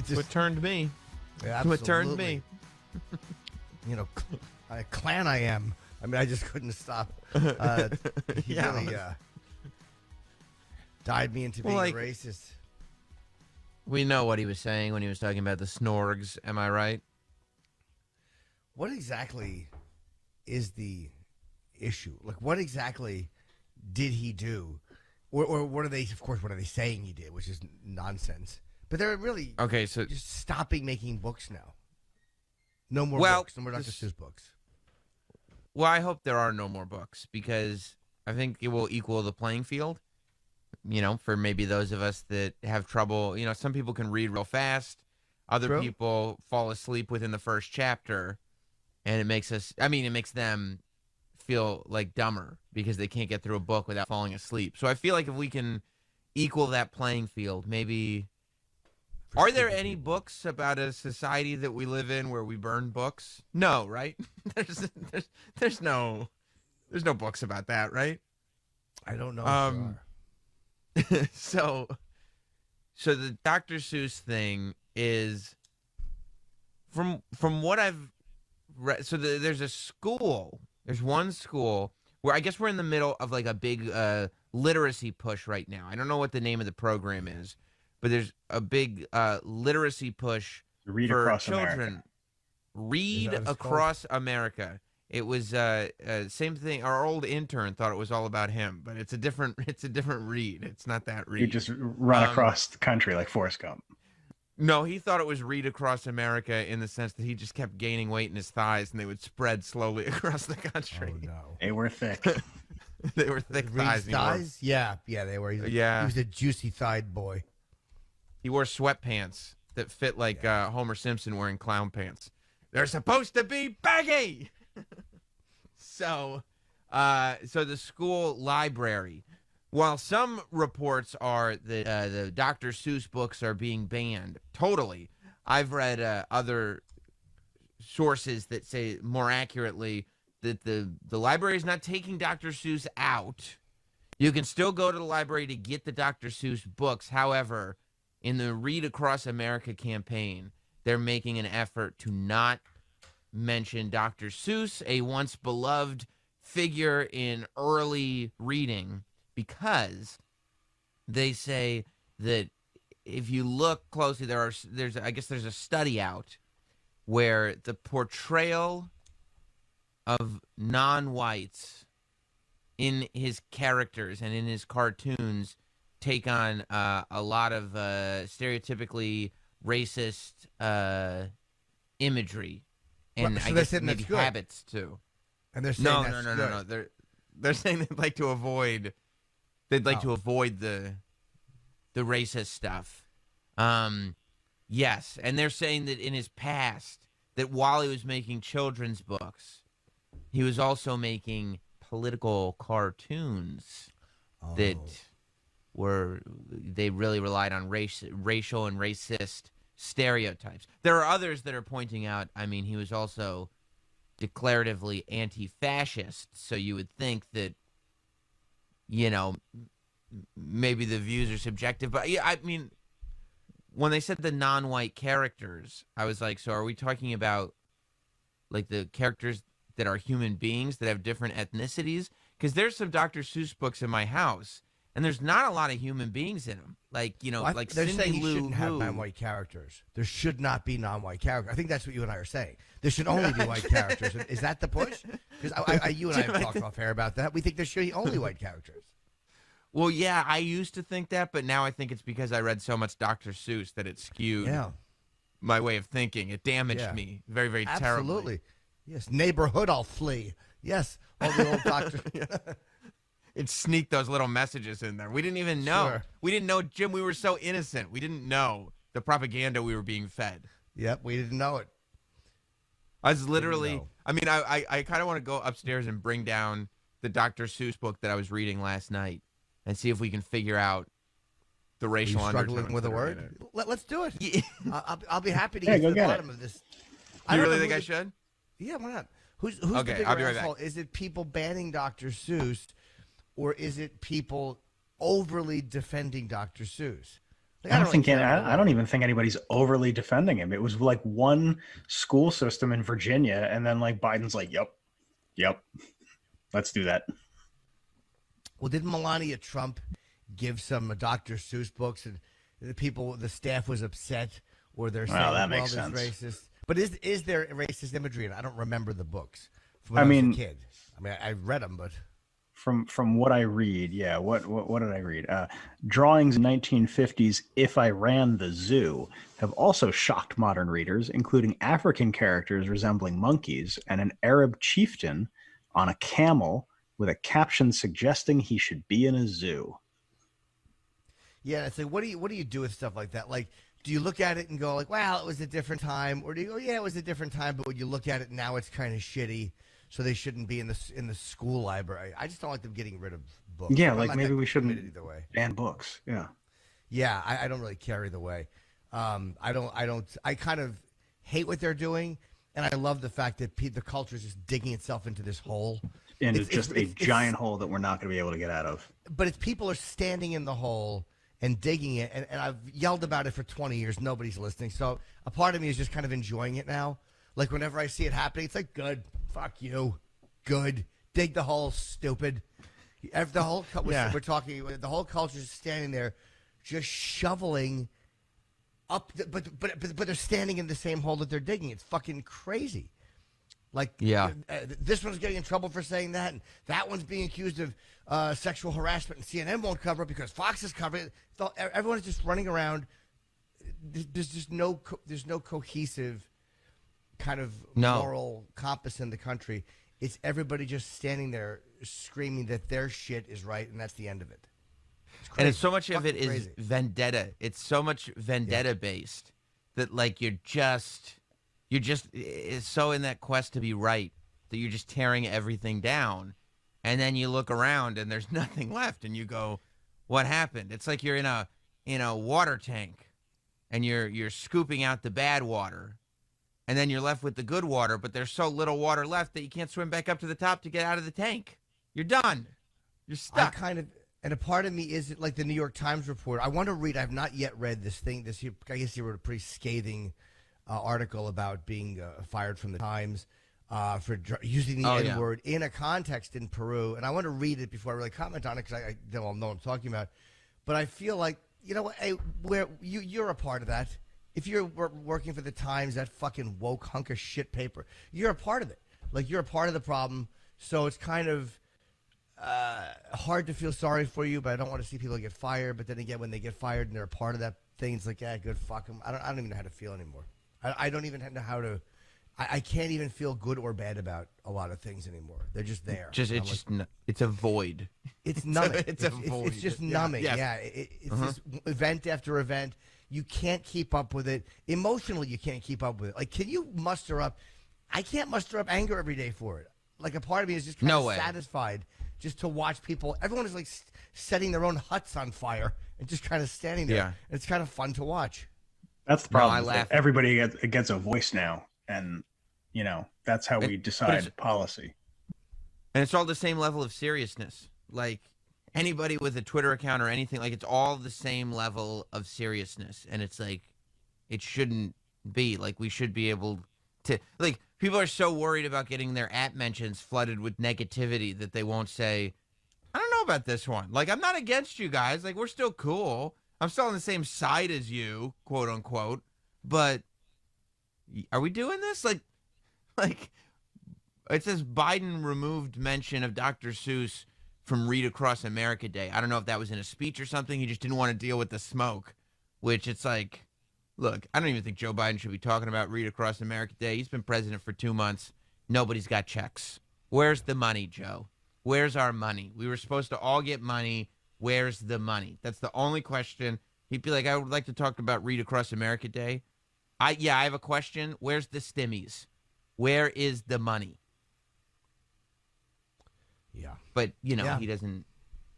It's What turned me. Yeah, What turned me. You know, a clan I am. I mean, I just couldn't stop. He really died me into being a racist. We know what he was saying when he was talking about the Snorgs. Am I right? What exactly is the issue? Like, what exactly did he do? Or what are they, of course, what are they saying he did, which is nonsense. But they're really just stopping making books now. No more books. No more Dr. Seuss books. Well, I hope there are no more books because I think it will equal the playing field. You know, for maybe those of us that have trouble, you know, some people can read real fast. Other people fall asleep within the first chapter. And it makes them feel like dumber because they can't get through a book without falling asleep. So I feel like if we can equal that playing field, maybe. Are there any books about a society that we live in where we burn books? No, right? There's no books about that, right? I don't know. So the Dr. Seuss thing is from what I've read. So there's a school. There's one school where I guess we're in the middle of like a big literacy push right now. I don't know what the name of the program is, but there's a big literacy push for children. America. Read Across America. It was same thing. Our old intern thought it was all about him, but it's a different read. It's not that read. You just run across the country like Forrest Gump. No, he thought it was Read Across America in the sense that he just kept gaining weight in his thighs and they would spread slowly across the country. Oh, no. They were thick. They were thick thighs. Thighs? Yeah, they were. He was a juicy-thighed boy. He wore sweatpants that fit like Homer Simpson wearing clown pants. They're supposed to be baggy! So the school library, while some reports are that the Dr. Seuss books are being banned, totally. I've read other sources that say more accurately that the library is not taking Dr. Seuss out. You can still go to the library to get the Dr. Seuss books. However, in the Read Across America campaign, they're making an effort to not mention Dr. Seuss, a once beloved figure in early reading, because they say that if you look closely, there's a study out where the portrayal of non-whites in his characters and in his cartoons take on a lot of stereotypically racist imagery. And I guess maybe habits too. And they're saying no. They're saying they'd like to avoid the racist stuff. Yes, and they're saying that in his past, that while he was making children's books, he was also making political cartoons that they really relied on racial and racist stereotypes. There are others that are pointing out, I mean, he was also declaratively anti-fascist, so you would think that, you know, maybe the views are subjective. But, yeah, I mean, when they said the non-white characters, I was like, so are we talking about, like, the characters that are human beings that have different ethnicities? Because there's some Dr. Seuss books in my house, and there's not a lot of human beings in them. Like, you know, like they're Cindy saying you Lou shouldn't have Who. non-white characters. There should not be non-white characters. I think that's what you and I are saying. There should only be white characters. Is that the push? Because you and I have talked off air about that. We think there should be only white characters. Well, yeah, I used to think that, but now I think it's because I read so much Dr. Seuss that it skewed my way of thinking. It damaged me very, very terribly. Absolutely. Yes, neighborhood, I'll flee. Yes, all the old doctors. It sneaked those little messages in there. We didn't even know. Sure. We didn't know, Jim, we were so innocent. We didn't know the propaganda we were being fed. Yep, we didn't know it. I was literally, I mean, I kind of want to go upstairs and bring down the Dr. Seuss book that I was reading last night and see if we can figure out the racial undertones. Struggling with a word? Let's do it. Yeah. I'll be happy to get to the bottom of this. You really think I should? Yeah, why not? Who's okay, the bigger I'll be right asshole? back. Is it people banning Dr. Seuss, or is it people overly defending Dr. Seuss? Like, I don't really think care either I don't way. even think anybody's overly defending him. It was like one school system in Virginia, and then like Biden's like, "Yep, yep, let's do that." Well, did Melania Trump give some Dr. Seuss books, and the staff was upset, or they're saying, Well, like, that well, makes there's sense. racist. But is there racist imagery? And I don't remember the books from when I I was a mean, kid. I mean, I read them, but from what I read, yeah. What did I read? Drawings in 1950s "If I Ran the Zoo" have also shocked modern readers, including African characters resembling monkeys and an Arab chieftain on a camel with a caption suggesting he should be in a zoo. yeah, it's like, what do you do with stuff like that? Like, do you look at it and go like, well, it was a different time, or do you go, yeah, it was a different time, but when you look at it now, it's kind of shitty, so they shouldn't be in the school library. I just don't like them getting rid of books. Yeah, I'm like not maybe that we committed shouldn't either way. ban books. Yeah. Yeah, I don't really care either way. I kind of hate what they're doing, and I love the fact that the culture is just digging itself into this hole. And It's it's just a it's giant hole that we're not going to be able to get out of. but it's people are standing in the hole and digging it, and I've yelled about it for 20 years. Nobody's listening, so a part of me is just kind of enjoying it now. Like whenever I see it happening, it's like, good, fuck you, good, dig the hole, stupid. If the whole Yeah. we're talking, the whole culture is standing there, just shoveling up, but they're standing in the same hole that they're digging. It's fucking crazy. Like, Yeah. this one's getting in trouble for saying that, and that one's being accused of sexual harassment, and CNN won't cover it because Fox is covering it. Everyone's just running around. There's just there's no cohesive kind of No. moral compass in the country. It's everybody just standing there screaming that their shit is right, and that's the end of it. It's crazy. And it's so much of it Fucking is crazy. vendetta. It's so much vendetta based that like you're just it's so in that quest to be right that you're just tearing everything down, and then you look around and there's nothing left, and you go, "What happened?" It's like you're in a water tank, and you're scooping out the bad water, and then you're left with the good water, but there's so little water left that you can't swim back up to the top to get out of the tank. You're done. You're I stuck. kind of, and a part of me is like the New York Times report. I want to read. I've not yet read this thing. I guess he wrote a pretty scathing article about being fired from the Times for using the N word in a context in Peru. And I want to read it before I really comment on it because I don't know what I'm talking about. But I feel like, you know, hey, you're a part of that. If you're working for the Times, that fucking woke hunk of shit paper, you're a part of it. Like, you're a part of the problem. So it's kind of hard to feel sorry for you, but I don't want to see people get fired. But then again, when they get fired and they're a part of that thing, it's like, yeah, good, fuck them. I don't even know how to feel anymore. I don't even know how to. I can't even feel good or bad about a lot of things anymore. They're just there. It's a void. It's numbing. It's a void. It's just Yeah. numbing. Yes. Yeah, it's just event after event. You can't keep up with it emotionally. You can't keep up with it. Like, can you muster up? I can't muster up anger every day for it. Like, a part of me is just kind No of way. satisfied just to watch people. Everyone is like setting their own huts on fire and just kind of standing there. Yeah. And it's kind of fun to watch. That's the No, problem. I is that laugh. everybody gets a voice now, and you know that's how we But decide policy. And it's all the same level of seriousness. Like anybody with a Twitter account or anything, like it's all the same level of seriousness. And it's like, it shouldn't be. Like, we should be able to, like, people are so worried about getting their app mentions flooded with negativity that they won't say, I don't know about this one. Like, I'm not against you guys. Like, we're still cool. I'm still on the same side as you, quote unquote. But are we doing this? Like, it says Biden removed mention of Dr. Seuss from Read Across America Day. I don't know if that was in a speech or something. He just didn't want to deal with the smoke, which it's like, look, I don't even think Joe Biden should be talking about Read Across America Day. He's been president for 2 months. Nobody's got checks. Where's the money, Joe? Where's our money? We were supposed to all get money. Where's the money? That's the only question. He'd be like, I would like to talk about Read Across America Day. I have a question. Where's the stimmies? Where is the money? Yeah. But, you know, Yeah. he doesn't.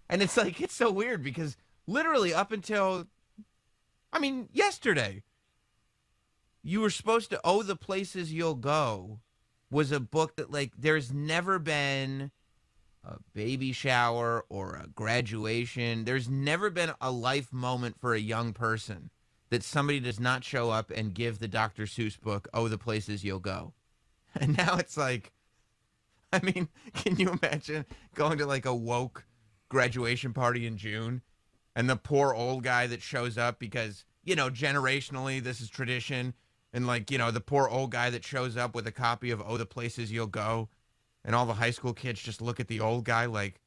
And it's like, it's so weird because literally up until, I mean, yesterday, you were supposed to Oh, the Places You'll Go was a book that, like, there's never been a baby shower or a graduation. There's never been a life moment for a young person that somebody does not show up and give the Dr. Seuss book, Oh, the Places You'll Go. And now it's like, I mean, can you imagine going to like a woke graduation party in June and the poor old guy that shows up because, you know, generationally this is tradition, and like, you know, the poor old guy that shows up with a copy of Oh, the Places You'll Go, and all the high school kids just look at the old guy like,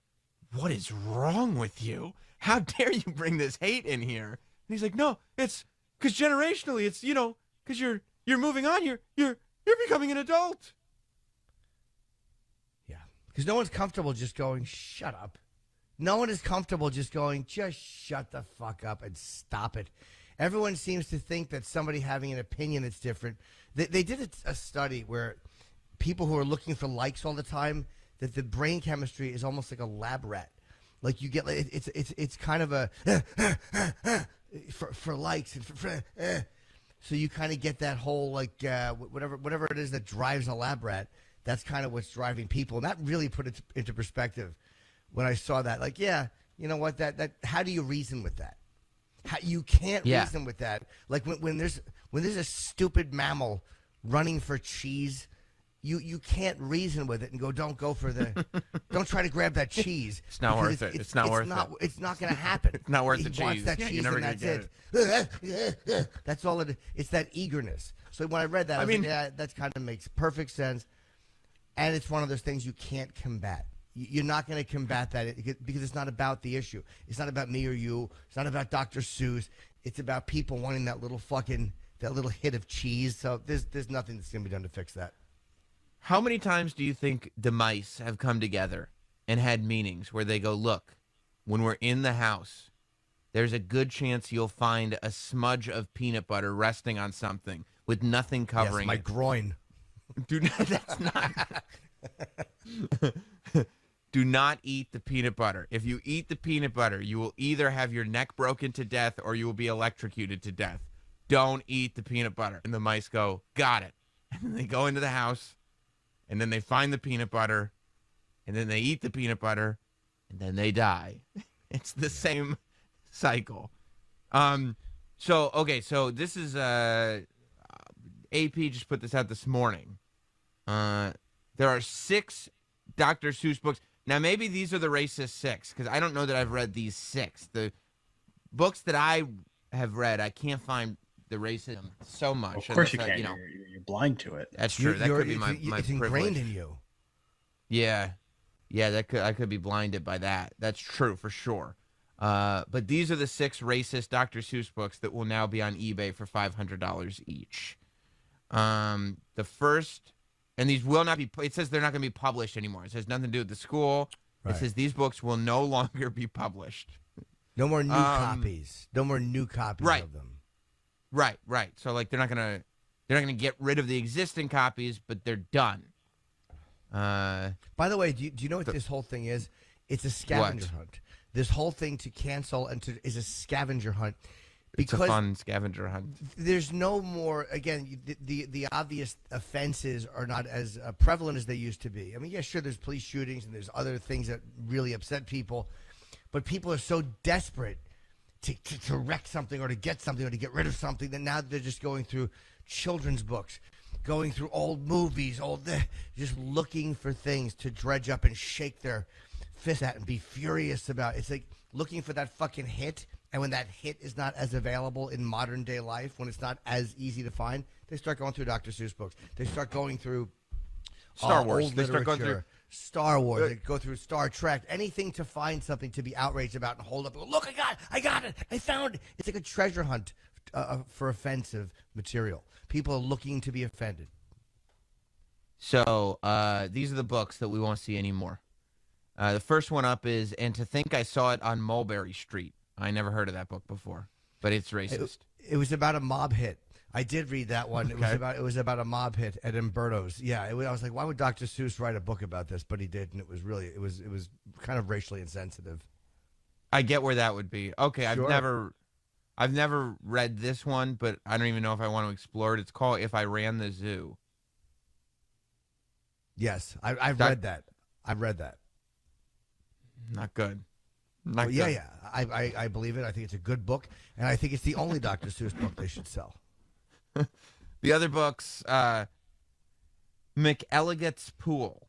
what is wrong with you? How dare you bring this hate in here? And he's like, no, it's because generationally it's, you know, because you're moving on, you're becoming an adult. Yeah, because no one's comfortable just going, shut up. No one is comfortable just going, just shut the fuck up and stop it. Everyone seems to think that somebody having an opinion that's different. They did a study where people who are looking for likes all the time, that the brain chemistry is almost like a lab rat. Like you get, it's kind of a for likes and so you kind of get that whole like whatever it is that drives a lab rat. That's kind of what's driving people, and that really put it into perspective when I saw that. Like, yeah, you know what? That how do you reason with that? You can't reason with that. Like when there's a stupid mammal running for cheese, you can't reason with it and go, don't go for the, don't try to grab that cheese. It's not worth it. It's not worth it. It's not going to happen. It's not worth he the cheese. Wants that Yeah, cheese you're never and gonna that's get it. That's all it is. It's that eagerness. So when I read that, I mean, like, yeah, that kind of makes perfect sense. And it's one of those things you can't combat. You're not going to combat that because it's not about the issue. It's not about me or you. It's not about Dr. Seuss. It's about people wanting that little hit of cheese. So there's nothing that's going to be done to fix that. How many times do you think the mice have come together and had meetings where they go, look, when we're in the house, there's a good chance you'll find a smudge of peanut butter resting on something with nothing covering my it. groin. Do not, that's not. Do not eat the peanut butter. If you eat the peanut butter, you will either have your neck broken to death or you will be electrocuted to death. Don't eat the peanut butter. And the mice go, got it. And then they go into the house, and then they find the peanut butter, and then they eat the peanut butter, and then they die. It's the same cycle. So this is AP just put this out this morning. There are 6 Dr. Seuss books. Now, maybe these are the racist 6, because I don't know that I've read these 6. The books that I have read, I can't find the racism so much. Of course you can't. You're blind to it. That's true. That could be my it's privilege. ingrained in you. Yeah. I could be blinded by that. That's true for sure. But these are the 6 racist Dr. Seuss books that will now be on eBay for $500 each. The first, and these will not be. It says they're not going to be published anymore. It says nothing to do with the school. Right. It says these books will no longer be published. No more new copies. No more new copies of them. Right. So like they're not gonna get rid of the existing copies, but they're done. By the way, do you know what this whole thing is? It's a scavenger hunt. This whole thing to cancel is a scavenger hunt. Because it's a fun scavenger hunt. There's no more. Again, the obvious offenses are not as prevalent as they used to be. I mean, yeah, sure, there's police shootings and there's other things that really upset people, but people are so desperate to wreck something or to get something or to get rid of something that now they're just going through children's books, going through old movies, just looking for things to dredge up and shake their fist at and be furious about. It's like looking for that fucking hit, and when that hit is not as available in modern day life, when it's not as easy to find, they start going through Dr. Seuss books. They start going through Star Wars. Old they start going through Star Wars. They go through Star Trek. Anything to find something to be outraged about and hold up and go, look, I got it. I found it. It's like a treasure hunt for offensive material. People are looking to be offended. So these are the books that we won't see anymore. The first one up is And to Think I Saw It on Mulberry Street. I never heard of that book before, but it's racist. It was about a mob hit. I did read that one. Okay. It was about a mob hit at Umberto's. Yeah, I was like, why would Dr. Seuss write a book about this? But he did, and it was kind of racially insensitive. I get where that would be. Okay, Sure. I've never read this one, but I don't even know if I want to explore it. It's called If I Ran the Zoo. Yes, I've read that. I've read that. Not good. Not Well, good. yeah. I believe it. I think it's a good book, and I think it's the only Dr. Seuss book they should sell. The other books, McElligot's Pool.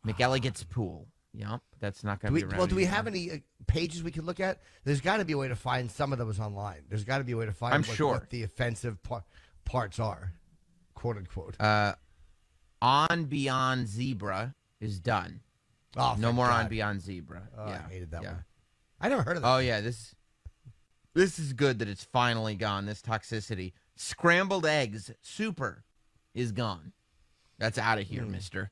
McElligot's Pool. Yep, that's not going to be around. Well, do we anymore. have any pages we can look at? There's got to be a way to find some of those online. There's got to be a way to find I'm what, sure. what the offensive parts are, quote unquote. On Beyond Zebra is done. Oh, No thank more God. On Beyond Zebra. Oh, Yeah, I hated that yeah. one. I never heard of that. Oh yeah, this is good that it's finally gone. This toxicity. Scrambled eggs super is gone. That's out of here, Mister.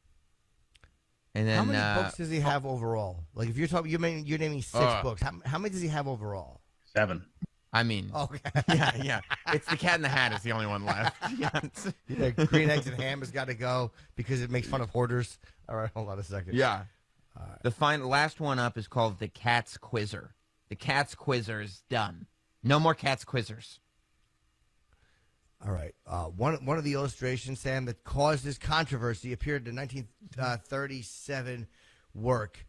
And then How many books does he have overall? Like, if you're talking, you're naming 6 books. How many does he have overall? 7. I mean, Okay. yeah. It's the Cat in the Hat is the only one left. Yeah, Yeah, green eggs and ham has got to go because it makes fun of hoarders. All right, hold on a second. yeah. The last one up is called The Cat's Quizzer. The Cat's Quizzer is done. No more Cat's Quizzers. All right. One of the illustrations, Sam, that caused this controversy appeared in the 1937 work.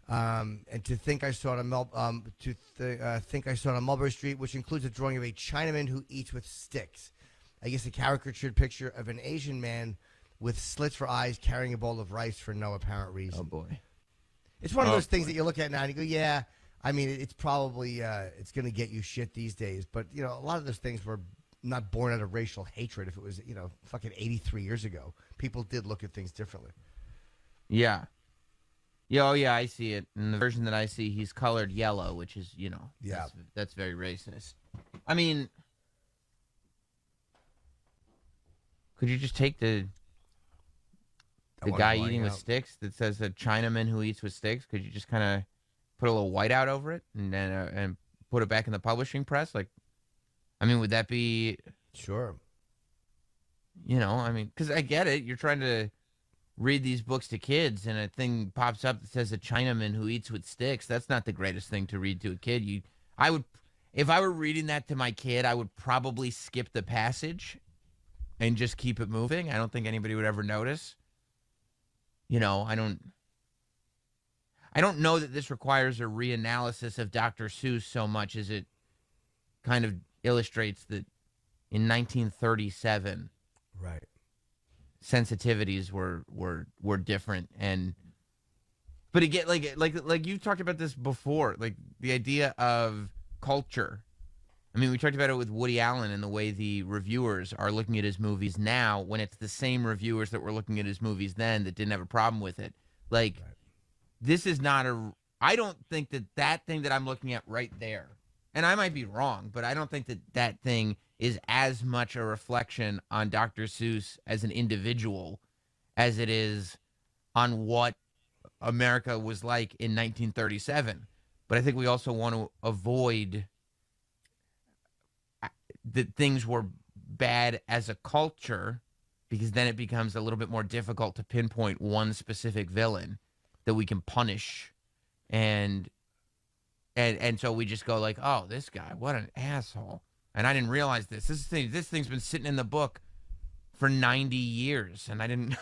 And to think I saw it on think I saw it on Mulberry Street, which includes a drawing of a Chinaman who eats with sticks. I guess a caricatured picture of an Asian man with slits for eyes carrying a bowl of rice for no apparent reason. Oh boy. It's one of those things that you look at now and you go, yeah, I mean, it's probably it's going to get you shit these days. But, you know, a lot of those things were not born out of racial hatred. If it was, you know, fucking 83 years ago, people did look at things differently. Yeah. Yeah, oh yeah, I see it. In the version that I see, he's colored yellow, which is, you know, Yeah. that's very racist. I mean, could you just take the guy eating with sticks that says a Chinaman who eats with sticks? Could you just kind of put a little whiteout over it and then and put it back in the publishing press? Like, I mean, would that be? Sure. You know, I mean, because I get it. You're trying to read these books to kids, and a thing pops up that says a Chinaman who eats with sticks. That's not the greatest thing to read to a kid. I would, if I were reading that to my kid, I would probably skip the passage and just keep it moving. I don't think anybody would ever notice. You know, I don't know that this requires a reanalysis of Dr. Seuss so much as it kind of illustrates that in 1937, Right. sensitivities were different. And but again, like you talked about this before, like the idea of culture. I mean, we talked about it with Woody Allen and the way the reviewers are looking at his movies now, when it's the same reviewers that were looking at his movies then that didn't have a problem with it. Like, Right. This is not I don't think that thing that I'm looking at right there, and I might be wrong, but I don't think that thing is as much a reflection on Dr. Seuss as an individual as it is on what America was like in 1937. But I think we also want to avoid that things were bad as a culture, because then it becomes a little bit more difficult to pinpoint one specific villain that we can punish. And so we just go like, oh, this guy, what an asshole. And I didn't realize this. This thing's been sitting in the book for 90 years, and I didn't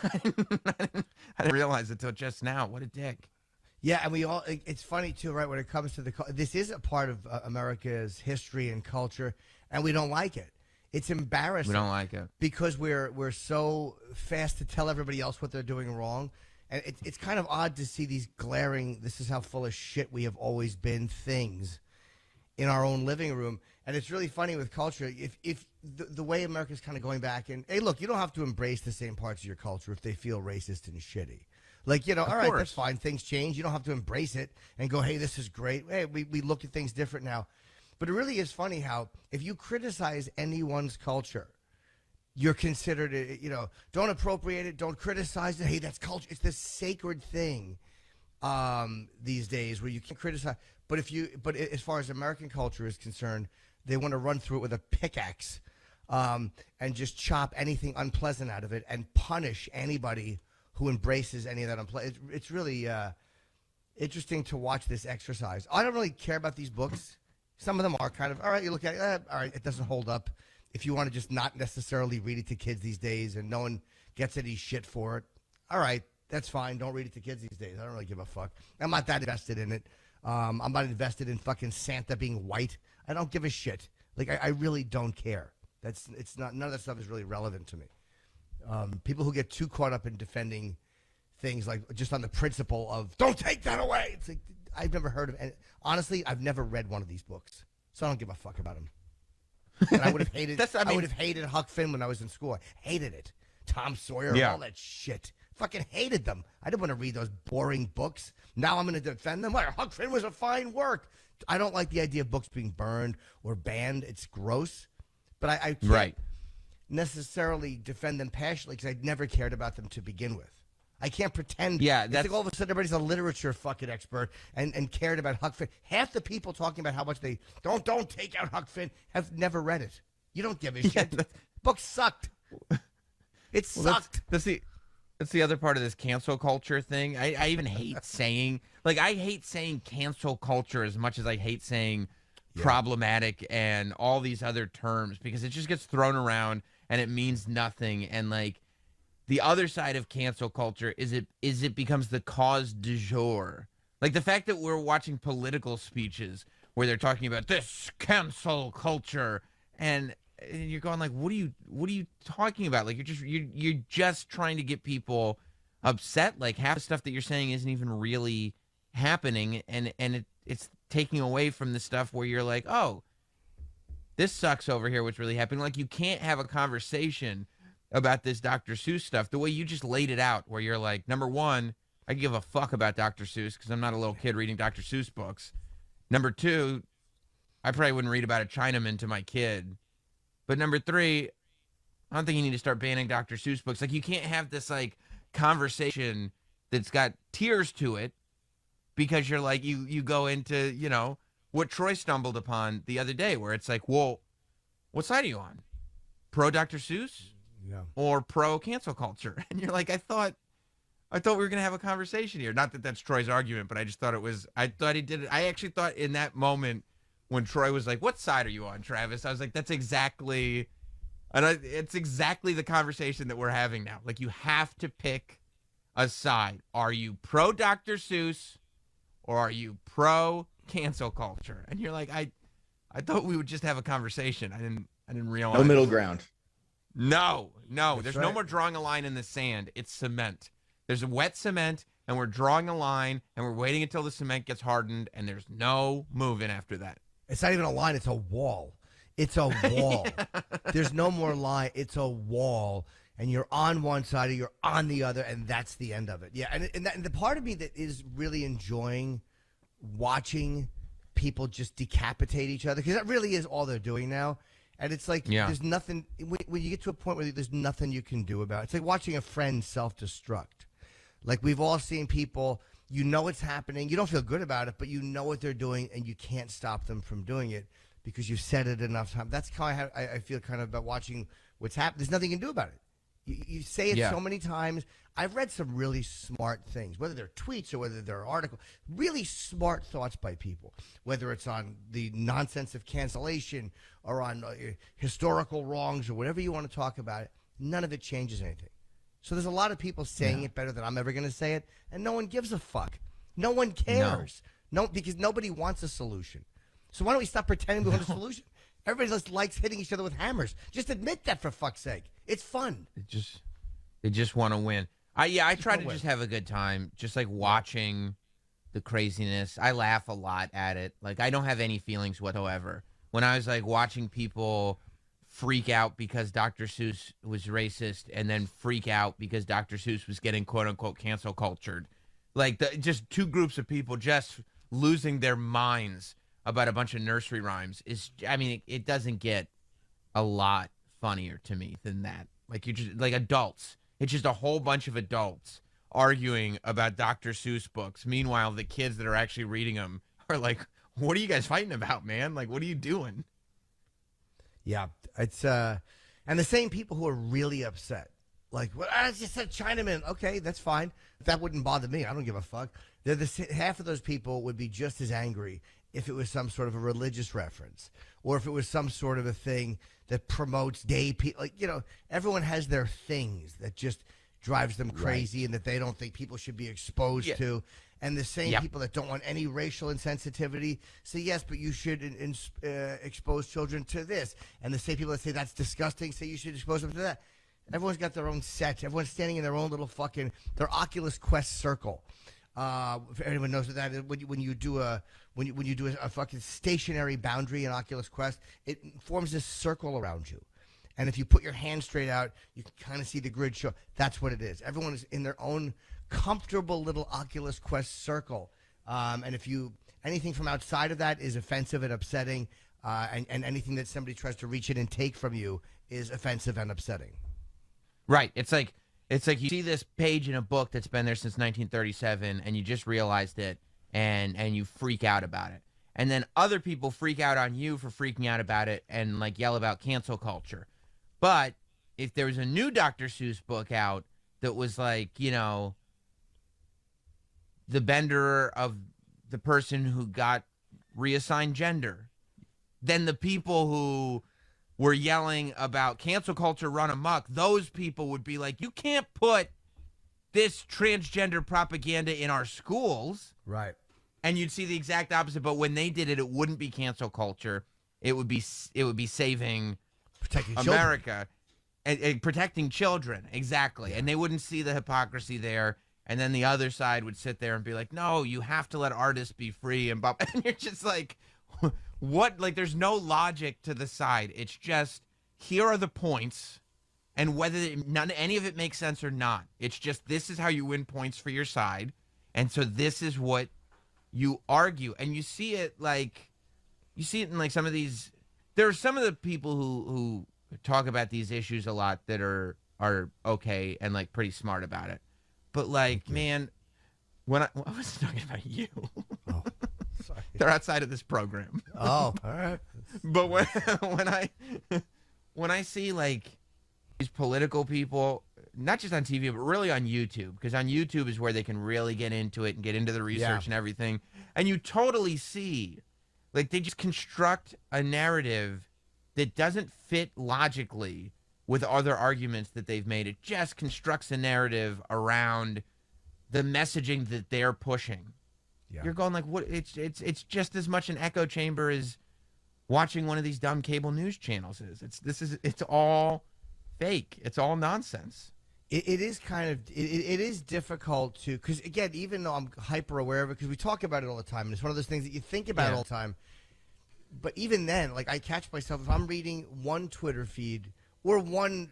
realize it till just now. What a dick. Yeah, and it's funny too, right? When it comes to this is a part of America's history and culture, and we don't like it. It's embarrassing. We don't like it. Because we're so fast to tell everybody else what they're doing wrong. And it's kind of odd to see these glaring, this is how full of shit we have always been things in our own living room. And it's really funny with culture. If the way America's kind of going back, and hey, look, you don't have to embrace the same parts of your culture if they feel racist and shitty. Like, you know, all right, that's fine. Things change. You don't have to embrace it and go, hey, this is great. Hey, we look at things different now. But it really is funny how if you criticize anyone's culture, you're considered, you know, don't appropriate it, don't criticize it. Hey, that's culture. It's this sacred thing these days where you can't criticize. But as far as American culture is concerned, they want to run through it with a pickaxe and just chop anything unpleasant out of it and punish anybody who embraces any of that unpleasant. It's really interesting to watch this exercise. I don't really care about these books. Some of them are kind of, all right, you look at it, all right, it doesn't hold up. If you want to just not necessarily read it to kids these days and no one gets any shit for it, all right, That's fine. Don't read it to kids these days. I don't really give a fuck. I'm not that invested in it. I'm not invested in fucking Santa being white. I don't give a shit. Like I really don't care. It's not. None of that stuff is really relevant to me. People who get too caught up in defending things like just on the principle of don't take that away. It's like I've never heard of. And honestly, I've never read one of these books, so I don't give a fuck about them. And I would have hated. I would have hated Huck Finn when I was in school. I hated it. Tom Sawyer, all that shit. Fucking hated them. I didn't want to read those boring books. Now I'm going to defend them. Like, Huck Finn was a fine work. I don't like the idea of books being burned or banned. It's gross. But I can't necessarily defend them passionately because I never cared about them to begin with. I can't pretend. Yeah, that's like all of a sudden everybody's a literature fucking expert and cared about Huck Finn. Half the people talking about how much they don't take out Huck Finn have never read it. You don't give a shit. Book sucked. It sucked. That's the other part of this cancel culture thing. I even hate saying, like, I hate saying cancel culture as much as I hate saying problematic and all these other terms because it just gets thrown around and it means nothing. And, like, the other side of cancel culture is it becomes the cause du jour. Like, the fact that we're watching political speeches where they're talking about this cancel culture and you're going like, what are you talking about? Like you're just trying to get people upset. Like half the stuff that you're saying isn't even really happening, and it's taking away from the stuff where you're like, oh, this sucks over here. What's really happening? Like you can't have a conversation about this Dr. Seuss stuff the way you just laid it out, where you're like, number one, I give a fuck about Dr. Seuss because I'm not a little kid reading Dr. Seuss books. Number two, I probably wouldn't read about a Chinaman to my kid. But number three, I don't think you need to start banning Dr. Seuss books. Like, you can't have this, like, conversation that's got tears to it because you're like, you go into, you know, what Troy stumbled upon the other day where it's like, well, what side are you on? Pro Dr. Seuss or pro cancel culture? And you're like, I thought we were going to have a conversation here. Not that that's Troy's argument, but I just thought I thought he did it. I actually thought in that moment, when Troy was like, what side are you on, Travis? I was like, it's exactly the conversation that we're having now. Like, you have to pick a side. Are you pro Dr. Seuss or are you pro cancel culture? And you're like, I thought we would just have a conversation. I didn't realize. No middle ground. No. That's There's right. no more drawing a line in the sand. It's cement. There's a wet cement, and we're drawing a line, and we're waiting until the cement gets hardened, and there's no moving after that. It's not even a line. It's a wall. It's a wall. There's no more line. It's a wall. And you're on one side or you're on the other, and that's the end of it. Yeah, and the part of me that is really enjoying watching people just decapitate each other, because that really is all they're doing now. And it's like there's nothing – when you get to a point where there's nothing you can do about it. It's like watching a friend self-destruct. Like we've all seen people – you know it's happening. You don't feel good about it, but you know what they're doing, and you can't stop them from doing it because you've said it enough times. That's how I feel kind of about watching what's happening. There's nothing you can do about it. You say it so many times. I've read some really smart things, whether they're tweets or whether they're articles, really smart thoughts by people, whether it's on the nonsense of cancellation or on historical wrongs or whatever you want to talk about it. None of it changes anything. So there's a lot of people saying it better than I'm ever going to say it, and no one gives a fuck. No one cares. No, because nobody wants a solution. So why don't we stop pretending we want a solution? Everybody just likes hitting each other with hammers. Just admit that, for fuck's sake. It's fun. They just want to win. I try to just have a good time, just like watching the craziness. I laugh a lot at it. Like, I don't have any feelings whatsoever. When I was like watching people freak out because Dr. Seuss was racist and then freak out because Dr. Seuss was getting quote unquote cancel cultured. Like just two groups of people just losing their minds about a bunch of nursery rhymes is, I mean, it doesn't get a lot funnier to me than that. Like you're just like adults. It's just a whole bunch of adults arguing about Dr. Seuss books. Meanwhile, the kids that are actually reading them are like, what are you guys fighting about, man? Like, what are you doing? Yeah, it's and the same people who are really upset, like, well, I just said Chinaman. Okay, that's fine. That wouldn't bother me. I don't give a fuck. Half of those people would be just as angry if it was some sort of a religious reference or if it was some sort of a thing that promotes gay people. Like, you know, everyone has their things that just drives them crazy and that they don't think people should be exposed to. And the same people that don't want any racial insensitivity say, yes, but you should expose children to this. And the same people that say that's disgusting say you should expose them to that. Everyone's got their own set. Everyone's standing in their own little their Oculus Quest circle. If anyone knows what that is, when you do a fucking stationary boundary in Oculus Quest, it forms this circle around you. And if you put your hand straight out, you can kind of see the grid show. That's what it is. Everyone is in their own comfortable little Oculus Quest circle. And if anything from outside of that is offensive and upsetting, and anything that somebody tries to reach in and take from you is offensive and upsetting. Right. It's like you see this page in a book that's been there since 1937, and you just realized it, and you freak out about it. And then other people freak out on you for freaking out about it and like yell about cancel culture. But if there was a new Dr. Seuss book out that was like, you know, the bender of the person who got reassigned gender, then the people who were yelling about cancel culture run amok, those people would be like, you can't put this transgender propaganda in our schools. Right. And you'd see the exact opposite. But when they did it, it wouldn't be cancel culture. It would be saving Protecting America and protecting children. Exactly. Yeah. And they wouldn't see the hypocrisy there. And then the other side would sit there and be like, no, you have to let artists be free. And you're just like, what? Like, there's no logic to the side. It's just, here are the points. And whether any of it makes sense or not, it's just, this is how you win points for your side. And so this is what you argue. And you see it in like some of these, there are some of the people who talk about these issues a lot that are okay and like pretty smart about it. But like, man, I was talking about you. Oh, sorry. They're outside of this program. Oh, all right. But when I see like these political people, not just on TV, but really on YouTube, because on YouTube is where they can really get into it and get into the research and everything. And you totally see, like, they just construct a narrative that doesn't fit logically with other arguments that they've made. It just constructs a narrative around the messaging that they're pushing. Yeah. You're going like, what? It's just as much an echo chamber as watching one of these dumb cable news channels is. It's all fake. It's all nonsense. It is kind of it is difficult to, because again, even though I'm hyper aware of it, because we talk about it all the time, and it's one of those things that you think about all the time. But even then, like, I catch myself if I'm reading one Twitter feed or one,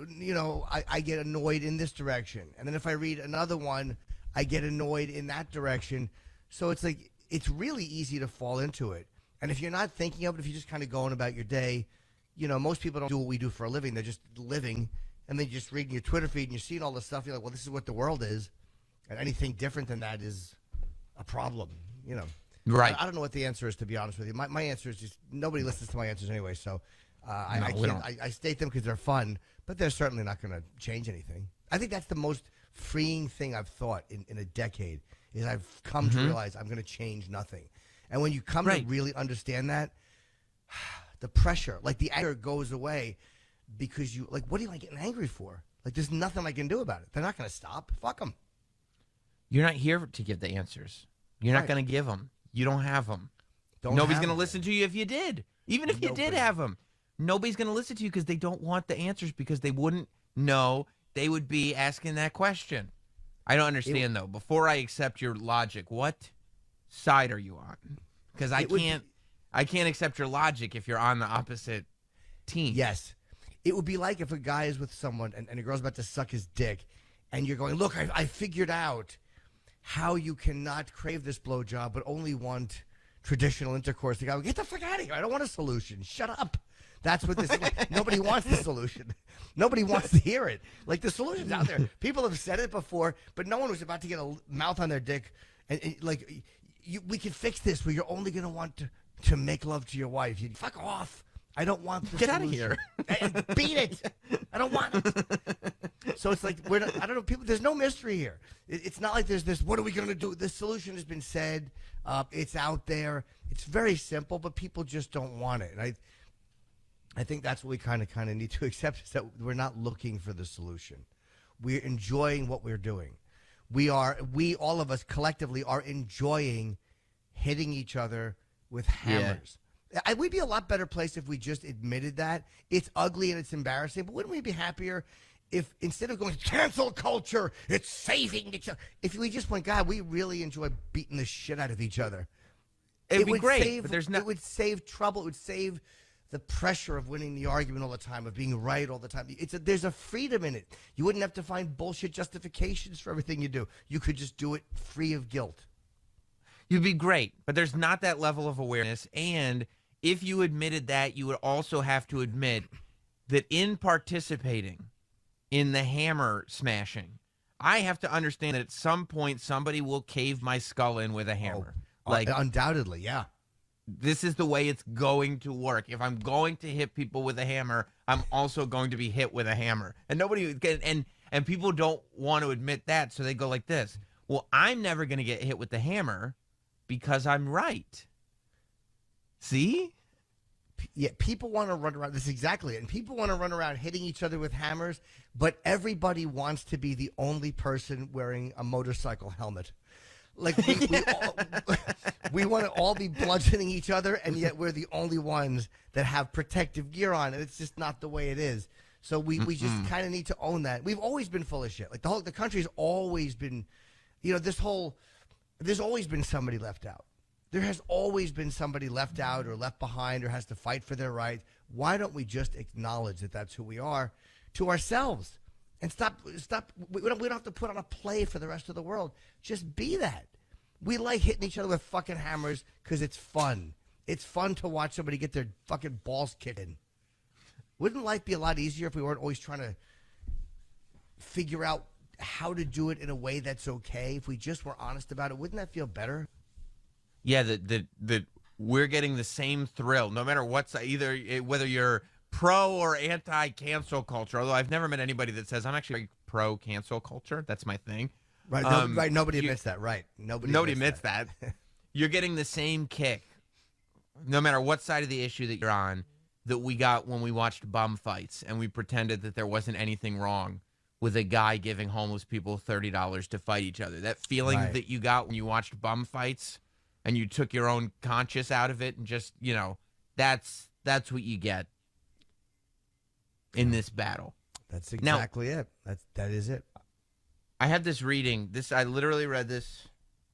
you know, I get annoyed in this direction, and then if I read another one, I get annoyed in that direction. So it's like it's really easy to fall into it. And if you're not thinking of it, if you're just kind of going about your day, you know, most people don't do what we do for a living. They're just living. And then you're just reading your Twitter feed and you're seeing all this stuff. You're like, well, this is what the world is. And anything different than that is a problem, you know. Right. I don't know what the answer is, to be honest with you. My answer is just nobody listens to my answers anyway. So I state them because they're fun, but they're certainly not going to change anything. I think that's the most freeing thing I've thought in a decade is I've come to realize I'm going to change nothing. And when you come to really understand that, the pressure, like the anger goes away. Because you, like, what are you like getting angry for? Like, there's nothing I can do about it. They're not going to stop. Fuck them. You're not here to give the answers. You're not going to give them. You don't have them. Nobody's going to listen to you if you did. Even if you did have them. Nobody's going to listen to you because they don't want the answers, because they wouldn't know they would be asking that question. I don't understand, though. Before I accept your logic, what side are you on? Because I can't accept your logic if you're on the opposite team. Yes. It would be like if a guy is with someone and a girl's about to suck his dick, and you're going, look, I figured out how you cannot crave this blowjob but only want traditional intercourse. The guy would get the fuck out of here. I don't want a solution. Shut up. That's what this is. Nobody wants the solution. Nobody wants to hear it. Like, the solution's out there. People have said it before, but no one was about to get a mouth on their dick. And like, we can fix this where you're only going to want to make love to your wife. You fuck off. I don't want the Get solution. out of here. Beat it. I don't want it. So it's like, I don't know, people, there's no mystery here. It's not like there's this, what are we going to do? The solution has been said. It's out there. It's very simple, but people just don't want it. And I think that's what we kind of need to accept, is that we're not looking for the solution. We're enjoying what we're doing. We all of us collectively are enjoying hitting each other with hammers. We'd be a lot better place if we just admitted that. It's ugly and it's embarrassing, but wouldn't we be happier if instead of going cancel culture, it's saving each other, if we just went, God, we really enjoy beating the shit out of each other. It'd be great, save, but there's no. It would save trouble. It would save the pressure of winning the argument all the time, of being right all the time. There's a freedom in it. You wouldn't have to find bullshit justifications for everything you do. You could just do it free of guilt. You'd be great, but there's not that level of awareness. And if you admitted that, you would also have to admit that in participating in the hammer smashing, I have to understand that at some point somebody will cave my skull in with a hammer. Undoubtedly, yeah. This is the way it's going to work. If I'm going to hit people with a hammer, I'm also going to be hit with a hammer. And nobody and people don't want to admit that, so they go like this. Well, I'm never going to get hit with the hammer because I'm right. See? Yeah, people want to run around. This is exactly it. And people want to run around hitting each other with hammers, but everybody wants to be the only person wearing a motorcycle helmet. Like we want to all be bludgeoning each other, and yet we're the only ones that have protective gear on, and it's just not the way it is. So we just kind of need to own that. We've always been full of shit. Like the country's always been, there's always been somebody left out. There has always been somebody left out or left behind or has to fight for their rights. Why don't we just acknowledge that that's who we are to ourselves and stop? We don't have to put on a play for the rest of the world. Just be that. We like hitting each other with fucking hammers because it's fun. It's fun to watch somebody get their fucking balls kicked in. Wouldn't life be a lot easier if we weren't always trying to figure out how to do it in a way that's okay? If we just were honest about it, wouldn't that feel better? Yeah, that we're getting the same thrill, no matter what's whether you're pro or anti-cancel culture. Although I've never met anybody that says I'm actually pro-cancel culture. That's my thing. Right. Nobody admits that. Right. Nobody admits that. You're getting the same kick, no matter what side of the issue that you're on, that we got when we watched bum fights and we pretended that there wasn't anything wrong with a guy giving homeless people $30 to fight each other. That feeling that you got when you watched bum fights. And you took your own conscience out of it and just, that's what you get in this battle. That's exactly it. That is it. I have this reading. I literally read this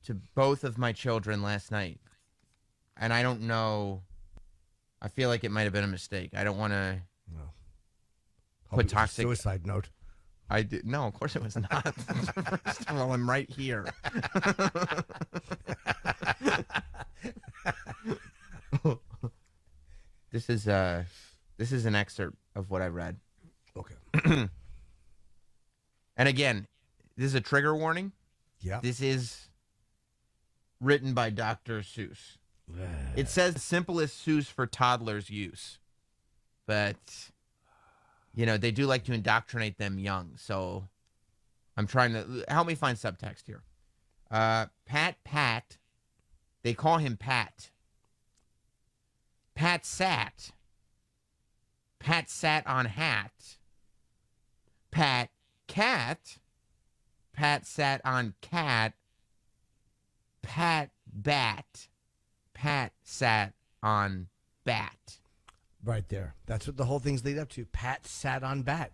to both of my children last night. And I don't know. I feel like it might have been a mistake. I don't want to put toxic. Suicide note. I did. No, of course it was not. First of all, I'm right here. This is an excerpt of what I read. Okay. And again, this is a trigger warning. Yeah. This is written by Dr. Seuss. It says simplest Seuss for toddlers use, but they do like to indoctrinate them young. So I'm trying to help me find subtext here. Pat. They call him Pat. Pat sat. Pat sat on hat. Pat cat. Pat sat on cat. Pat bat. Pat sat on bat. Right there. That's what the whole thing's lead up to. Pat sat on bat.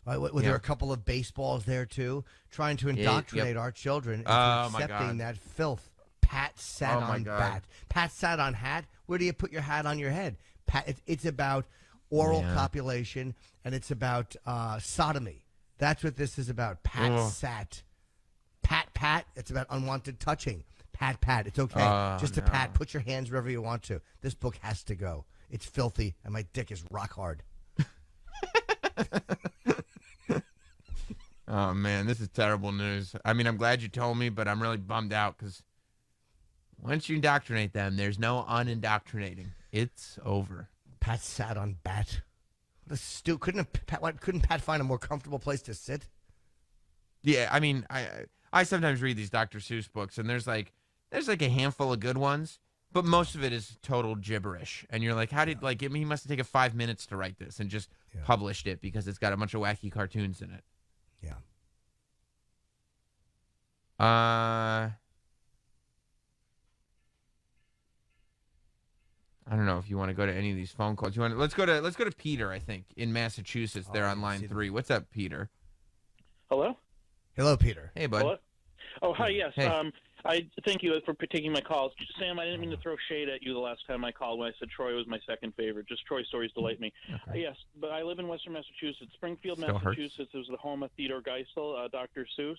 There are a couple of baseballs there, too, trying to indoctrinate our children into accepting that filth. Pat sat on bat. Pat sat on hat. Where do you put your hat on your head? It's about oral copulation, and it's about sodomy. That's what this is about. Pat sat. Pat. It's about unwanted touching. Pat. It's okay. Just to pat. Put your hands wherever you want to. This book has to go. It's filthy, and my dick is rock hard. Oh, man, this is terrible news. I mean, I'm glad you told me, but I'm really bummed out because once you indoctrinate them, there's no unindoctrinating. It's over. Pat sat on bat. Couldn't Pat find a more comfortable place to sit? Yeah, I mean, I sometimes read these Dr. Seuss books, and there's like a handful of good ones, but most of it is total gibberish. And you're like, he must have taken 5 minutes to write this and just published it because it's got a bunch of wacky cartoons in it. Yeah. I don't know if you want to go to any of these phone calls. Let's go to Peter, I think, in Massachusetts. They're on line 3. What's up, Peter? Hello? Hello, Peter. Hey, bud. Hello? Oh, hi, yes. Hey. I thank you for taking my calls. Sam, I didn't mean to throw shade at you the last time I called when I said Troy was my second favorite. Just Troy stories delight me. Okay. Yes, but I live in Western Massachusetts. Springfield, Still hurts. Massachusetts is the home of Theodore Geisel, Dr. Seuss.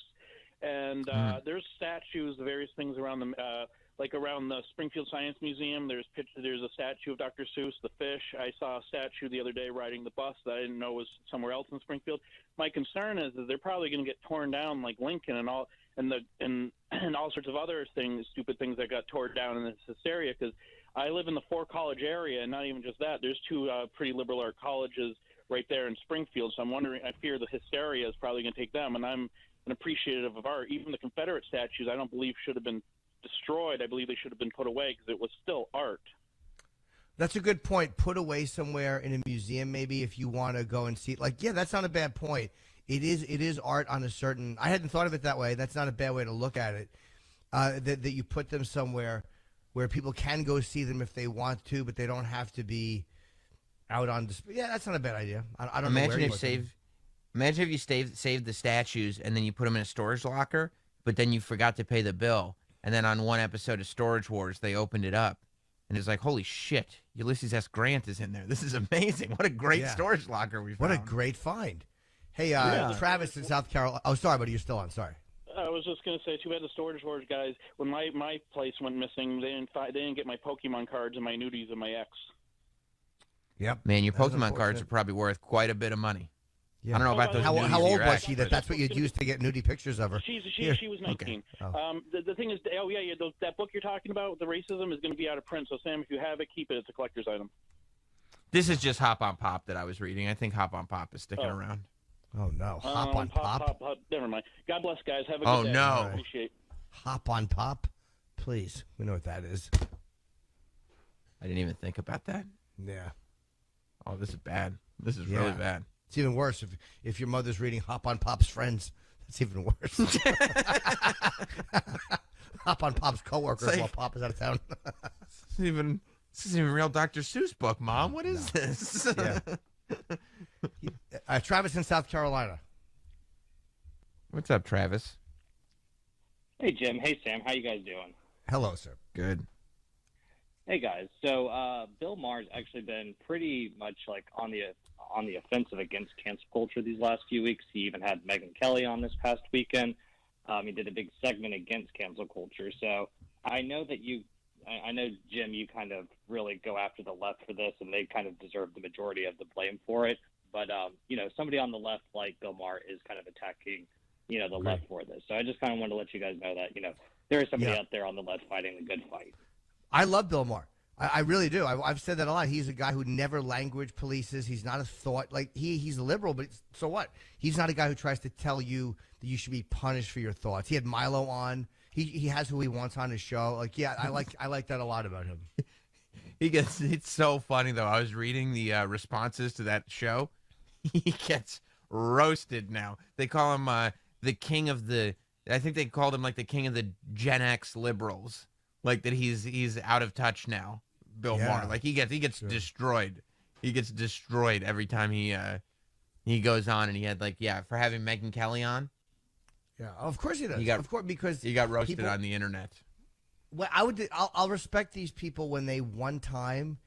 And there's statues, various things around the like around the Springfield Science Museum. There's a statue of Dr. Seuss, the fish. I saw a statue the other day riding the bus that I didn't know was somewhere else in Springfield. My concern is that they're probably going to get torn down like Lincoln and all and all sorts of other things, stupid things that got torn down in this area, because I live in the Four College area, and not even just that. There's 2 pretty liberal art colleges right there in Springfield, so I'm wondering, I fear the hysteria is probably going to take them, and I'm an appreciative of art. Even the Confederate statues I don't believe should have been destroyed. I believe they should have been put away because it was still art. That's a good point. Put away somewhere in a museum, maybe, if you want to go and see it. Like, yeah, that's not a bad point. It is art on a certain. I hadn't thought of it that way. That's not a bad way to look at it. That you put them somewhere where people can go see them if they want to, but they don't have to be out on display. Yeah, that's not a bad idea. I don't know where you put them. Imagine if you saved the statues and then you put them in a storage locker, but then you forgot to pay the bill. And then on one episode of Storage Wars, they opened it up. And it's like, holy shit, Ulysses S. Grant is in there. This is amazing. What a great storage locker we found. What a great find. Hey, Travis in South Carolina. Oh, sorry, buddy. You're still on. Sorry. I was just going to say, too bad the Storage Wars guys, when my place went missing, they didn't get my Pokemon cards and my nudies and my ex. Yep. Man, your Pokemon cards are probably worth quite a bit of money. Yeah. I don't know about those. How old was she but that's what you'd use to get nudie pictures of her? She was 19. Okay. Oh. The thing is, that book you're talking about, the racism, is going to be out of print. So Sam, if you have it, keep it. It's a collector's item. This is just Hop on Pop that I was reading. I think Hop on Pop is sticking around. Oh no, Hop on Pop. Never mind. God bless, guys. Have a good day. Oh no, I appreciate. Hop on Pop, please. We know what that is. I didn't even think about that. Yeah. Oh, this is bad. This is really bad. It's even worse if your mother's reading Hop on Pop's Friends. That's even worse. Hop on Pop's coworkers while Pop is out of town. This isn't even real Dr. Seuss book, Mom. What is this? Yeah. Travis in South Carolina. What's up, Travis? Hey, Jim. Hey, Sam. How you guys doing? Hello, sir. Good. Hey, guys. So Bill Maher's actually been pretty much like on the offensive against cancel culture these last few weeks. He even had Megyn Kelly on this past weekend. He did a big segment against cancel culture. So I know that I know, Jim, you kind of really go after the left for this, and they kind of deserve the majority of the blame for it. But, somebody on the left like Bill Maher is kind of attacking, the left for this. So I just kind of wanted to let you guys know that, there is somebody out there on the left fighting the good fight. I love Bill Maher. I really do. I've said that a lot. He's a guy who never language polices. He's not a thought. Like, he's a liberal, but so what? He's not a guy who tries to tell you that you should be punished for your thoughts. He had Milo on. He has who he wants on his show. Like, yeah, I like that a lot about him. It's so funny, though. I was reading the responses to that show. He gets roasted now. They call him the king of the, I think they called him like the king of the Gen X liberals. Like that he's out of touch now. Bill Maher. Like he gets destroyed. He gets destroyed every time he goes on, and he had for having Megyn Kelly on. Yeah, of course he does. Of course, because he got roasted on the internet. Well, I'll respect these people when they one time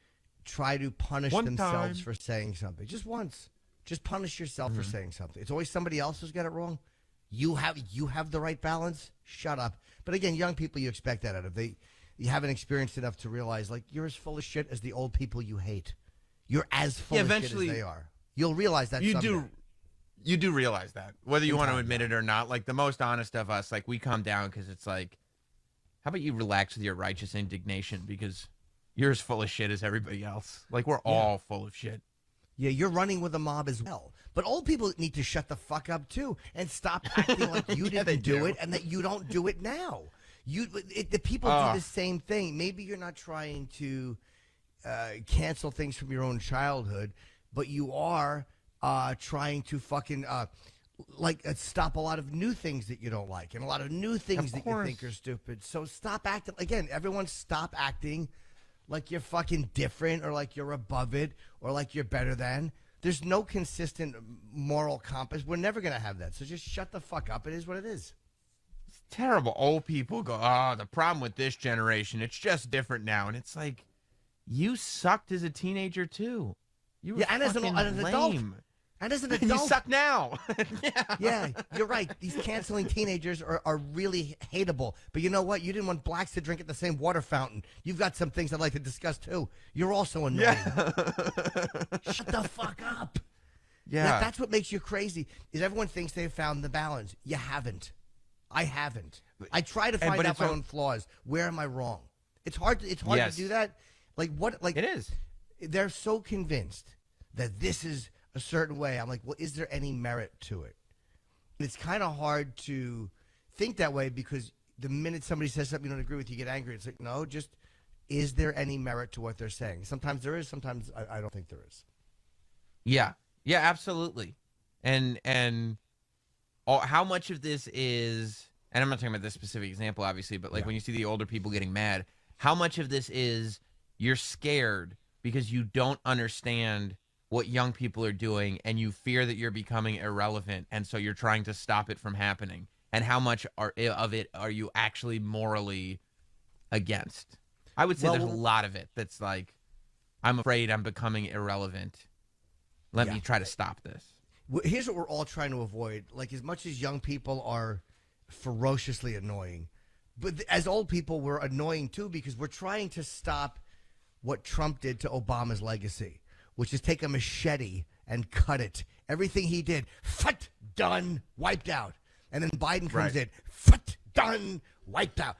try to punish themselves for saying something. Just once. Just punish yourself for saying something. It's always somebody else who's got it wrong. You have the right balance. Shut up. But again, young people, you expect that out of them. You haven't experienced enough to realize, you're as full of shit as the old people you hate. You're as full of shit as they are. You'll realize that someday. You do realize that, whether you want to admit it or not. Like, the most honest of us, we calm down because it's like, how about you relax with your righteous indignation, because you're as full of shit as everybody else. Like, we're all full of shit. Yeah, you're running with a mob as well. But old people need to shut the fuck up, too, and stop acting like you didn't do it and that you don't do it now. The people do the same thing. Maybe you're not trying to cancel things from your own childhood, but you are trying to fucking stop a lot of new things that you don't like and a lot of new things that you think are stupid. So stop acting. Again, everyone stop acting like you're fucking different or like you're above it or like you're better than. There's no consistent moral compass. We're never going to have that. So just shut the fuck up. It is what it is. It's terrible. Old people go, oh, the problem with this generation, it's just different now. And it's like, you sucked as a teenager too. You were and as an adult. And as an adult. You suck now. Yeah, you're right. These canceling teenagers are really hateable. But you know what? You didn't want blacks to drink at the same water fountain. You've got some things I'd like to discuss, too. You're also annoying. Yeah. Shut the fuck up. Yeah. That's what makes you crazy, is everyone thinks they've found the balance. You haven't. I haven't. I try to find out my own flaws. Where am I wrong? It's hard to do that. It is. They're so convinced that this is a certain way. I'm like, well, is there any merit to it? And it's kind of hard to think that way because the minute somebody says something you don't agree with, you get angry. It's like, no, just is there any merit to what they're saying? Sometimes there is. Sometimes I don't think there is. Yeah. Yeah, absolutely. And how much of this is, and I'm not talking about this specific example, obviously, but when you see the older people getting mad, how much of this is you're scared because you don't understand what young people are doing and you fear that you're becoming irrelevant, and so you're trying to stop it from happening? And how much of it are you actually morally against? I would say there's a lot of it that's like, I'm afraid I'm becoming irrelevant. Let me try to stop this. Here's what we're all trying to avoid. Like, as much as young people are ferociously annoying, but as old people, we're annoying too because we're trying to stop what Trump did to Obama's legacy, which is take a machete and cut it. Everything he did, done, wiped out. And then Biden comes in, done, wiped out.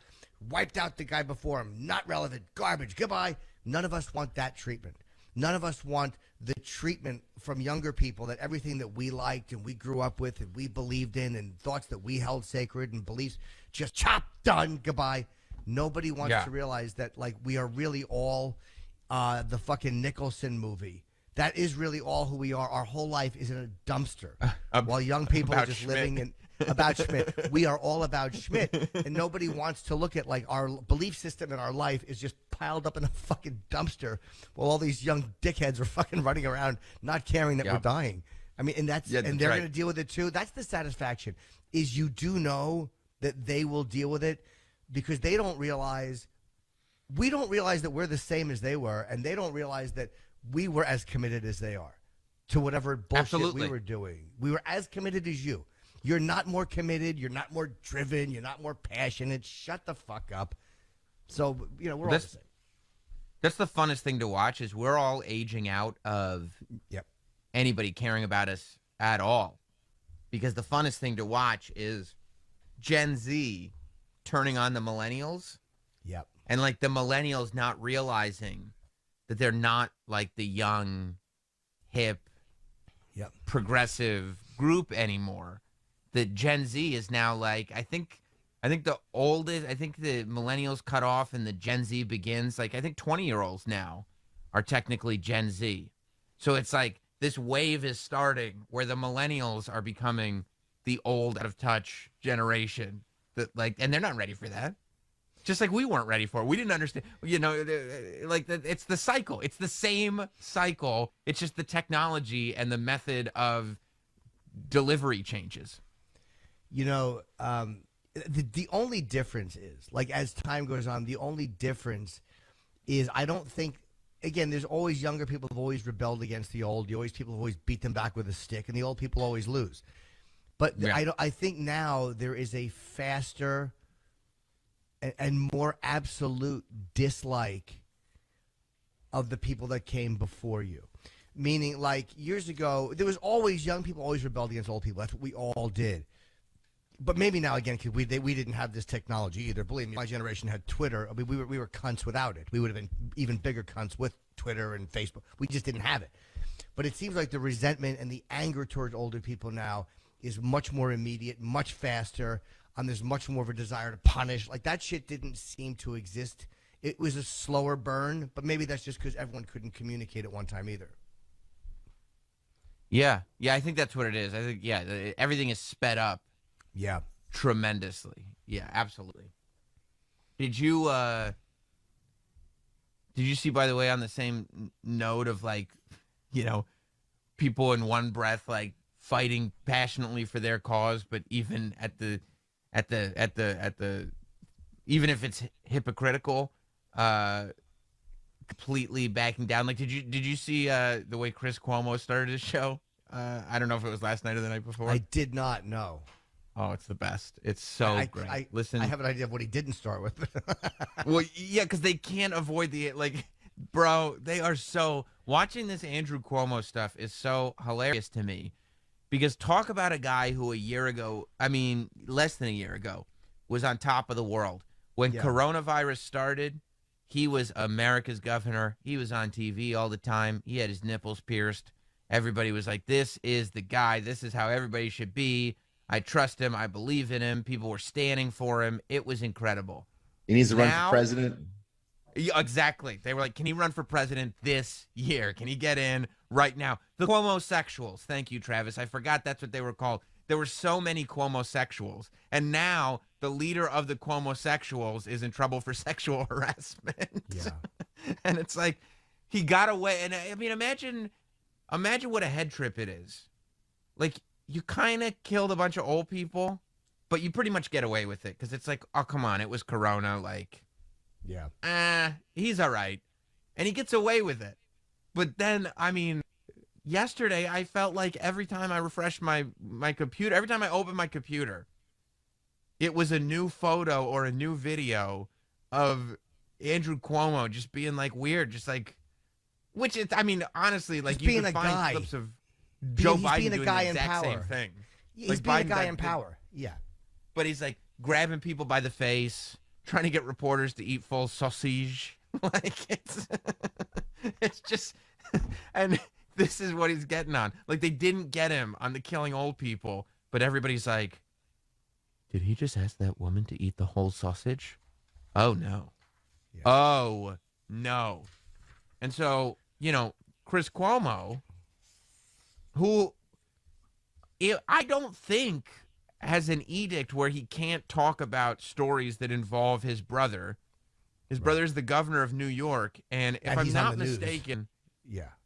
Wiped out the guy before him, not relevant, garbage, goodbye. None of us want that treatment. None of us want the treatment from younger people that everything that we liked and we grew up with and we believed in and thoughts that we held sacred and beliefs just chopped, done, goodbye. Nobody wants to realize that, like, we are really all the fucking Nicholson movie. That is really all who we are. Our whole life is in a dumpster. While young people are just Schmidt. living in about Schmidt. We are all about Schmidt. And nobody wants to look at, like, our belief system in our life is just piled up in a fucking dumpster while all these young dickheads are fucking running around not caring that we're dying. I mean, and they're going to deal with it too. That's the satisfaction, is you do know that they will deal with it because they don't realize, we don't realize that we're the same as they were, and they don't realize that we were as committed as they are to whatever bullshit we were doing. We were as committed as you. You're not more committed. You're not more driven. You're not more passionate. Shut the fuck up. So, we're all the same. That's the funnest thing to watch, is we're all aging out of anybody caring about us at all. Because the funnest thing to watch is Gen Z turning on the millennials. Yep. And, like, the millennials not realizing that they're not like the young, hip, progressive group anymore. That Gen Z is now like, I think the millennials cut off and the Gen Z begins. Like, I think 20-year-olds now are technically Gen Z. So it's like this wave is starting where the millennials are becoming the old, out of touch generation that, like, and they're not ready for that. Just like we weren't ready for it. We didn't understand, it's the cycle. It's the same cycle. It's just the technology and the method of delivery changes. The only difference is, like, as time goes on, the only difference is, I don't think, again, there's always younger people who've always rebelled against the old. People have always beat them back with a stick, and the old people always lose. But I think now there is a faster and more absolute dislike of the people that came before you. Meaning, like, years ago, there was always, young people always rebelled against old people. That's what we all did. But maybe now, again, because we didn't have this technology either. Believe me, my generation had Twitter. I mean, we were cunts without it. We would have been even bigger cunts with Twitter and Facebook. We just didn't have it. But it seems like the resentment and the anger towards older people now is much more immediate, much faster. There's much more of a desire to punish. Like, that shit didn't seem to exist. It was a slower burn, but maybe that's just because everyone couldn't communicate at one time either. Yeah, I think that's what it is. I think everything is sped up Yeah. tremendously. Yeah, absolutely. Did you see, by the way, on the same note of like, people in one breath like fighting passionately for their cause, but even at the even if it's hypocritical, completely backing down. Like, did you see the way Chris Cuomo started his show? I don't know if it was last night or the night before. I did not know. Oh, it's the best. It's so great. Listen, I have an idea of what he didn't start with. well, yeah, because they can't avoid bro, they are so, watching this Andrew Cuomo stuff is so hilarious to me, because talk about a guy who less than a year ago, was on top of the world. When coronavirus started, he was America's governor. He was on TV all the time. He had his nipples pierced. Everybody was like, this is the guy. This is how everybody should be. I trust him. I believe in him. People were standing for him. It was incredible. He needs to run for president. Yeah, exactly. They were like, can he run for president this year? Can he get in right now? The Cuomo-sexuals. Thank you, Travis. I forgot that's what they were called. There were so many Cuomo-sexuals. And now the leader of the Cuomo-sexuals is in trouble for sexual harassment. Yeah. And it's like, he got away. And I mean, imagine what a head trip it is. Like, you kind of killed a bunch of old people, but you pretty much get away with it. Because it's like, oh, come on, it was Corona. Like, he's all right. And he gets away with it. But then, I mean, yesterday I felt like every time I refreshed my computer, every time I opened my computer, it was a new photo or a new video of Andrew Cuomo just being like weird, just like, which is, I mean, honestly, like, just you being can a find guy. clips of Joe Biden being a doing guy the in exact power. same thing. He's Like, being a Biden's guy that in power. Yeah. But he's like grabbing people by the face, trying to get reporters to eat full sausage. Like, it's just, and this is what he's getting on. Like, they didn't get him on the killing old people, but everybody's like, did he just ask that woman to eat the whole sausage? Oh, no. Yeah. Oh, no. And so, Chris Cuomo, who I don't think has an edict where he can't talk about stories that involve his brother. His brother's the governor of New York, and if I'm not mistaken,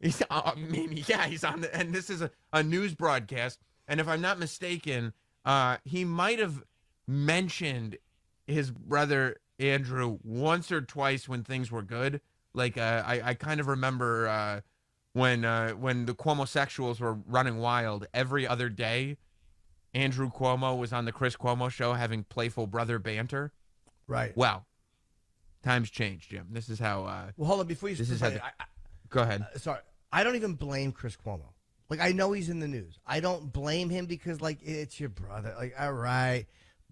he's on the, and this is a news broadcast, and if I'm not mistaken, he might have mentioned his brother Andrew once or twice when things were good. Like, I kind of remember when the Cuomo-sexuals were running wild, every other day, Andrew Cuomo was on the Chris Cuomo show having playful brother banter. Right. Well, times change, Jim. This is how. Well, hold on before you. Go ahead. Sorry, I don't even blame Chris Cuomo. Like, I know he's in the news. I don't blame him because, like, it's your brother. Like, all right,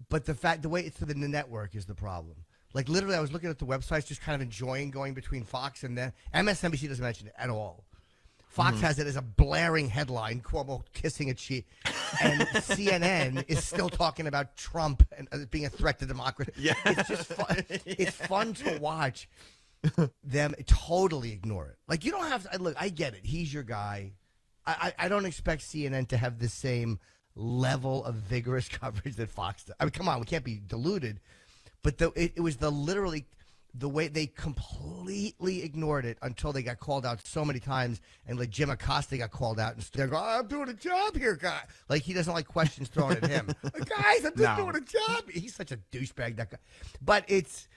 but the way it's for the network is the problem. Like, literally, I was looking at the websites, just kind of enjoying going between Fox and then MSNBC doesn't mention it at all. Fox has it as a blaring headline, Cuomo kissing a cheek, and CNN is still talking about Trump and being a threat to democracy. Yeah. It's just fun. It's fun to watch them totally ignore it. Like, you don't have to, look, I get it. He's your guy. I don't expect CNN to have the same level of vigorous coverage that Fox does. I mean, come on, we can't be deluded. But it was literally the way they completely ignored it until they got called out so many times, and like Jim Acosta got called out, and they're going, I'm doing a job here, guy. Like, he doesn't like questions thrown at him. Like, guys, I'm just doing a job. He's such a douchebag, that guy. But it's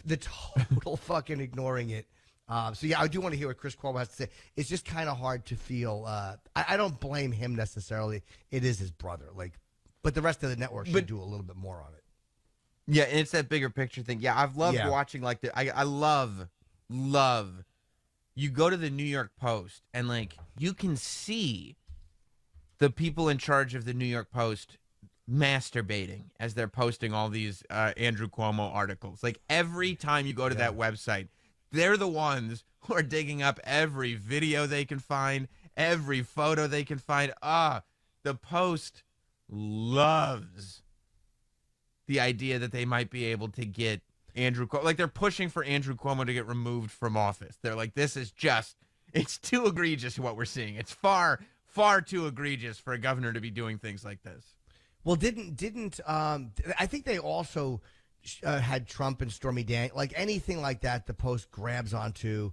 the total fucking ignoring it. So yeah, I do want to hear what Chris Cuomo has to say. It's just kind of hard to feel. I don't blame him necessarily. It is his brother. Like, but the rest of the network should do a little bit more on it. Yeah, and it's that bigger picture thing. Yeah, I've loved watching, like, I love, you go to the New York Post, and, like, you can see the people in charge of the New York Post masturbating as they're posting all these Andrew Cuomo articles. Like, every time you go to that website, they're the ones who are digging up every video they can find, every photo they can find. The Post loves the idea that they might be able to get Andrew Cuomo. Like, they're pushing for Andrew Cuomo to get removed from office. They're like, this is just, it's too egregious what we're seeing. It's far, far too egregious for a governor to be doing things like this. Well, I think they also had Trump and Stormy Daniels, like anything like that. The Post grabs onto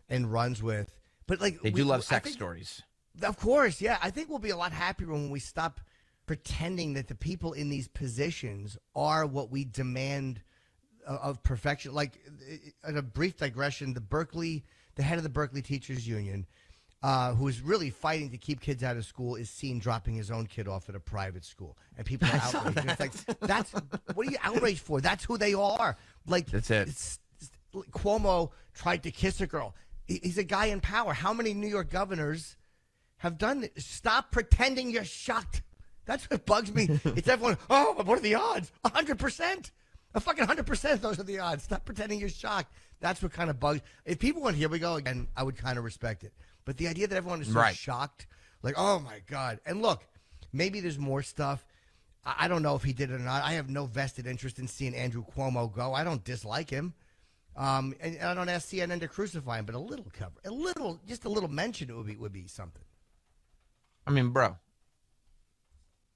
and runs with, but like they do love sex stories. Of course, yeah. I think we'll be a lot happier when we stop pretending that the people in these positions are what we demand of perfection. Like, in a brief digression, the head of the Berkeley Teachers Union, who is really fighting to keep kids out of school, is seen dropping his own kid off at a private school, and people are outraged. And it's like, what are you outraged for? That's who they are. Like, that's it. Cuomo tried to kiss a girl. He's a guy in power. How many New York governors have done this? Stop pretending you're shocked. That's what bugs me. It's everyone, oh, what are the odds? 100%. A fucking 100%, those are the odds. Stop pretending you're shocked. That's what kind of bugs. If people went, here we go again, I would kind of respect it. But the idea that everyone is so shocked, like, oh my God. And look, maybe there's more stuff. I don't know if he did it or not. I have no vested interest in seeing Andrew Cuomo go. I don't dislike him. And I don't ask CNN to crucify him, but a little cover, just a little mention would be something. I mean, bro,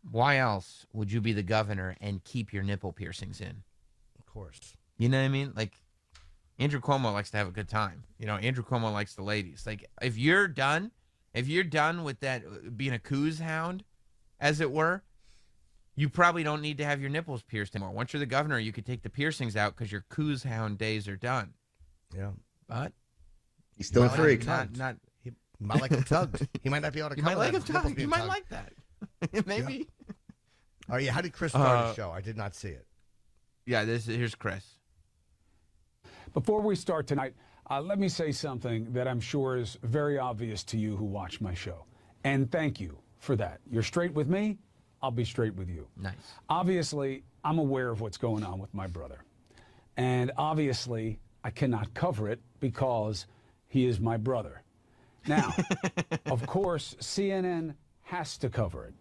why else would you be the governor and keep your nipple piercings in? Of course. You know what I mean? Like, Andrew Cuomo likes to have a good time. You know, Andrew Cuomo likes the ladies. Like, if you're done with that, being a coos hound, as it were, you probably don't need to have your nipples pierced anymore. Once you're the governor, you could take the piercings out because your coos hound days are done. Yeah. But he's still a freak. Not he might like him tugged. He might not be able to. You might like him tugged. You might like that. Maybe. Yeah. Oh yeah. How did Chris start the show? I did not see it. Yeah. Here's Chris. Before we start tonight, let me say something that I'm sure is very obvious to you who watch my show. And thank you for that. You're straight with me, I'll be straight with you. Nice. Obviously, I'm aware of what's going on with my brother. And obviously, I cannot cover it because he is my brother. Now, of course, CNN has to cover it.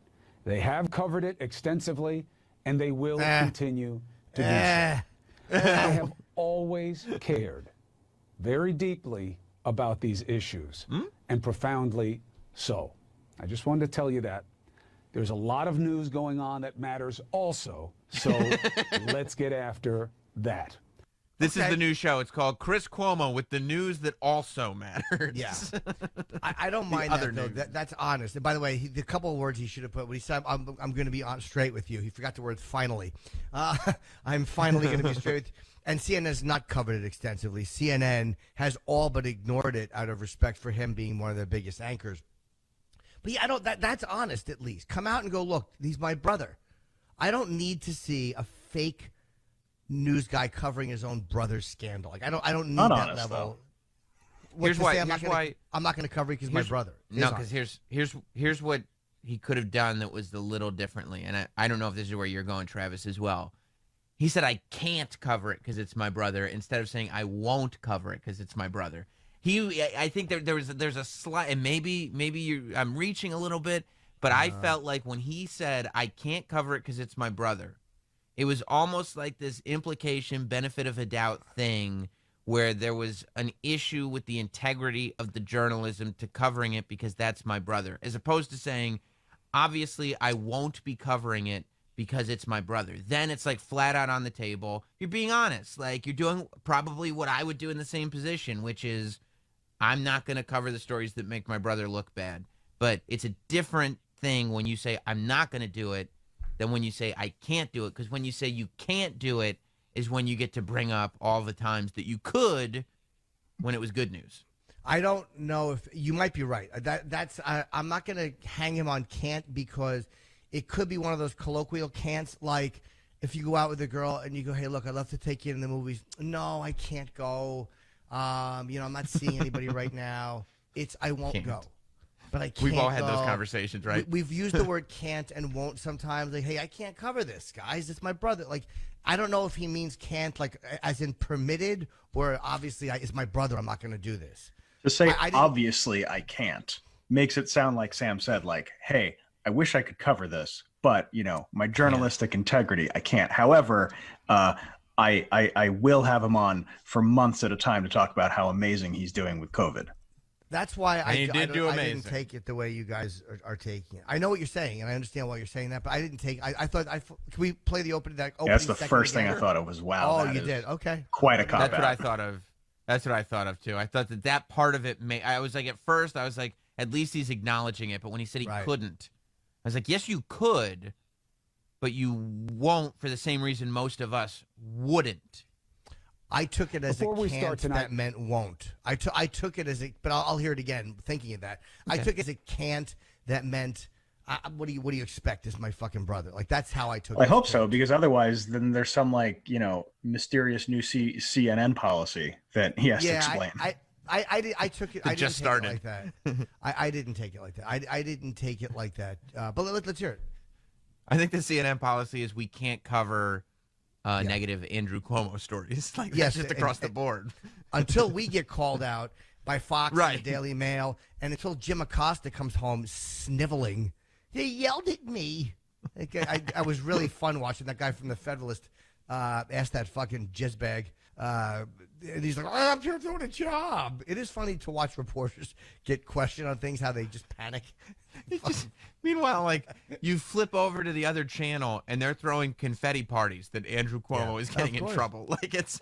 They have covered it extensively, and they will continue to do so. I have always cared very deeply about these issues, and profoundly so. I just wanted to tell you that. There's a lot of news going on that matters also, so let's get after that. This is the new show. It's called Chris Cuomo with the news that also matters. Yeah. I don't mind that, though. That's honest. And by the way, the couple of words he should have put when he said, I'm going to be on straight with you. He forgot the word finally. I'm finally going to be straight with you. And CNN has not covered it extensively. CNN has all but ignored it out of respect for him being one of their biggest anchors. But yeah, that's honest at least. Come out and go, look, he's my brother. I don't need to see a fake news guy covering his own brother's scandal. Like I don't need that honest, level. Here's why I'm not going to cover it because my brother. No, because here's what he could have done that was a little differently. And I don't know if this is where you're going, Travis, as well. He said, I can't cover it because it's my brother, instead of saying I won't cover it because it's my brother. I think there's a slight, and maybe I'm reaching a little bit, but I felt like when he said I can't cover it because it's my brother, it was almost like this implication, benefit of a doubt thing, where there was an issue with the integrity of the journalism to covering it because that's my brother, as opposed to saying, obviously I won't be covering it because it's my brother. Then it's like flat out on the table. You're being honest. Like, you're doing probably what I would do in the same position, which is I'm not going to cover the stories that make my brother look bad. But it's a different thing when you say I'm not going to do it than when you say I can't do it. Because when you say you can't do it is when you get to bring up all the times that you could when it was good news. I don't know if you might be right. I'm not going to hang him on can't, because it could be one of those colloquial can'ts, like if you go out with a girl and you go, hey, look, I'd love to take you in the movies. No, I can't go. I'm not seeing anybody right now. I won't go. But I can't. We've all had those conversations, right? We've used the word can't and won't sometimes. Like, hey, I can't cover this, guys. It's my brother. Like, I don't know if he means can't, like as in permitted, or obviously it's my brother. I'm not going to do this. To say obviously I can't makes it sound like Sam said, like, hey, I wish I could cover this, but my journalistic integrity, I can't. However, I will have him on for months at a time to talk about how amazing he's doing with COVID. That's why And he did do I amazing. didn't take it the way you guys are taking it. I know what you're saying, and I understand why you're saying that, but I didn't take. I thought. Can we play the opening? Yeah, that's the first thing I thought of was wow. Oh, that you is did. Okay. Quite a cop That's what out. I thought of. That's what I thought of too. I thought that part of it I was like, at first, I was like, at least he's acknowledging it. But when he said he couldn't, I was like, yes, you could, but you won't for the same reason most of us wouldn't. I took it as Before we a can't start tonight- that meant won't. I took it as a, but I'll hear it again thinking of that. I took it as a can't that meant, what do you expect is my fucking brother. Like, that's how I took it. I hope so, because otherwise then there's some mysterious new CNN policy that he has to explain. I took it. I didn't just take started. it like that. I didn't take it like that. I didn't take it like that. But let's hear it. I think the CNN policy is we can't cover negative Andrew Cuomo stories. Like, Yes, that's just across the board. Until we get called out by Fox Right. and the Daily Mail, and until Jim Acosta comes home sniveling, they yelled at me. I was really fun watching that guy from the Federalist ask that fucking jizzbag. And he's like, I'm here doing a job. It is funny to watch reporters get questioned on things, how they just panic. Meanwhile, like, you flip over to the other channel and they're throwing confetti parties that Andrew Cuomo is getting in course. trouble. Like, it's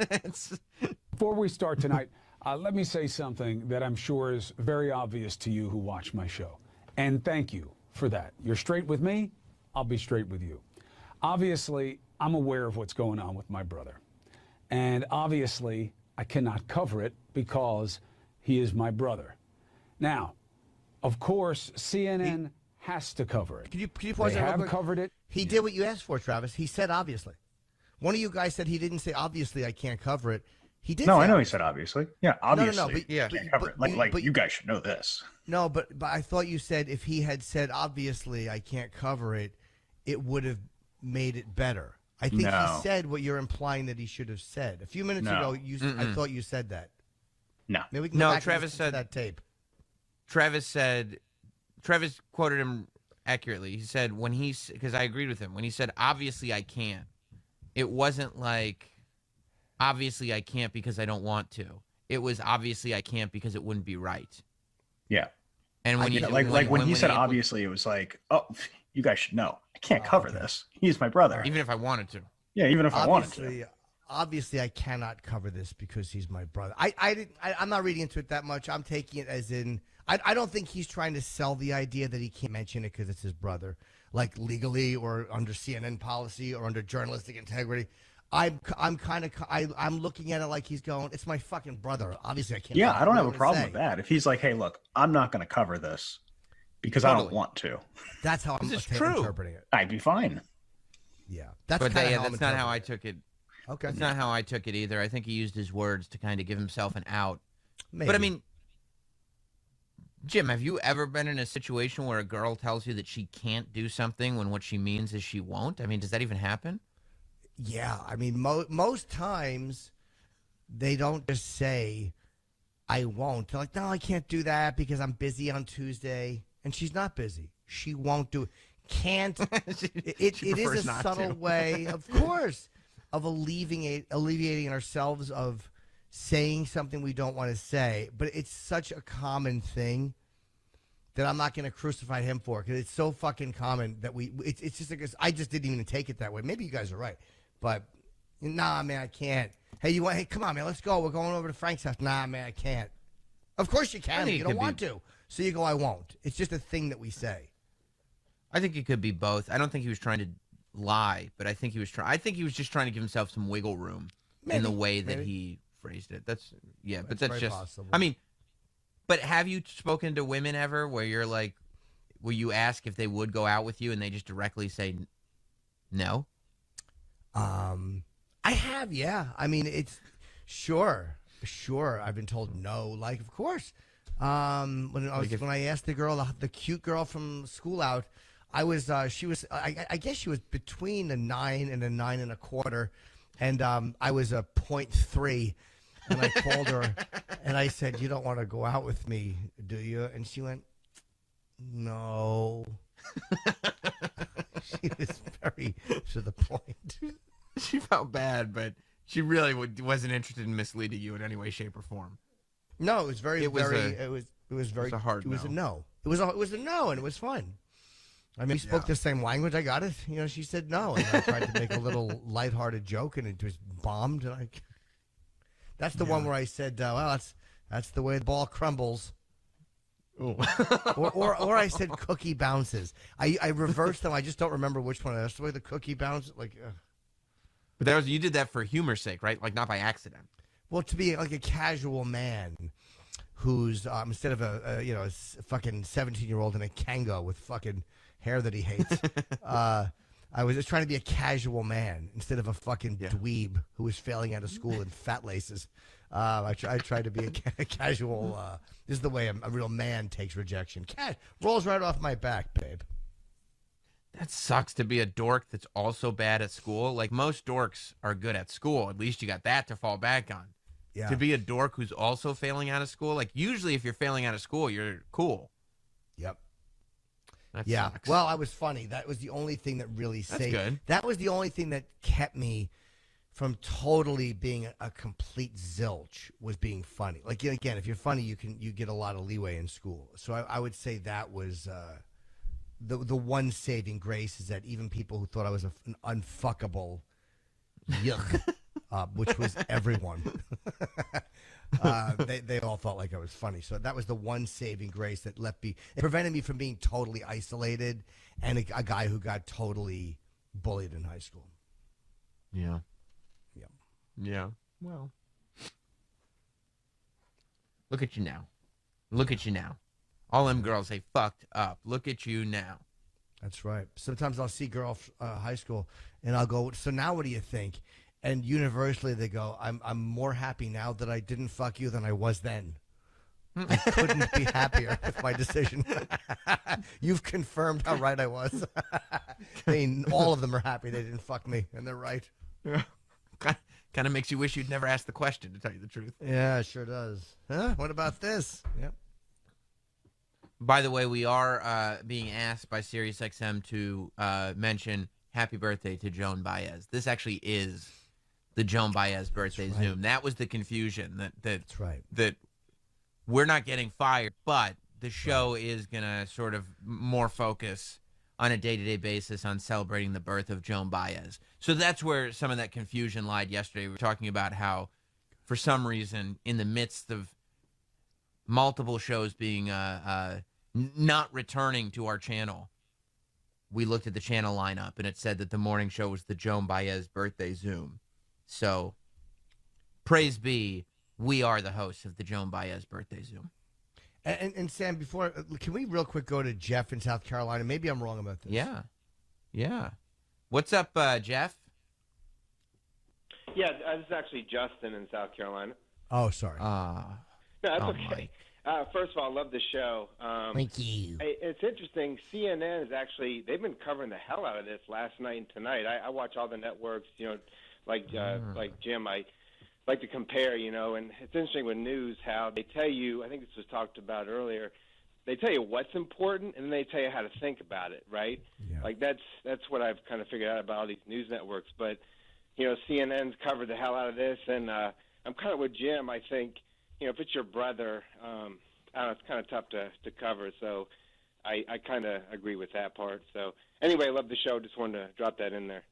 Before we start tonight, let me say something that I'm sure is very obvious to you who watch my show. And thank you for that. You're straight with me, I'll be straight with you. Obviously, I'm aware of what's going on with my brother. And obviously, I cannot cover it because he is my brother. Now, of course, CNN has to cover it. Can you pause They that real have quick? covered it. He did what you asked for, Travis. He said obviously. One of you guys said he didn't say obviously I can't cover it. He did. No, say I know he obviously. said obviously. Yeah, obviously. but- Yeah. Can't cover but- it. Like but- you guys should know this. No, but I thought you said if he had said obviously I can't cover it, it would have made it better. I think No. he said what you're implying that he should have said. A few minutes No. ago, I thought you said that. No. Maybe we can No, go back Travis and listen to said- that tape. Travis quoted him accurately. He said because I agreed with him, when he said, obviously I can't, it wasn't like, obviously I can't because I don't want to. It was obviously I can't because it wouldn't be right. Yeah. And when Yeah, when he said obviously, it was like, oh, you guys should know. I can't cover this. He's my brother. even if I wanted to. Yeah, even if I wanted to. Obviously, I cannot cover this because he's my brother. I'm not reading into it that much. I'm taking it as in I don't think he's trying to sell the idea that he can't mention it because it's his brother, like legally or under CNN policy or under journalistic integrity. I'm looking at it like he's going, it's my fucking brother. Obviously, I can't. Yeah, I don't have a what problem say. with that. If he's like, hey, look, I'm not going to cover this because I don't Totally. want to, That's how I'm This is true. interpreting it. I'd be fine. Yeah, that's But kinda how that's I'm not how I interpreting took it. it. Okay, That's not how I took it either. I think he used his words to kind of give himself an out. Maybe. But I mean, Jim, have you ever been in a situation where a girl tells you that she can't do something when what she means is she won't? I mean, does that even happen? Yeah, I mean, most times they don't just say, I won't. They're like, no, I can't do that because I'm busy on Tuesday. And she's not busy. She won't do it. Can't. It is prefers a not subtle to. way, of course, of alleviating ourselves of saying something we don't want to say. But it's such a common thing that I'm not going to crucify him for because it's so fucking common that it's just like I just didn't even take it that way. Maybe you guys are right. But, nah, man, I can't. Hey, come on, man, let's go. We're going over to Frank's house. Nah, man, I can't. Of course you I can. think But it you don't could want to. So you go, I won't. It's just a thing that we say. I think it could be both. I don't think he was trying to lie, but I think he was just trying to give himself some wiggle room in the Maybe, way that maybe. he phrased it. But That's that's very just. possible. I mean, but have you spoken to women ever where you're like, where you ask if they would go out with you and they just directly say no? I have, yeah. I mean, it's sure. I've been told no. Like, of course. When I asked the girl, the cute girl from school out, I guess she was between a 9 and a 9.25, and I was a 0.3, and I called her and I said, "You don't want to go out with me, do you?" And she went, "No." She was very to the point. She felt bad, but she really wasn't interested in misleading you in any way, shape, or form. No, it was very, It was very. a- It was very. a hard It was no. a no. It was a no, and it was fun. I mean, we spoke the same language. I got it. You know, she said no, and I tried to make a little lighthearted joke, and it was bombed. And that's the one where I said, "Well, that's the way the ball crumbles." or I said cookie bounces. I reversed them. I just don't remember which one. That's the way the cookie bounces. But you did that for humor's sake, right? Like not by accident. Well, to be like a casual man who's instead of a fucking 17-year-old in a Kango with fucking hair that he hates, I was just trying to be a casual man instead of a fucking dweeb who was failing out of school in fat laces. I tried to be a casual. This is the way a real man takes rejection. Rolls right off my back, babe. That sucks to be a dork that's also bad at school. Like most dorks are good at school. At least you got that to fall back on. Yeah. To be a dork who's also failing out of school, like usually if you're failing out of school, you're cool. Yep. That Yeah. sucks. Well, I was funny. That was the only thing that really saved. good. That was the only thing that kept me from totally being a complete zilch. Was being funny. Like again, if you're funny, you get a lot of leeway in school. So I would say that was the one saving grace is that even people who thought I was an unfuckable yuck, which was everyone. They all felt like I was funny. So that was the one saving grace that it prevented me from being totally isolated and a guy who got totally bullied in high school. Yeah. Yeah. Yeah. Well. Look at you now. Look at you now. All them girls, they fucked up. Look at you now. That's right. Sometimes I'll see girls high school and I'll go, so now what do you think? And universally they go, I'm more happy now that I didn't fuck you than I was then. I couldn't be happier with my decision. You've confirmed how right I was. I mean, all of them are happy they didn't fuck me, and they're right. Kind of makes you wish you'd never asked the question, to tell you the truth. Yeah, it sure does. Huh? What about this? Yep. By the way, we are being asked by SiriusXM to mention happy birthday to Joan Baez. This actually is the Joan Baez birthday Zoom. That was the confusion That's right. that we're not getting fired, but the show is going to sort of more focus on a day-to-day basis on celebrating the birth of Joan Baez. So that's where some of that confusion lied yesterday. We were talking about how, for some reason, in the midst of multiple shows being not returning to our channel, we looked at the channel lineup, and it said that the morning show was the Joan Baez birthday Zoom. So, praise be, we are the hosts of the Joan Baez birthday Zoom. And Sam, before, can we real quick go to Jeff in South Carolina? Maybe I'm wrong about this. Yeah. What's up, Jeff? Yeah, this is actually Justin in South Carolina. Oh, sorry. No, that's okay. First of all, I love the show. Thank you. It's interesting. CNN is actually, they've been covering the hell out of this last night and tonight. I watch all the networks, like Jim, I like to compare, and it's interesting with news how they tell you, I think this was talked about earlier, they tell you what's important and then they tell you how to think about it, right? Yeah. Like that's what I've kind of figured out about all these news networks. But, CNN's covered the hell out of this, and I'm kind of with Jim. I think, if it's your brother, I don't know, it's kind of tough to cover. So I kind of agree with that part. So anyway, I love the show. Just wanted to drop that in there.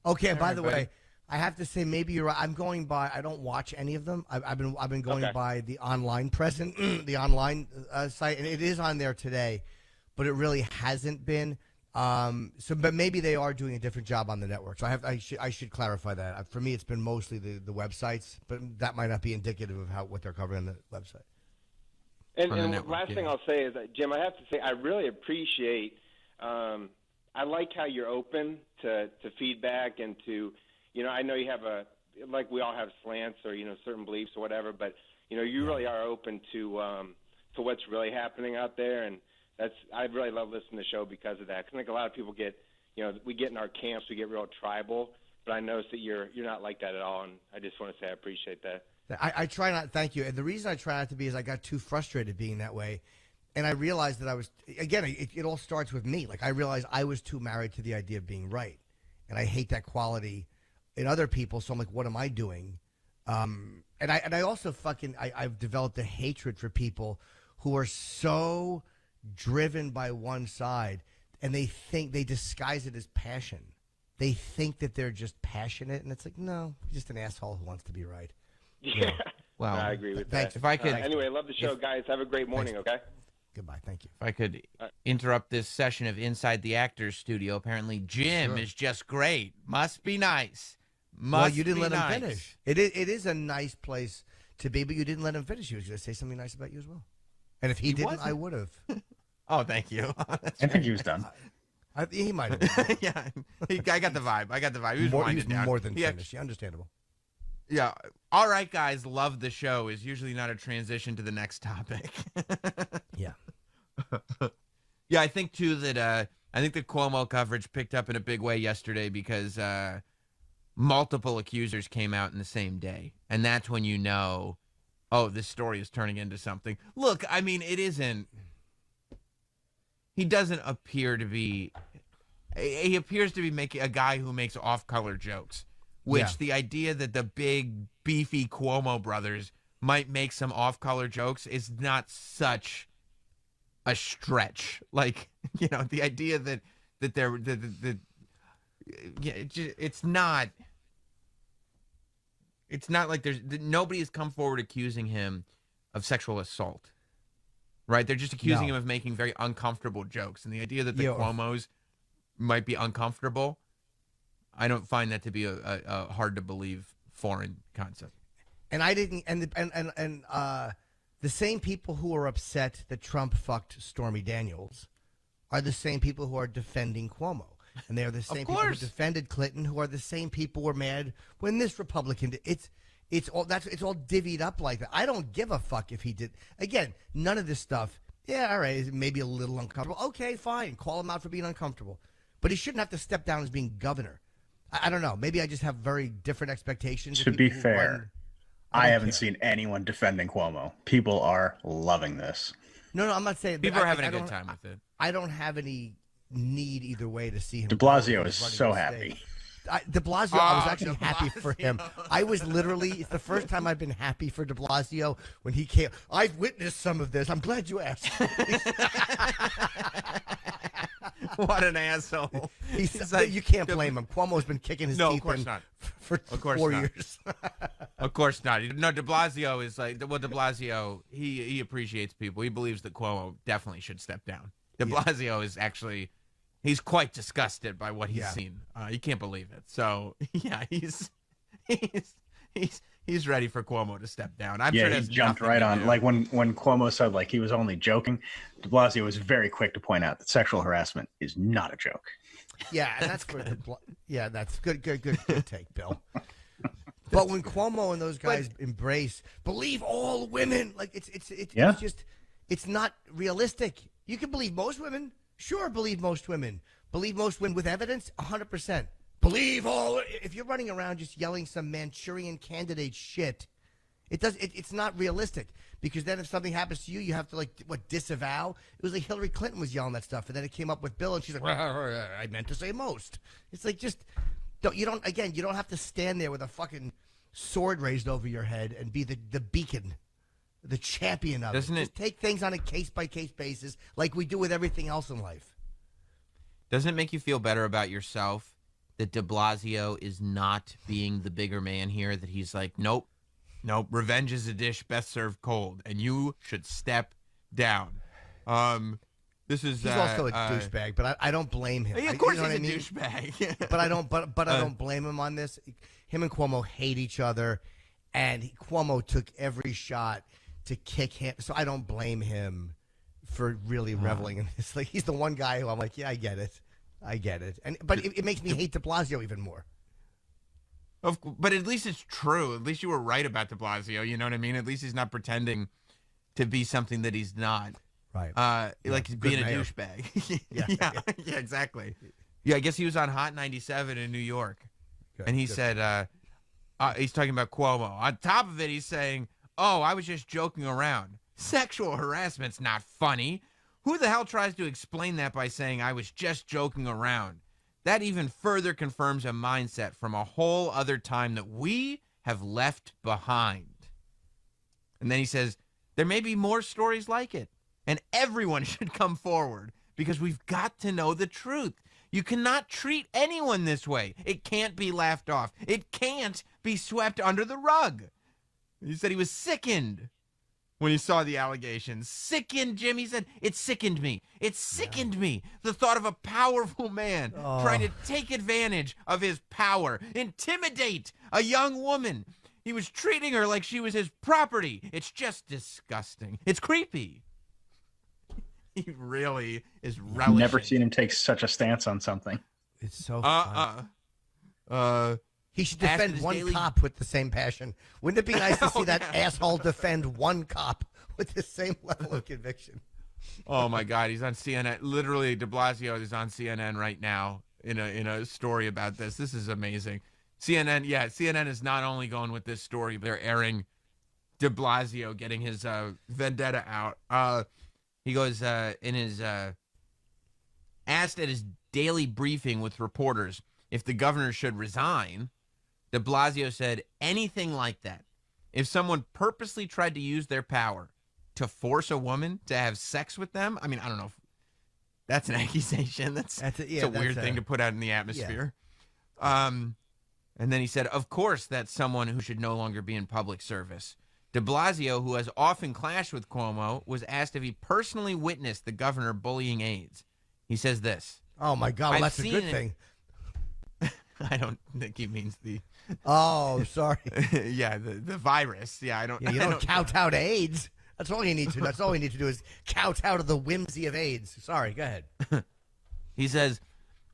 Okay, and by the way, I have to say maybe you're right. I'm going by. I don't watch any of them. I've been going by the online the online site, and it is on there today, but it really hasn't been. But maybe they are doing a different job on the network. So I should clarify that. For me, it's been mostly the websites, but that might not be indicative of what they're covering on the website. And last thing I'll say is that, Jim, I have to say I really appreciate. I like how you're open to feedback and to. I know you have like we all have slants or, certain beliefs or whatever, but, you really are open to what's really happening out there. And I really love listening to the show because of that. 'Cause I think a lot of people get, we get in our camps, we get real tribal, but I notice that you're not like that at all. And I just want to say I appreciate that. I try not, thank you. And the reason I try not to be is I got too frustrated being that way. And I realized that I was, again, it all starts with me. Like I realized I was too married to the idea of being right. And I hate that quality in other people. So I'm like, what am I doing And I also I've developed a hatred for people who are so driven by one side, and they think they disguise it as passion. They think that they're just passionate, and it's like, no, you're just an asshole who wants to be right. Yeah. Well, I agree with thanks. that. If I could, anyway, love the show, guys. Have a great morning. Okay. Goodbye. Thank you. If I could interrupt this session of Inside the Actors Studio, apparently Jim is just great. Must be nice. Well, you didn't let him finish. It is a nice place to be, but you didn't let him finish. He was going to say something nice about you as well. And if he didn't, I would have. Oh, thank you. I think he was done. He might have. Yeah, I got the vibe. He was winding down. More than finished. Yeah, understandable. Yeah. All right, guys. Love the show is usually not a transition to the next topic. Yeah. Yeah, I think too that I think the Cuomo coverage picked up in a big way yesterday because multiple accusers came out in the same day, and that's when you know, oh, this story is turning into something. Look, I mean, it isn't. He doesn't appear to be. He appears to be making a guy who makes off-color jokes. Which the idea that the big beefy Cuomo brothers might make some off-color jokes is not such a stretch. Like, you know, the idea that they're it's not like nobody has come forward accusing him of sexual assault. Right? They're just accusing him of making very uncomfortable jokes, and the idea that the Cuomos might be uncomfortable, I don't find that to be a hard to believe foreign concept. And I didn't. And the same people who are upset that Trump fucked Stormy Daniels are the same people who are defending Cuomo, and they are the same people who defended Clinton, who are the same people who were mad when this Republican. It's all divvied up like that. I don't give a fuck if he did. Again, none of this stuff. Yeah, all right, maybe a little uncomfortable. Okay, fine, call him out for being uncomfortable, but he shouldn't have to step down as being governor. I don't know. Maybe I just have very different expectations. To be fair, I haven't seen anyone defending Cuomo. People are loving this. No, I'm not saying people are having a good time with it. I don't have any need either way to see him. De Blasio is so happy. De Blasio, I was actually happy for him. I was literally, it's the first time I've been happy for De Blasio when he came. I've witnessed some of this. I'm glad you asked. What an asshole. He's like, you can't blame him. Cuomo's been kicking his teeth in for 4 years. Of course not. No, de Blasio is like, well, de Blasio, he appreciates people. He believes that Cuomo definitely should step down. De Blasio is actually, he's quite disgusted by what he's seen. He can't believe it. So, yeah, he's ready for Cuomo to step down. I'm sure he jumped right on. Like when Cuomo said like he was only joking, de Blasio was very quick to point out that sexual harassment is not a joke. Yeah, and that's where that's good take, Bill. But when Cuomo and those guys embrace believe all women, like it's just it's not realistic. You can believe most women, sure, believe most women with evidence, 100%. Believe all. If you're running around just yelling some Manchurian candidate shit, it's not realistic. Because then if something happens to you, you have to disavow. It was like Hillary Clinton was yelling that stuff, and then it came up with Bill, and she's like, I meant to say most. It's like you don't have to stand there with a fucking sword raised over your head and be the beacon, the champion of it. Just take things on a case by case basis, like we do with everything else in life. Doesn't it make you feel better about yourself that de Blasio is not being the bigger man here, that he's like, nope, revenge is a dish best served cold, and you should step down. He's also a douchebag, but I don't blame him. Yeah, of course he's a douchebag. But I don't blame him on this. Him and Cuomo hate each other, and Cuomo took every shot to kick him, so I don't blame him for really reveling in this. Like, he's the one guy who I'm like, yeah, I get it. But it makes me hate de Blasio even more. But at least it's true. At least you were right about de Blasio. You know what I mean? At least he's not pretending to be something that he's not. Right. Like he's being a douchebag. Yeah, exactly. Yeah, I guess he was on Hot 97 in New York. Good, and he said, he's talking about Cuomo. On top of it, he's saying, oh, I was just joking around. Sexual harassment's not funny. Who the hell tries to explain that by saying I was just joking around? That even further confirms a mindset from a whole other time that we have left behind. And then he says, there may be more stories like it, and everyone should come forward because we've got to know the truth. You cannot treat anyone this way. It can't be laughed off. It can't be swept under the rug. He said he was sickened when he saw the allegations. Sickened, Jim. He said, it sickened me. It sickened me. The thought of a powerful man trying to take advantage of his power, intimidate a young woman. He was treating her like she was his property. It's just disgusting. It's creepy. He really is relishing. Never seen him take such a stance on something. It's so he should defend one cop with the same passion. Wouldn't it be nice to see that asshole defend one cop with the same level of conviction? Oh my God, he's on CNN. Literally, De Blasio is on CNN right now in a story about this. This is amazing. CNN is not only going with this story, but they're airing De Blasio getting his vendetta out. He goes in his asked at his daily briefing with reporters if the governor should resign. De Blasio said anything like that. If someone purposely tried to use their power to force a woman to have sex with them, I mean, I don't know if that's an accusation. It's a weird thing to put out in the atmosphere. Yeah. And then he said, of course, that's someone who should no longer be in public service. De Blasio, who has often clashed with Cuomo, was asked if he personally witnessed the governor bullying aides. He says this. Oh, my God. Well, that's a good thing. I don't think he means the... Oh, sorry. Yeah, the virus. Yeah, I don't... Yeah, you don't kowtow to AIDS. That's all you need to do. That's all you need to do is kowtow to the whimsy of AIDS. Sorry, go ahead. He says,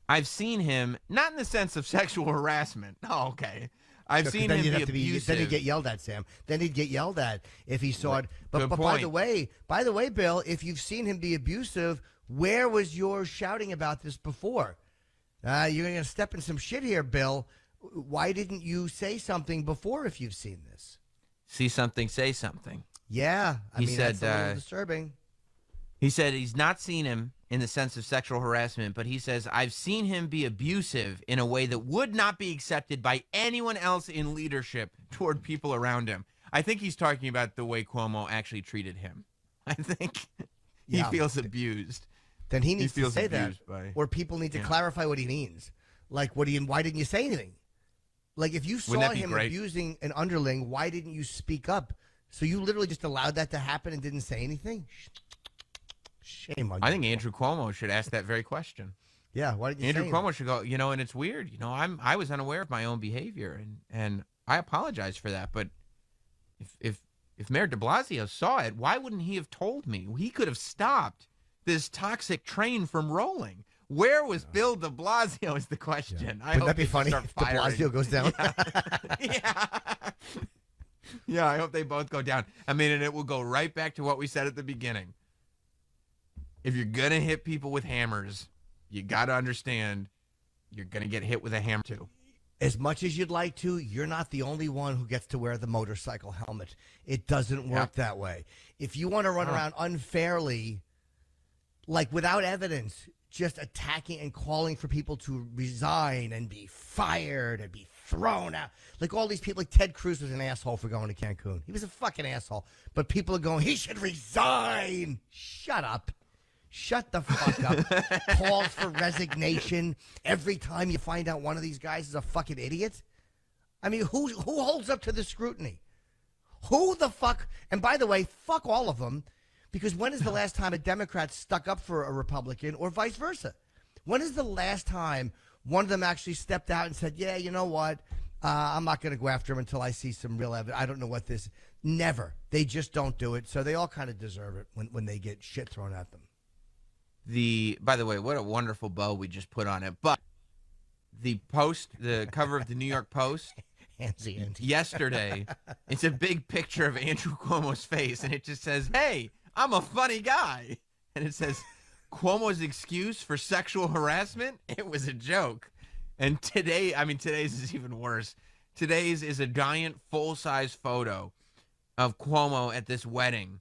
I've seen him, not in the sense of sexual harassment. Oh, okay. I've seen him be abusive. Then he'd get yelled at, Sam. Then he'd get yelled at if he saw it. But Good by point. the way, Bill, if you've seen him be abusive, where was your shouting about this before? You're going to step in some shit here, Bill. Why didn't you say something before if you've seen this? See something, say something. Yeah. I mean, said, that's a little disturbing. He said he's not seen him in the sense of sexual harassment, but he says, I've seen him be abusive in a way that would not be accepted by anyone else in leadership toward people around him. I think he's talking about the way Cuomo actually treated him. I think he feels abused. Then he needs to say that, or people need to clarify what he means. Like, why didn't you say anything? Like, if you saw him abusing an underling, why didn't you speak up? So you literally just allowed that to happen and didn't say anything? Shame on you. I think Andrew Cuomo should ask that very question. Yeah, why didn't you Andrew say Cuomo should go, and it's weird. I was unaware of my own behavior, and I apologize for that. But if Mayor de Blasio saw it, why wouldn't he have told me? He could have stopped this toxic train from rolling. Where was Bill de Blasio is the question. Wouldn't that be funny if de Blasio goes down? Yeah. Yeah, I hope they both go down. I mean, and it will go right back to what we said at the beginning. If you're going to hit people with hammers, you got to understand you're going to get hit with a hammer too. As much as you'd like to, you're not the only one who gets to wear the motorcycle helmet. It doesn't work that way. If you want to run around unfairly, like without evidence, just attacking and calling for people to resign and be fired and be thrown out. Like all these people, like Ted Cruz was an asshole for going to Cancun. He was a fucking asshole. But people are going, he should resign. Shut up. Shut the fuck up. Calls for resignation every time you find out one of these guys is a fucking idiot. I mean, who holds up to the scrutiny? Who the fuck? And by the way, fuck all of them. Because when is the last time a Democrat stuck up for a Republican or vice versa? When is the last time one of them actually stepped out and said, yeah, you know what? I'm not going to go after him until I see some real evidence. I don't know what this. Never. They just don't do it. So they all kind of deserve it when they get shit thrown at them. By the way, what a wonderful bow we just put on it. But the cover of the New York Post yesterday, it's a big picture of Andrew Cuomo's face, and it just says, hey, I'm a funny guy. And it says, Cuomo's excuse for sexual harassment? It was a joke. And today's is even worse. Today's is a giant full-size photo of Cuomo at this wedding,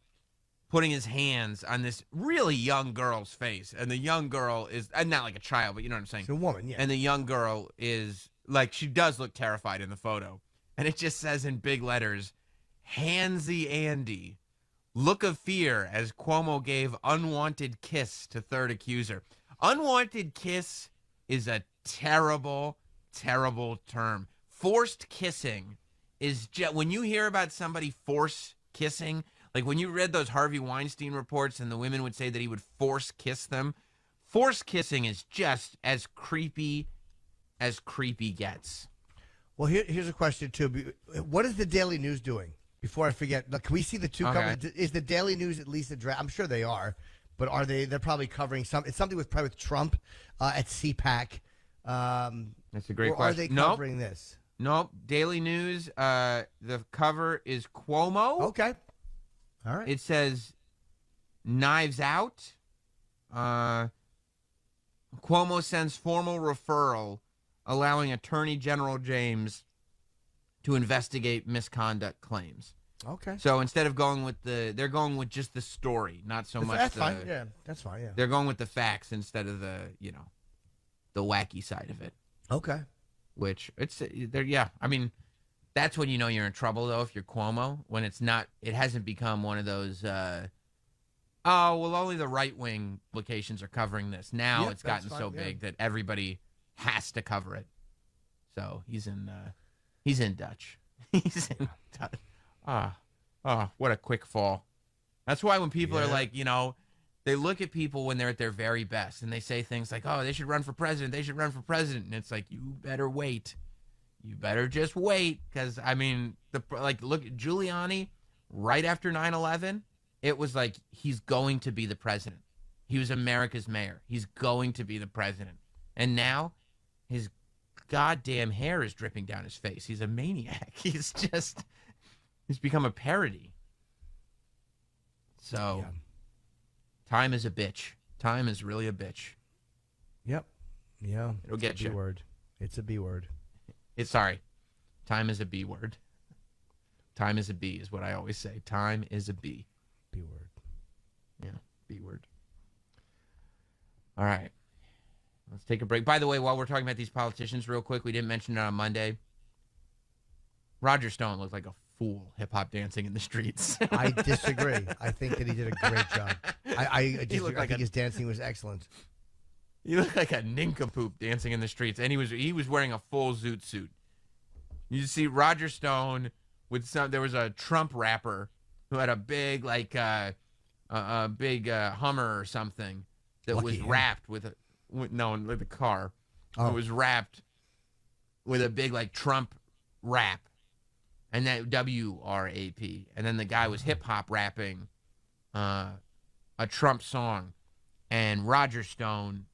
putting his hands on this really young girl's face. And the young girl is, not like a child, but you know what I'm saying? It's a woman, yeah. And the young girl is, like, she does look terrified in the photo. And it just says in big letters, Handsy Andy. Look of fear as Cuomo gave unwanted kiss to third accuser. Unwanted kiss is a terrible, terrible term. Forced kissing is just, when you hear about somebody force kissing, like when you read those Harvey Weinstein reports and the women would say that he would force kiss them, forced kissing is just as creepy gets. Well, here's a question, too. What is the Daily News doing? Before I forget, look, can we see the two covers? Is the Daily News at least I'm sure they are, but are they? They're probably covering it's something probably with Trump at CPAC. That's a great question. Are they covering this? Nope. Daily News. The cover is Cuomo. Okay. All right. It says Knives Out. Cuomo sends formal referral allowing Attorney General James to investigate misconduct claims. Okay. So instead of going with they're going with just the story, not so much. That's fine. Yeah, that's fine. Yeah. They're going with the facts instead of the wacky side of it. Okay. Which yeah. I mean, that's when you know you're in trouble though. If you're Cuomo, when it hasn't become one of those. Only the right wing publications are covering this. Now it's gotten so big that everybody has to cover it. So he's in Dutch. He's in Dutch. What a quick fall. That's why when people are like, they look at people when they're at their very best and they say things like, oh, they should run for president. They should run for president. And it's like, you better wait. You better just wait. Because, I mean, look at Giuliani right after 9/11. It was like, he's going to be the president. He was America's mayor. He's going to be the president. And now his goddamn hair is dripping down his face. He's a maniac. He's become a parody. So, time is a bitch. Time is really a bitch. Yep. Yeah. It'll get you. B-word. It's a B word. Time is a B word. Time is a B is what I always say. Time is a B. B word. Yeah, B word. All right. Let's take a break. By the way, while we're talking about these politicians real quick, we didn't mention it on Monday. Roger Stone looked like a fool hip-hop dancing in the streets. I disagree. I think that he did a great job. I think his dancing was excellent. He looked like a nincompoop dancing in the streets, and he was wearing a full zoot suit. You see Roger Stone with there was a Trump rapper who had a big Hummer or something that was wrapped with the car. It was wrapped with a big Trump rap, and that WRAP, and then the guy was hip hop rapping a Trump song, and Roger Stone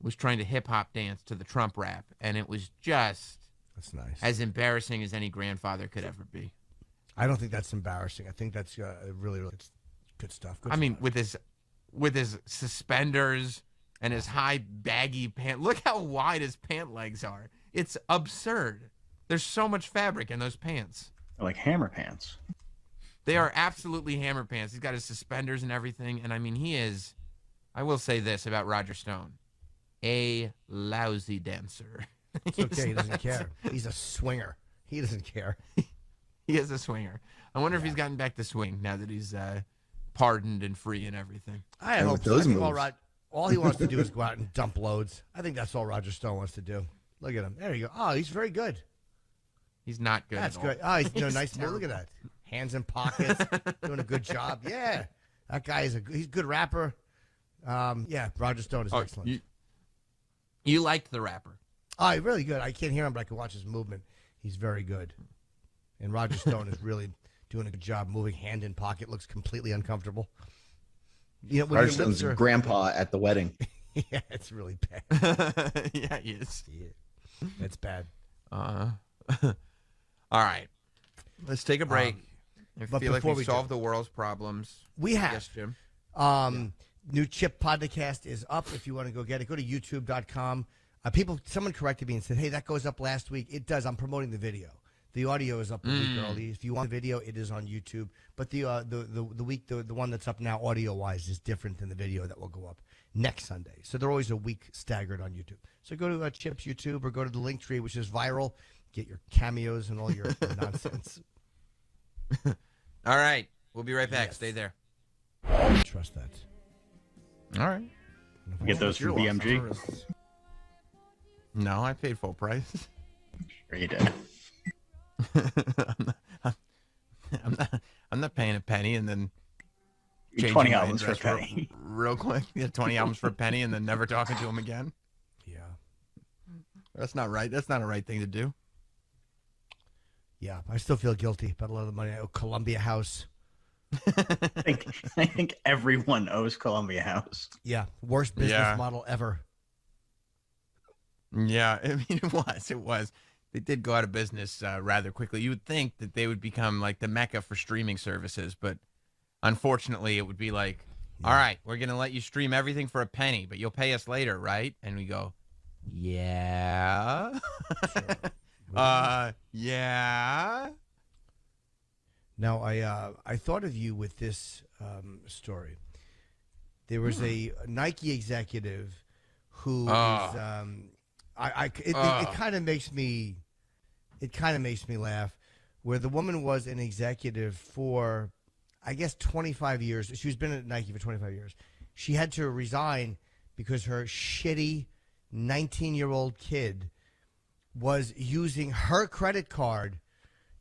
was trying to hip hop dance to the Trump rap, and it was just that's nice, as embarrassing as any grandfather could ever be. I don't think that's embarrassing. I think that's really, really good stuff. Good I mean, stuff. with his suspenders and his high baggy pant. Look how wide his pant legs are. It's absurd. There's so much fabric in those pants. They're like hammer pants. They are absolutely hammer pants. He's got his suspenders and everything. And I mean, he is, I will say this about Roger Stone, a lousy dancer. It's okay. He doesn't care. He's a swinger. He doesn't care. He is a swinger. I wonder if he's gotten back to swing now that he's pardoned and free and everything. I hope so. I think all he wants to do is go out and dump loads. I think that's all Roger Stone wants to do. Look at him. There you go. Oh, he's very good. He's not good. That's at good. all. Oh, he's nice. Look at that. Hands in pockets, doing a good job. Yeah, that guy he's a good rapper. Yeah, Roger Stone is excellent. You liked the rapper? Oh, he's really good. I can't hear him, but I can watch his movement. He's very good. And Roger Stone is really doing a good job moving hand in pocket. Looks completely uncomfortable. Roger Stone's grandpa at the wedding. Yeah, it's really bad. Yeah, he is. Yeah. It's bad. All right. Let's take a break. I feel like we solved the world's problems. We have. Yes, Jim. New Chip podcast is up. If you want to go get it, go to youtube.com. Someone corrected me and said, hey, that goes up last week. It does. I'm promoting the video. The audio is up a week early. If you want the video, it is on YouTube. But the one that's up now, audio-wise, is different than the video that will go up next Sunday. So they're always a week staggered on YouTube. So go to Chip's YouTube or go to the link tree, which is viral, get your cameos and all your nonsense. All right. We'll be right back. Yes. Stay there. Trust that. All right. Get those from BMG. No, I paid full price. Sure you did. I'm not paying a penny and then 20 albums for a penny. Real quick. Yeah, 20 albums for a penny and then never talking to him again. Yeah. That's not right. That's not a right thing to do. Yeah, I still feel guilty about a lot of the money I owe Columbia House. I think everyone owes Columbia House. Yeah, worst business model ever. Yeah, I mean, it was. They did go out of business rather quickly. You would think that they would become like the mecca for streaming services, but unfortunately, it would be like, all right, we're going to let you stream everything for a penny, but you'll pay us later, right? And we go, yeah. Yeah. Now, I thought of you with this story. There was a Nike executive who is, it kind of makes me laugh, where the woman was an executive for, I guess, 25 years. She's been at Nike for 25 years. She had to resign because her shitty 19-year-old kid was using her credit card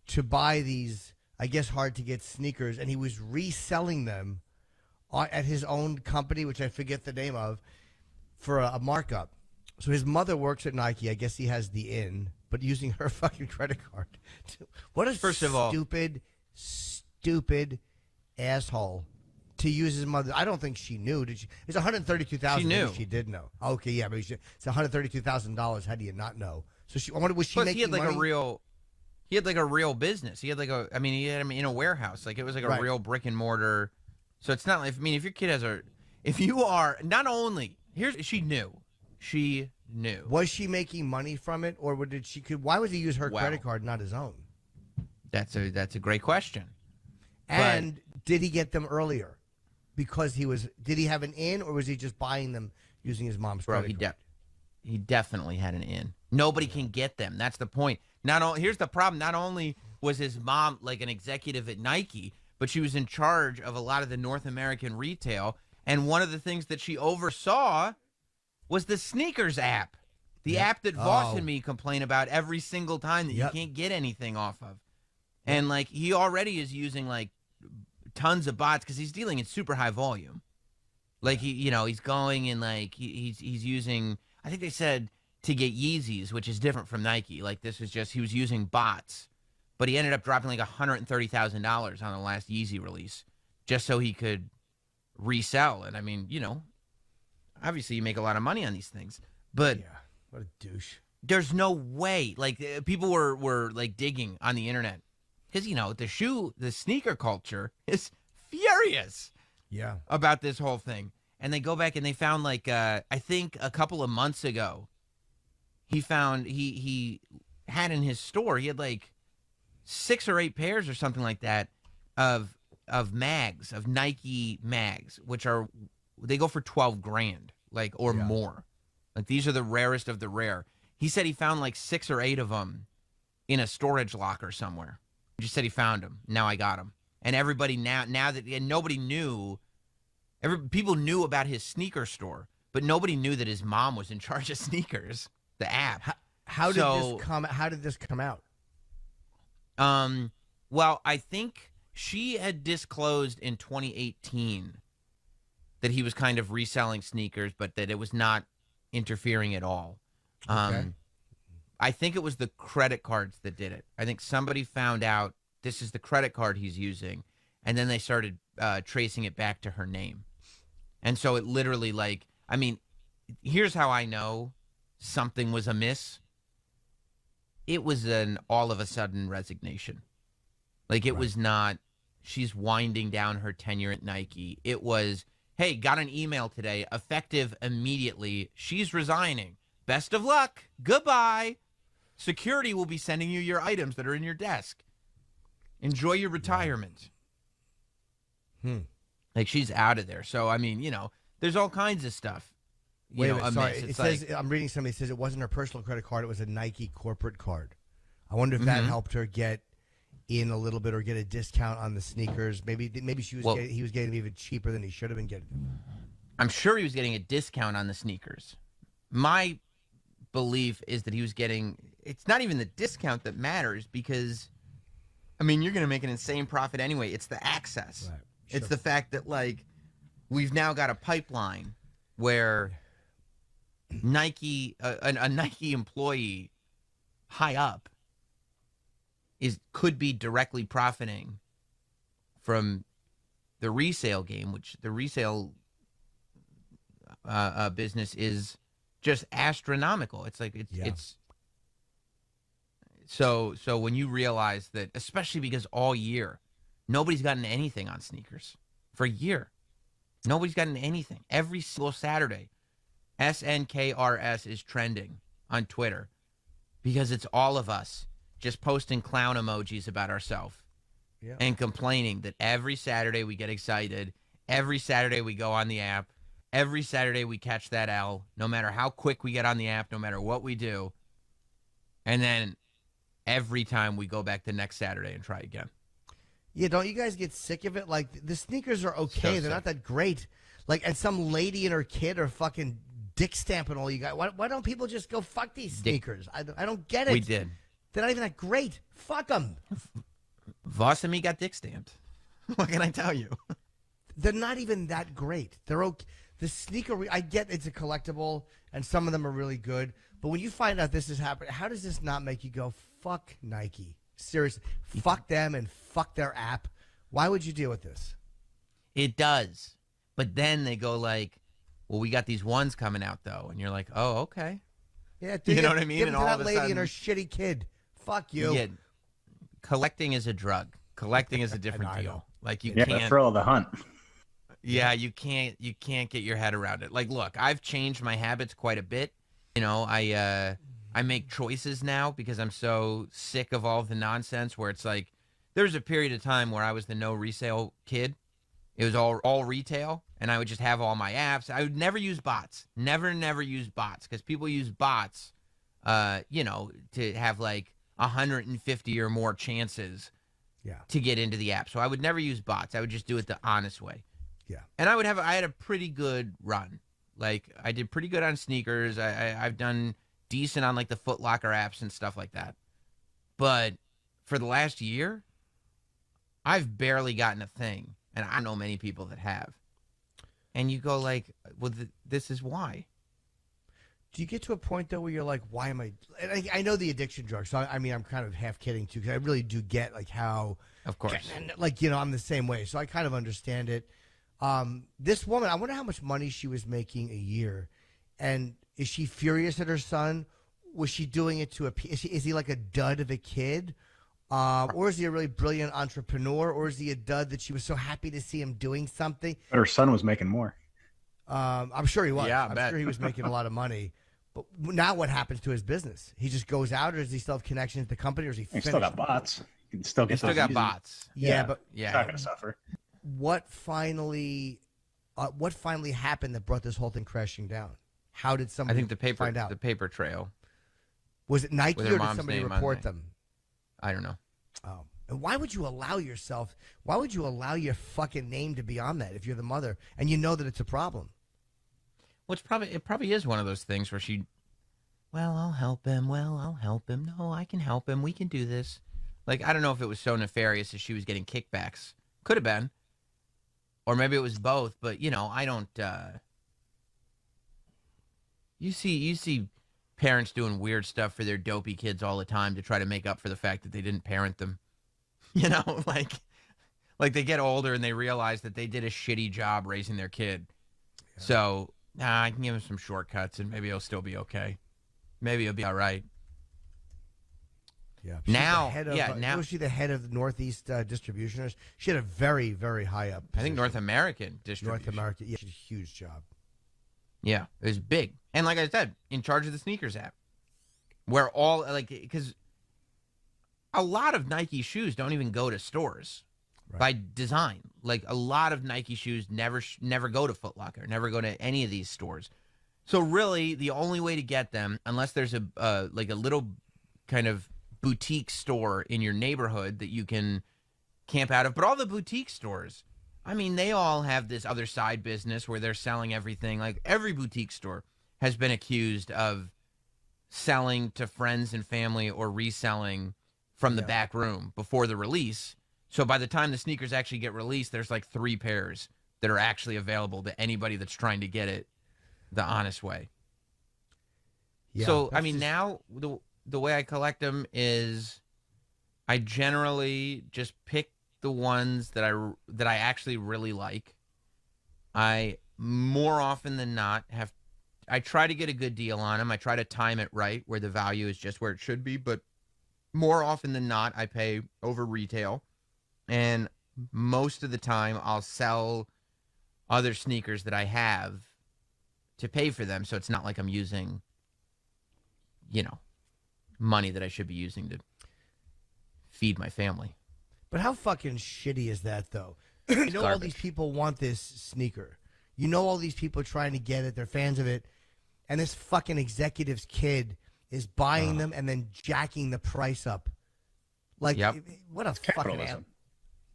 to buy these, I guess, hard-to-get sneakers, and he was reselling them at his own company, which I forget the name of, for a markup. So his mother works at Nike. I guess he has the in, but using her fucking credit card. What a stupid asshole to use his mother. I don't think she knew. Did she? It's $132,000. She knew. She did know. Okay, yeah, but it's $132,000. How do you not know? So she. I wonder, was she making he had like money? He had like a real business. He had like he had him in a warehouse. Like it was like a real brick and mortar. So it's not like, if your kid has if you are not only she knew. Was she making money from it, or why would he use her credit card, not his own? That's a great question. And did he get them earlier? Because did he have an in, or was he just buying them using his mom's credit card? He definitely had an in. Nobody can get them. That's the point. Here's the problem. Not only was his mom like an executive at Nike, but she was in charge of a lot of the North American retail. And one of the things that she oversaw was the sneakers app. The app that Voss and me complain about every single time that you can't get anything off of. And like he already is using like tons of bots because he's dealing in super high volume. Like he's going and like he's using, I think they said, to get Yeezys, which is different from Nike. Like this is just, he was using bots, but he ended up dropping like $130,000 on the last Yeezy release just so he could resell. And I mean, obviously you make a lot of money on these things, but what a douche. There's no way. Like people were like digging on the internet because the sneaker culture is furious about this whole thing. And they go back and they found like I think a couple of months ago he had in his store, he had like 6 or 8 pairs or something like that of mags, of Nike mags, which they go for $12,000, like, or more. Like these are the rarest of the rare. He said he found like 6 or 8 of them in a storage locker somewhere. He just said he found them. Now I got them. And everybody nobody knew. People knew about his sneaker store, but nobody knew that his mom was in charge of sneakers. The app. How did this come out? Well, I think she had disclosed in 2018 that he was kind of reselling sneakers, but that it was not interfering at all. Okay. I think it was the credit cards that did it. I think somebody found out this is the credit card he's using, and then they started tracing it back to her name. And so it literally, like, I mean, here's how I know something was amiss. It was an all of a sudden resignation. Like it was not, she's winding down her tenure at Nike. It was, hey, got an email today, effective immediately. She's resigning. Best of luck. Goodbye. Security will be sending you your items that are in your desk. Enjoy your retirement. Like she's out of there. So, I mean, there's all kinds of stuff. Wait a minute, sorry. It says, I'm reading something. It says it wasn't her personal credit card. It was a Nike corporate card. I wonder if that helped her get in a little bit or get a discount on the sneakers. Maybe he was getting even cheaper than he should have been getting. I'm sure he was getting a discount on the sneakers. My belief is that he was getting, it's not even the discount that matters because, I mean, you're going to make an insane profit anyway. It's the access. Right. Sure. It's the fact that, like, we've now got a pipeline where Nike, a Nike employee high up could be directly profiting from the resale game, which the resale business is just astronomical. It's like it's so when you realize that, especially because all year nobody's gotten anything on sneakers for a year. Nobody's gotten anything. Every single Saturday, SNKRS is trending on Twitter because it's all of us just posting clown emojis about ourselves and complaining that every Saturday we get excited. Every Saturday we go on the app. Every Saturday we catch that L, no matter how quick we get on the app, no matter what we do. And then every time we go back the next Saturday and try again. Yeah, don't you guys get sick of it? Like, the sneakers are okay. They're not that great. Like, and some lady and her kid are fucking dick stamping all you guys. Why don't people just go fuck these sneakers? I don't get it. We did. They're not even that great. Fuck them. Voss and me got dick stamped. What can I tell you? They're not even that great. They're okay. The sneaker, I get it's a collectible, and some of them are really good. But when you find out this is happening, how does this not make you go, fuck Nike? Seriously, fuck them and fuck their app. Why would you deal with this? It does. But then they go like, well, we got these ones coming out, though. And you're like, oh, okay. Yeah, you know what I mean? Give and them to all that of a lady sudden, and her shitty kid. Fuck you. Yeah, collecting is a drug. Collecting is a different deal. Like you can't. The thrill of the hunt. Yeah, you can't get your head around it. Like, look, I've changed my habits quite a bit. You know, I make choices now because I'm so sick of all the nonsense where it's like there's a period of time where I was the no resale kid. It was all retail, and I would just have all my apps. I would never use bots. Never use bots because people use bots, you know, to have like 150 or more chances to get into the app. So I would never use bots. I would just do it the honest way. Yeah. And I had a pretty good run. Like, I did pretty good on sneakers. I've done decent on, like, the Foot Locker apps and stuff like that. But for the last year, I've barely gotten a thing. And I know many people that have. And you go, like, well, this is why. Do you get to a point, though, where you're like, why am I... And I know the addiction drug, so, I mean, I'm kind of half kidding, too, because I really do get, like, how... Of course. And, like, you know, I'm the same way, so I kind of understand it. This woman, I wonder how much money she was making a year, and is she furious at her son? Was she doing it to is he like a dud of a kid, or is he a really brilliant entrepreneur, or is he a dud that she was so happy to see him doing something? But her son was making more. I'm sure he was. Yeah, I'm sure he was making a lot of money. But now what happens to his business? He just goes out, or does he still have connections to the company, or is he finished? He still got bots. He can still get. He still got bots. Yeah, but he's not gonna suffer. What finally happened that brought this whole thing crashing down? How did somebody find out? The paper trail. Was it Nike or did somebody report them? I don't know. Oh. And why would you allow your fucking name to be on that if you're the mother and you know that it's a problem? Well, it probably is one of those things where I'll help him. No, I can help him. We can do this. Like, I don't know if it was so nefarious as she was getting kickbacks. Could have been. Or maybe it was both, but, you know, I don't, you see parents doing weird stuff for their dopey kids all the time to try to make up for the fact that they didn't parent them. You know, like they get older and they realize that they did a shitty job raising their kid. Yeah. So, I can give him some shortcuts and maybe he'll still be okay. Maybe he'll be all right. Yeah. Now was she the head of the Northeast distribution? She had a very, very high up position. I think North American distribution. North America, yeah, she did a huge job. Yeah, it was big. And like I said, in charge of the sneakers app. Where all, like, because a lot of Nike shoes don't even go to stores by design. Like, a lot of Nike shoes never go to Foot Locker, never go to any of these stores. So really, the only way to get them, unless there's a little kind of boutique store in your neighborhood that you can camp out of. But all the boutique stores, I mean, they all have this other side business where they're selling everything. Like every boutique store has been accused of selling to friends and family or reselling from the back room before the release. So by the time the sneakers actually get released, there's like 3 pairs that are actually available to anybody that's trying to get it the honest way. Yeah, so, I mean, now the way I collect them is I generally just pick the ones that I actually really like. I more often than not I try to get a good deal on them. I try to time it right where the value is just where it should be, but more often than not, I pay over retail. And most of the time, I'll sell other sneakers that I have to pay for them. So it's not like I'm using, money that I should be using to feed my family. But how fucking shitty is that, though? You know, all these people want this sneaker. You know, all these people are trying to get it. They're fans of it. And this fucking executive's kid is buying them and then jacking the price up. Like, what a fucking ass.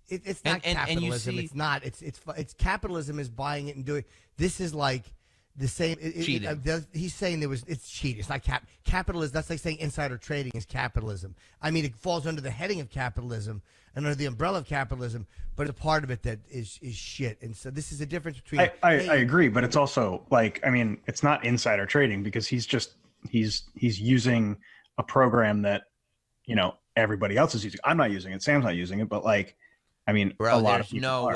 It's not capitalism. It's not. It's capitalism is buying it and doing. This is like the same. Cheating. He's saying it's cheating. It's not capitalism. That's like saying insider trading is capitalism. I mean, it falls under the heading of capitalism and under the umbrella of capitalism, but a part of it that is shit. And so this is a difference between. I agree, but it's also like, I mean, it's not insider trading because he's using a program that, everybody else is using. I'm not using it. Sam's not using it, but like, I mean, bro, a lot of people are.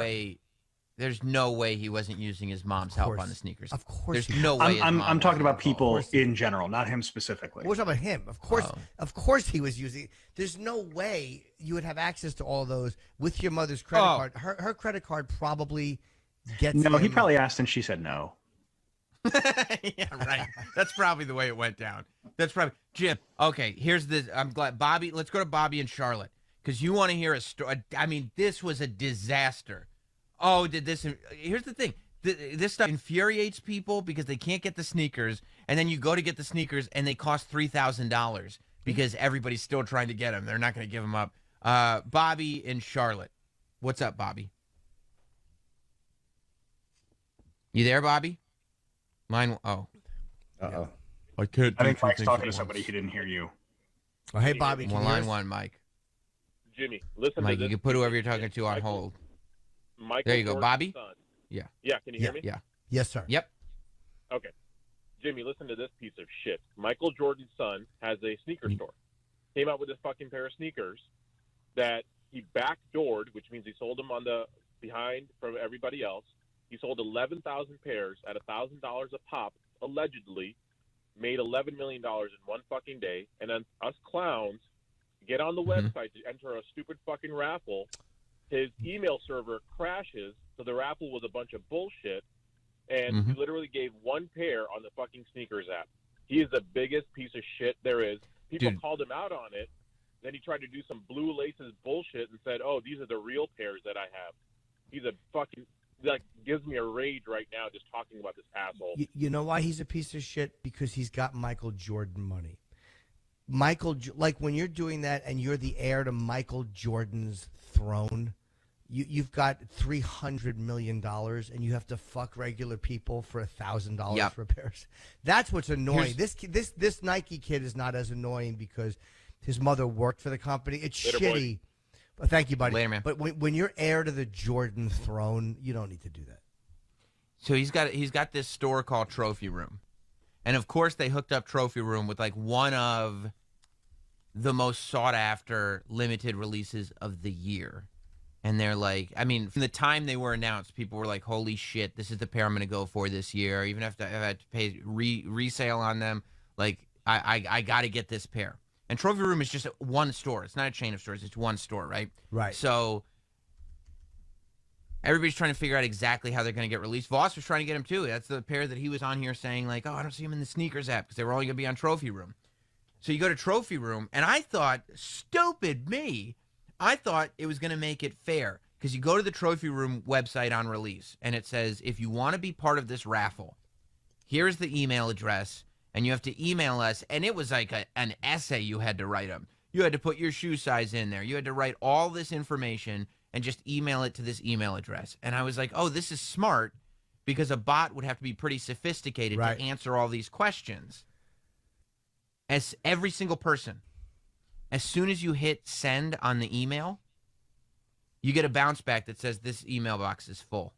There's no way he wasn't using his mom's help on the sneakers. Of course. There's no way. I'm talking about people in general, not him specifically. We're talking about him. Of course he was using. There's no way you would have access to all those with your mother's credit card. Her credit card probably gets. No, he probably asked and she said no. Yeah, right. That's probably the way it went down. That's probably Jim. Okay, here's the. I'm glad Bobby. Let's go to Bobby in Charlotte because you want to hear a story. I mean, this was a disaster. Oh, here's the thing. This stuff infuriates people because they can't get the sneakers, and then you go to get the sneakers, and they cost $3,000 because everybody's still trying to get them. They're not going to give them up. Bobby in Charlotte. What's up, Bobby? You there, Bobby? Mine. Oh. Uh-oh. I think Mike's talking to somebody. He didn't hear you. Oh, hey, Bobby. Line 1, Mike. Jimmy, listen Mike, to this. you can put whoever you're talking to on hold. Michael there you go, Jordan's Bobby. Son. Yeah. Yeah, can you hear me? Yeah. Yes, sir. Yep. Okay. Jimmy, listen to this piece of shit. Michael Jordan's son has a sneaker store. Came out with this fucking pair of sneakers that he backdoored, which means he sold them on the behind from everybody else. He sold 11,000 pairs at $1,000 a pop, allegedly, made $11 million in one fucking day, and then us clowns get on the website to enter a stupid fucking raffle. His email server crashes, so the raffle was a bunch of bullshit, and he literally gave one pair on the fucking sneakers app. He is the biggest piece of shit there is. People called him out on it. Then he tried to do some blue laces bullshit and said, "Oh, these are the real pairs that I have." He's a fucking gives me a rage right now just talking about this asshole. You know why he's a piece of shit? Because he's got Michael Jordan money. Like when you're doing that and you're the heir to Michael Jordan's throne, you've got $300 million and you have to fuck regular people for $1,000 for pairs. That's what's annoying. This Nike kid is not as annoying because his mother worked for the company. It's Later, shitty. boy. But thank you, buddy. Later, man. But when you're heir to the Jordan throne, you don't need to do that. So he's got this store called Trophy Room. And of course they hooked up Trophy Room with like one of the most sought after limited releases of the year. And they're like, I mean, from the time they were announced, people were like, holy shit, this is the pair I'm going to go for this year. Even if I had to pay resale on them, like I got to get this pair. And Trophy Room is just one store. It's not a chain of stores. It's one store, right? Right. So everybody's trying to figure out exactly how they're going to get released. Voss was trying to get them too. That's the pair that he was on here saying like, oh, I don't see them in the sneakers app because they were only going to be on Trophy Room. So you go to Trophy Room, and I thought, stupid me, I thought it was going to make it fair because you go to the Trophy Room website on release, and it says, if you want to be part of this raffle, here's the email address, and you have to email us. And it was like an essay you had to write them. You had to put your shoe size in there. You had to write all this information and just email it to this email address. And I was like, oh, this is smart because a bot would have to be pretty sophisticated to answer all these questions. As every single person, as soon as you hit send on the email, you get a bounce back that says this email box is full.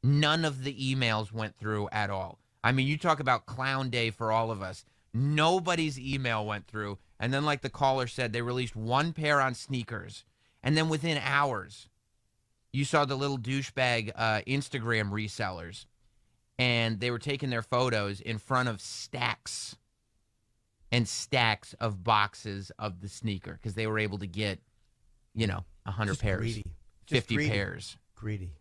None of the emails went through at all. I mean, you talk about clown day for all of us. Nobody's email went through. And then, like the caller said, they released one pair on sneakers. And then within hours, you saw the little douchebag Instagram resellers. And they were taking their photos in front of stacks and stacks of boxes of the sneaker because they were able to get, 100 Just pairs, greedy. 50 greedy. pairs. Greedy.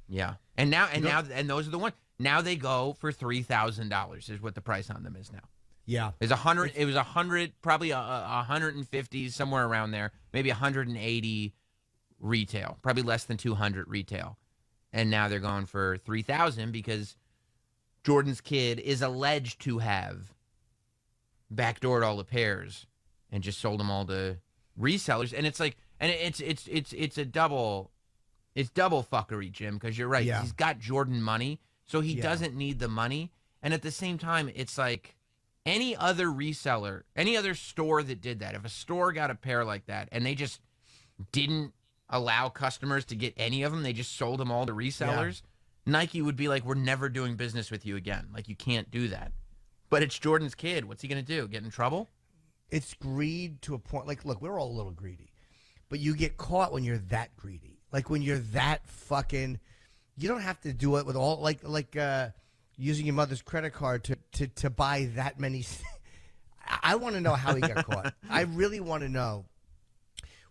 Yeah. And now those are the ones. Now they go for $3,000 is what the price on them is now. Yeah. It was 100, probably 150, somewhere around there, maybe 180 retail, probably less than 200 retail. And now they're going for 3,000 because Jordan's kid is alleged to have backdoored all the pairs and just sold them all to resellers. And it's like, and it's a double fuckery, Jim, because you're right. Yeah. He's got Jordan money, so he doesn't need the money. And at the same time, it's like any other reseller, any other store that did that, if a store got a pair like that and they just didn't allow customers to get any of them, they just sold them all to resellers, Nike would be like, we're never doing business with you again. Like, you can't do that. But it's Jordan's kid. What's he going to do? Get in trouble? It's greed to a point. Like, look, we're all a little greedy. But you get caught when you're that greedy. Like, when you're that fucking... You don't have to do it with all... Like using your mother's credit card to buy that many... I want to know how he got caught. I really want to know.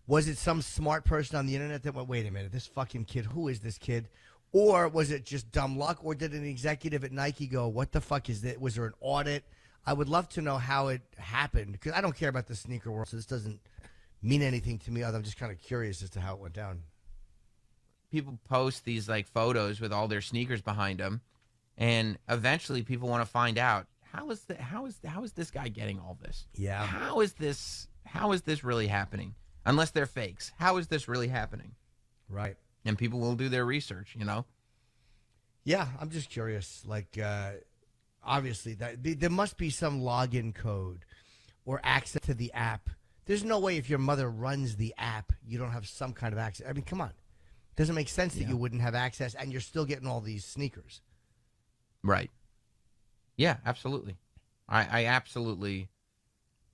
Was it some smart person on the internet that went, wait a minute, this fucking kid, who is this kid? Or was it just dumb luck? Or did an executive at Nike go, what the fuck is this? Was there an audit? I would love to know how it happened, because I don't care about the sneaker world, so this doesn't mean anything to me. I'm just kind of curious as to how it went down. People post these like photos with all their sneakers behind them, and eventually people want to find out how is this guy getting all this? Yeah. How is this really happening? Unless they're fakes, how is this really happening? Right. And people will do their research, Yeah, I'm just curious. Like, obviously, there must be some login code or access to the app. There's no way if your mother runs the app, you don't have some kind of access. I mean, come on. It doesn't make sense that you wouldn't have access, and you're still getting all these sneakers. Right. Yeah, absolutely. I absolutely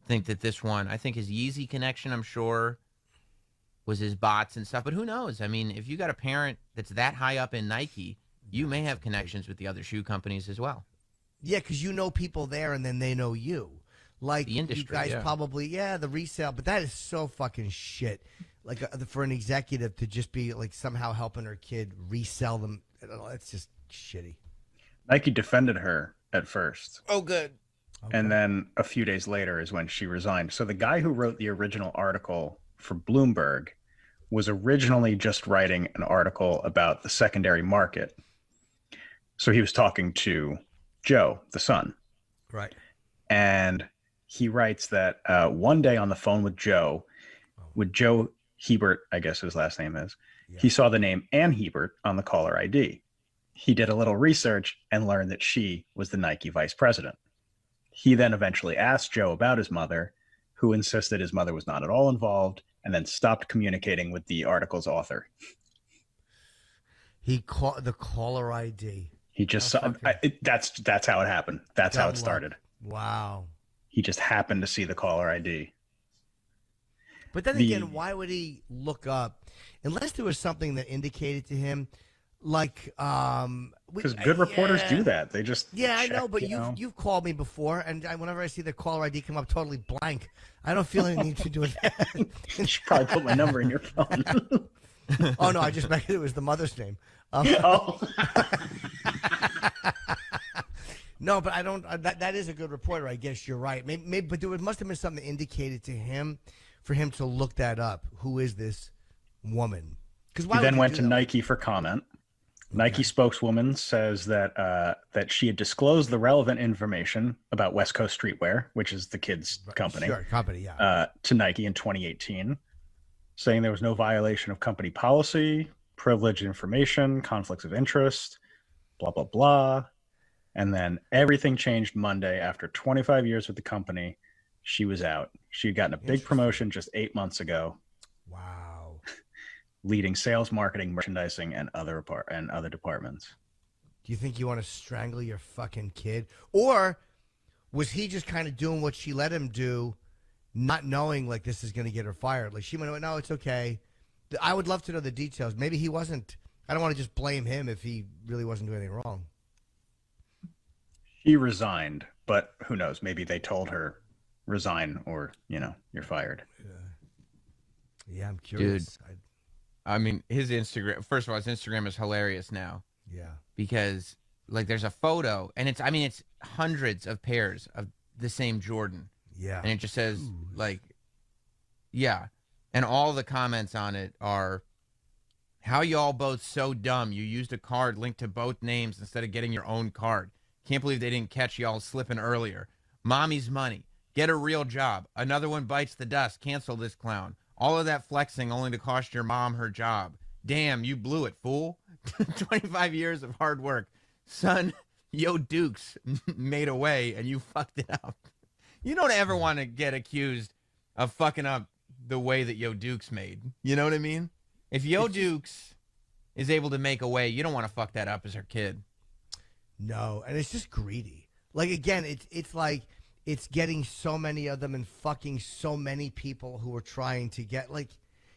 think that this one, I think his Yeezy connection, I'm sure, was his bots and stuff. But who knows? I mean, if you got a parent that's that high up in Nike, you may have connections with the other shoe companies as well. Yeah, because you know people there, and then they know you. Like, the industry, you guys probably, the resale. But that is so fucking shit. Like, for an executive to just be, like, somehow helping her kid resell them, it's just shitty. Nike defended her at first. Oh, good. Okay. And then a few days later is when she resigned. So the guy who wrote the original article for Bloomberg was originally just writing an article about the secondary market. So he was talking to Joe, the son. Right. And he writes that one day on the phone with Joe Hebert, I guess his last name is, he saw the name Ann Hebert on the caller ID. He did a little research and learned that she was the Nike vice president. He then eventually asked Joe about his mother, who insisted his mother was not at all involved, and then stopped communicating with the article's author. He called the caller ID. He just that's how it happened. That's how it started. Wow. He just happened to see the caller ID. But then again, why would he look up unless there was something that indicated to him, like because good reporters do that. They just I know, but you've called me before, and whenever I see the caller ID come up totally blank, I don't feel any need to do that. You should probably put my number in your phone. Oh no, I just meant it was the mother's name. No, but I don't. That is a good reporter. I guess you're right. Maybe, but there must have been something indicated to him for him to look that up. Who is this woman? Because he then went to Nike for comment, Nike spokeswoman says that that she had disclosed the relevant information about West Coast Streetwear, which is the kids' company, to Nike in 2018, saying there was no violation of company policy, privileged information, conflicts of interest, blah, blah, blah. And then everything changed Monday after 25 years with the company. She was out. She had gotten a big promotion just 8 months ago. Wow. Leading sales, marketing, merchandising, and other departments. Do you think you want to strangle your fucking kid? Or was he just kind of doing what she let him do, not knowing like this is going to get her fired? Like she went, no, it's okay. I would love to know the details. Maybe he wasn't. I don't want to just blame him if he really wasn't doing anything wrong. She resigned, but who knows? Maybe they told her resign or, you're fired. Yeah, I'm curious. Dude. I mean, his Instagram, first of all, his Instagram is hilarious now. Yeah. Because, like, there's a photo, and it's hundreds of pairs of the same Jordan. Yeah. And it just says, yeah. And all the comments on it are, how y'all both so dumb. You used a card linked to both names instead of getting your own card. Can't believe they didn't catch y'all slipping earlier. Mommy's money. Get a real job. Another one bites the dust. Cancel this clown. All of that flexing only to cost your mom her job. Damn, you blew it, fool. 25 years of hard work. Son, Yo Dukes made a way and you fucked it up. You don't ever want to get accused of fucking up the way that Yo Dukes made. You know what I mean? If Yo Dukes is able to make a way, you don't want to fuck that up as her kid. No, and it's just greedy. Like, again, it's like it's getting so many of them and fucking so many people who are trying to get, like,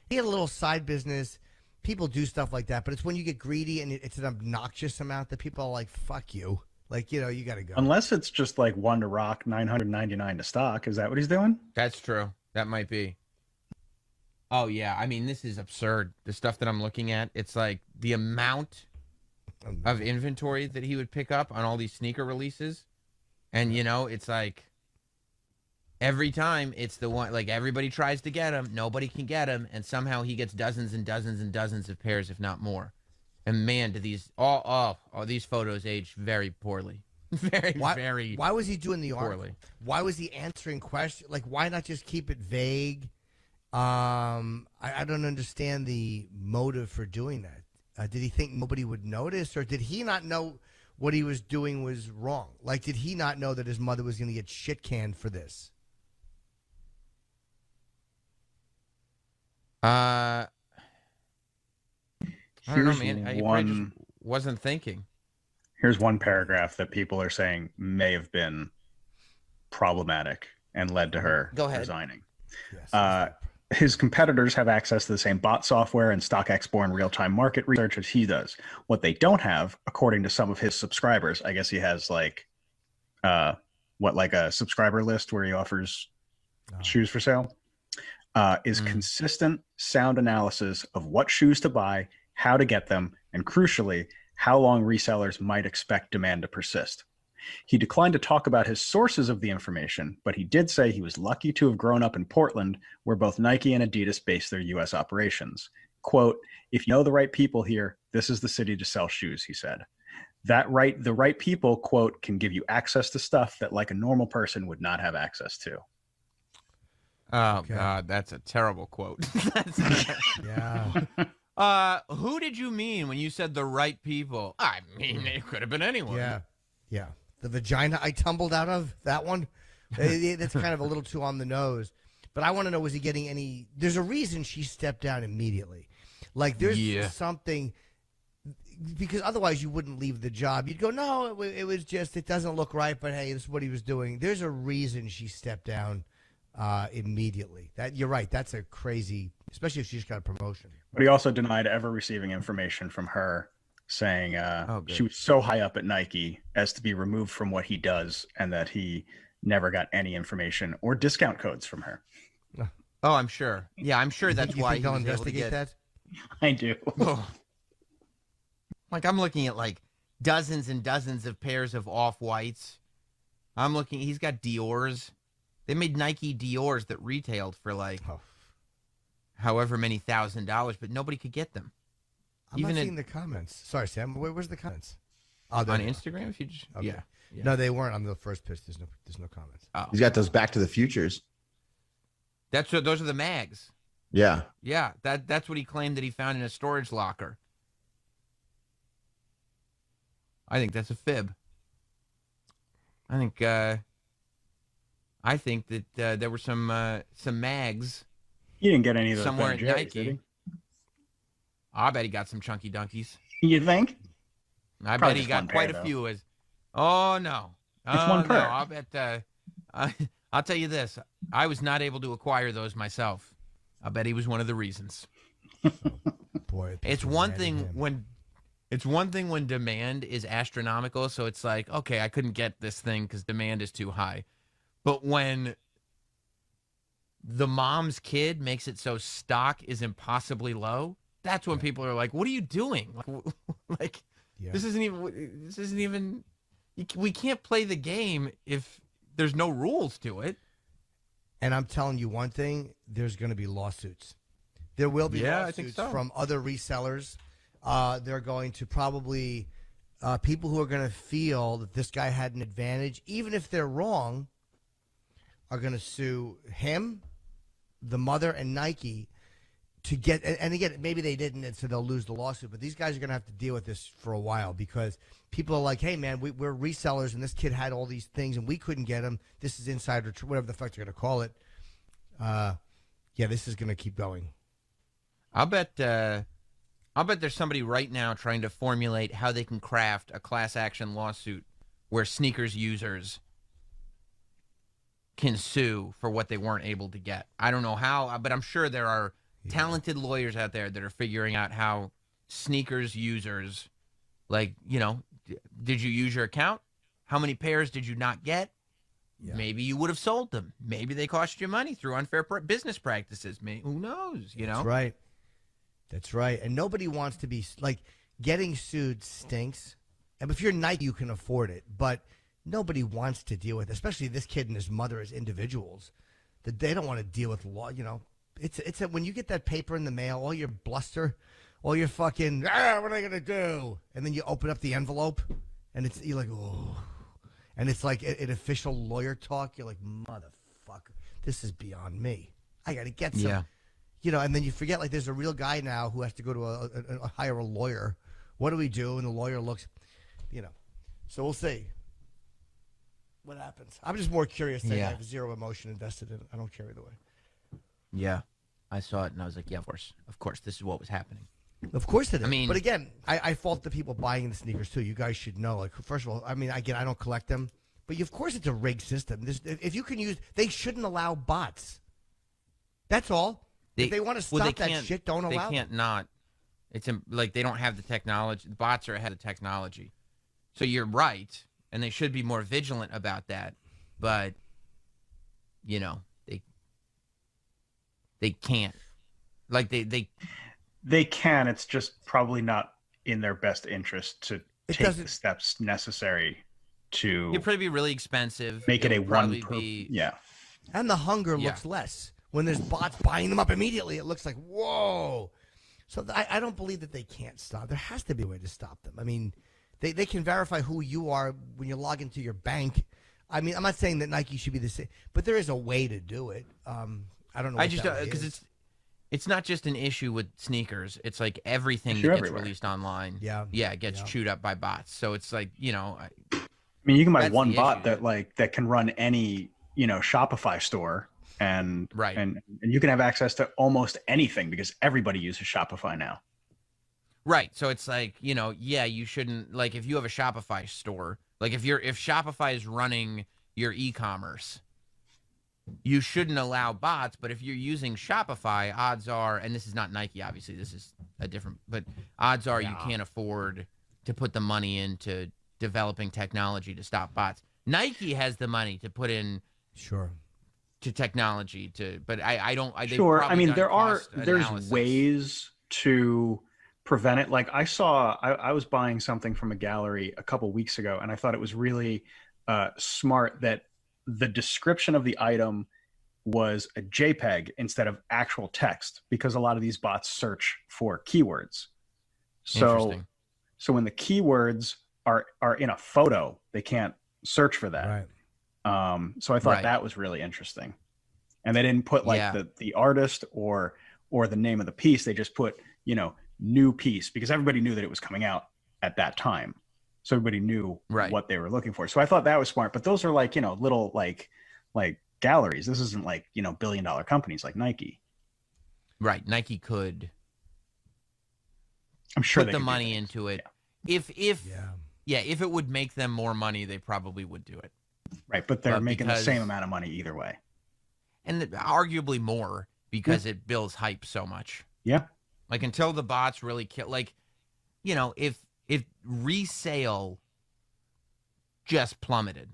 he had a little side business. People do stuff like that, but it's when you get greedy and it's an obnoxious amount that people are like, fuck you. Like, you got to go. Unless it's just like one to rock, $999 to stock. Is that what he's doing? That's true. That might be. Oh, yeah. I mean, this is absurd. The stuff that I'm looking at, it's like the amount of inventory that he would pick up on all these sneaker releases. And, it's like every time it's the one, like everybody tries to get him. Nobody can get him. And somehow he gets dozens and dozens and dozens of pairs, if not more. And man, do these these photos age very poorly. Why was he doing the poorly? Why was he answering questions? Like, why not just keep it vague? I don't understand the motive for doing that. Did he think nobody would notice, or did he not know what he was doing was wrong? Like, did he not know that his mother was going to get shit canned for this? I don't know, man. He probably just wasn't thinking. Here's one paragraph that people are saying may have been problematic and led to her resigning. Yes. His competitors have access to the same bot software and StockX-born real-time market research as he does. What they don't have, according to some of his subscribers, I guess he has like a subscriber list where he offers shoes for sale, is consistent sound analysis of what shoes to buy, how to get them, and crucially, how long resellers might expect demand to persist. He declined to talk about his sources of the information, but he did say he was lucky to have grown up in Portland, where both Nike and Adidas base their U.S. operations. Quote, if you know the right people here, this is the city to sell shoes, he said. The right people, quote, can give you access to stuff that like a normal person would not have access to. Oh, okay. God, that's a terrible quote. Yeah. Who did you mean when you said the right people? I mean, it could have been anyone. Yeah. The vagina I tumbled out of, that one, that's kind of a little too on the nose. But I want to know, was he getting any... There's a reason she stepped down immediately. Like, there's something... Because otherwise you wouldn't leave the job. You'd go, no, it was just, it doesn't look right, but hey, this is what he was doing. There's a reason she stepped down immediately. You're right. That's a crazy... Especially if she's got a promotion. But he also denied ever receiving information from her, saying she was so high up at Nike as to be removed from what he does, and that he never got any information or discount codes from her. Oh, I'm sure. Yeah, I'm sure that's why he'll investigate that. I do. Like, I'm looking at like dozens and dozens of pairs of off-whites. I'm looking. He's got Dior's. They made Nike Dior's that retailed for like however many $1,000, but nobody could get them. I'm not seeing the comments. Sorry, Sam. Where's the comments? Oh, on Instagram, if you just, okay. yeah. No, they weren't on the first pitch. There's no comments. Oh. He's got those Back to the Futures. Those are the mags. Yeah. Yeah, that's what he claimed that he found in a storage locker. I think that's a fib. I think that there were some mags. He didn't get any of those somewhere Ben at Jerry's, Nike. did he? I bet he got some chunky donkeys. You think? I Probably bet he just got one quite pair, a few. Oh no, It's one pair. No, I bet. I'll tell you this: I was not able to acquire those myself. I bet he was one of the reasons. Boy, it's one thing when demand is astronomical. So it's like, okay, I couldn't get this thing because demand is too high. But when the mom's kid makes it so stock is impossibly low, that's when people are like, "What are you doing?" Like, this isn't even. We can't play the game if there's no rules to it. And I'm telling you one thing: there's going to be lawsuits. There will be lawsuits I think so. from other resellers. They're going to probably people who are going to feel that this guy had an advantage, even if they're wrong, are going to sue him, the mother, and Nike to get. And again, maybe they didn't, and so they'll lose the lawsuit. But these guys are going to have to deal with this for a while because people are like, "Hey, man, we're resellers, and this kid had all these things, and we couldn't get him. This is insider, whatever the fuck they're going to call it." Yeah, this is going to keep going. I'll bet there's somebody right now trying to formulate how they can craft a class action lawsuit where sneakers users can sue for what they weren't able to get. I don't know how, but I'm sure there are talented lawyers out there that are figuring out how sneakers users, like, did you use your account? How many pairs did you not get? Yeah. Maybe you would have sold them. Maybe they cost you money through unfair business practices. Who knows? That's right. That's right. And nobody wants to be like getting sued stinks. And if you're Nike, you can afford it. But nobody wants to deal with, especially this kid and his mother as individuals, that they don't want to deal with law. It's when you get that paper in the mail, all your bluster, all your fucking, what are they gonna do? And then you open up the envelope, and you're like, oh. And it's like an official lawyer talk. You're like, motherfucker, this is beyond me. I got to get some, and then you forget, like, there's a real guy now who has to go to hire a lawyer. What do we do? And the lawyer looks, so we'll see what happens. I'm just more curious. I have zero emotion invested in it. I don't care either way. Yeah. I saw it and I was like, yeah, of course, this is what was happening. Of course it is. I mean, but again, I fault the people buying the sneakers too. You guys should know. Like, first of all, I don't collect them, but of course it's a rigged system. If you can use, they shouldn't allow bots. That's all. If they want to stop that shit, don't allow. They can't not. It's like they don't have the technology. The bots are ahead of technology. So you're right, and they should be more vigilant about that. But they can't. Like They can. It's just probably not in their best interest to take the steps necessary to. It'd probably be really expensive. Make it a one. And the hunger looks less when there's bots buying them up immediately. It looks like whoa. So I don't believe that they can't stop. There has to be a way to stop them. I mean, they can verify who you are when you log into your bank. I mean, I'm not saying that Nike should be the same, but there is a way to do it. I don't know. I just because it's not just an issue with sneakers. It's like everything that gets released online. It gets chewed up by bots. So it's like I mean, you can buy one bot that can run any Shopify store, and you can have access to almost anything because everybody uses Shopify now. Right. So it's like you shouldn't, like, if you have a Shopify store, like if Shopify is running your e-commerce, you shouldn't allow bots, but if you're using Shopify, odds are, and this is not Nike, obviously, this is a different, but odds are you can't afford to put the money into developing technology to stop bots. Nike has the money to put in to technology but I don't. I mean, there's ways to prevent it. Like I was buying something from a gallery a couple weeks ago, and I thought it was really smart that the description of the item was a JPEG instead of actual text, because a lot of these bots search for keywords. So when the keywords are in a photo, they can't search for that. Right. So I thought that was really interesting. And they didn't put like the artist or the name of the piece. They just put, new piece, because everybody knew that it was coming out at that time. So everybody knew what they were looking for. So I thought that was smart. But those are like, little like galleries. This isn't like, billion-dollar companies like Nike. Right. Nike could, I'm sure, put the money into it. Yeah. If it would make them more money, they probably would do it. Right. But they're making the same amount of money either way. And arguably more, because it builds hype so much. Yeah. Like, until the bots really kill, like, if resale just plummeted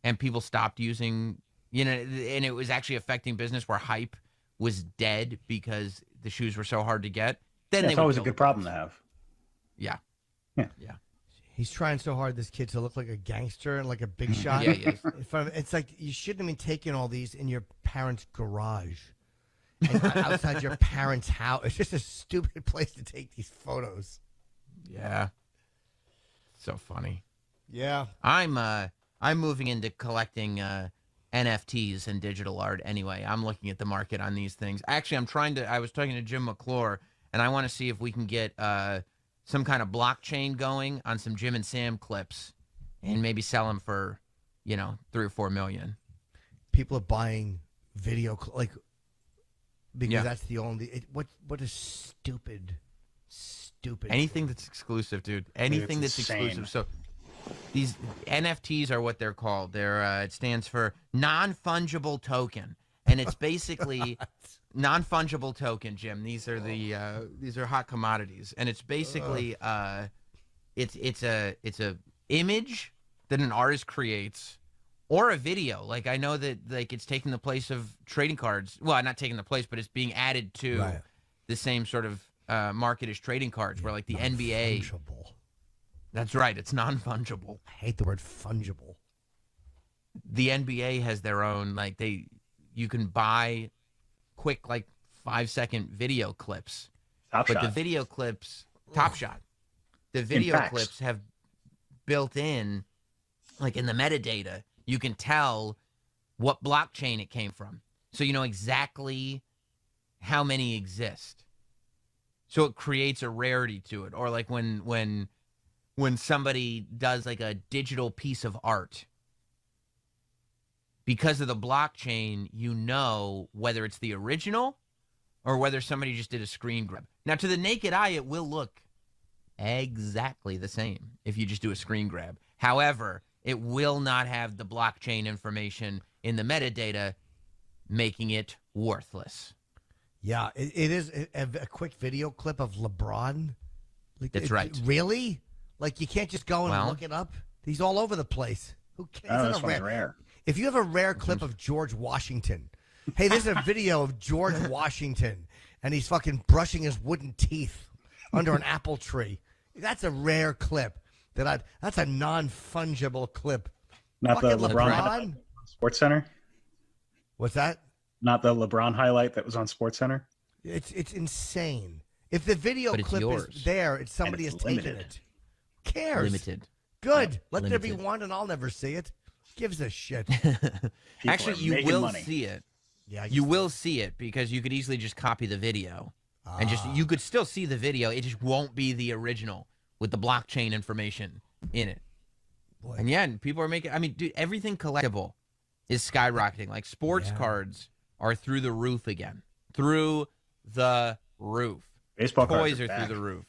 and people stopped using, and it was actually affecting business where hype was dead because the shoes were so hard to get, then it's always a good problem to have. Yeah. Yeah. He's trying so hard, this kid, to look like a gangster and like a big shot. Yeah, he is. It's like you shouldn't have been taking all these in your parents' garage and outside your parents' house. It's just a stupid place to take these photos. Yeah. So funny. Yeah. I'm moving into collecting NFTs and digital art anyway. I'm looking at the market on these things. Actually, I was talking to Jim McClure, and I want to see if we can get some kind of blockchain going on some Jim and Sam clips and maybe sell them for, $3 or $4 million. People are buying video, because that's the only, what a stupid. Anything that's exclusive, dude. Anything that's exclusive. So these NFTs are what they're called. It stands for non-fungible token. And it's basically non-fungible token, Jim. These are hot commodities, and it's basically it's a image that an artist creates, or a video. Like, I know that it's taking the place of trading cards. Well, not taking the place, but it's being added to the same sort of market as trading cards, where like the NBA. Fungible. That's right. It's non-fungible. I hate the word fungible. The NBA has their own you can buy quick 5-second video clips. The video clips, Top Shot. The video clips have built in, in the metadata, you can tell what blockchain it came from. So you know exactly how many exist. So it creates a rarity to it. Or when somebody does a digital piece of art, because of the blockchain, whether it's the original or whether somebody just did a screen grab. Now, to the naked eye, it will look exactly the same if you just do a screen grab. However, it will not have the blockchain information in the metadata, making it worthless. Yeah, it is a quick video clip of LeBron. That's right. Really? You can't just go and look it up? He's all over the place. Who cares? Oh, this one's rare. If you have a rare clip of George Washington, hey, there's a video of George Washington, and he's fucking brushing his wooden teeth under an apple tree. That's a rare clip. That's a non-fungible clip. Not the LeBron Sports Center? What's that? Not the LeBron highlight that was on Sports Center? It's insane. If the video clip is there, somebody has taken it. Who cares? Limited. Good. Let there be one, and I'll never see it. Gives a shit. Actually, you will see it. Yeah, you will see it, because you could easily just copy the video, and you could still see the video. It just won't be the original with the blockchain information in it. Boy. And people are making. I mean, dude, everything collectible is skyrocketing. Sports cards are through the roof again. Through the roof. Baseball toys cards are through the roof.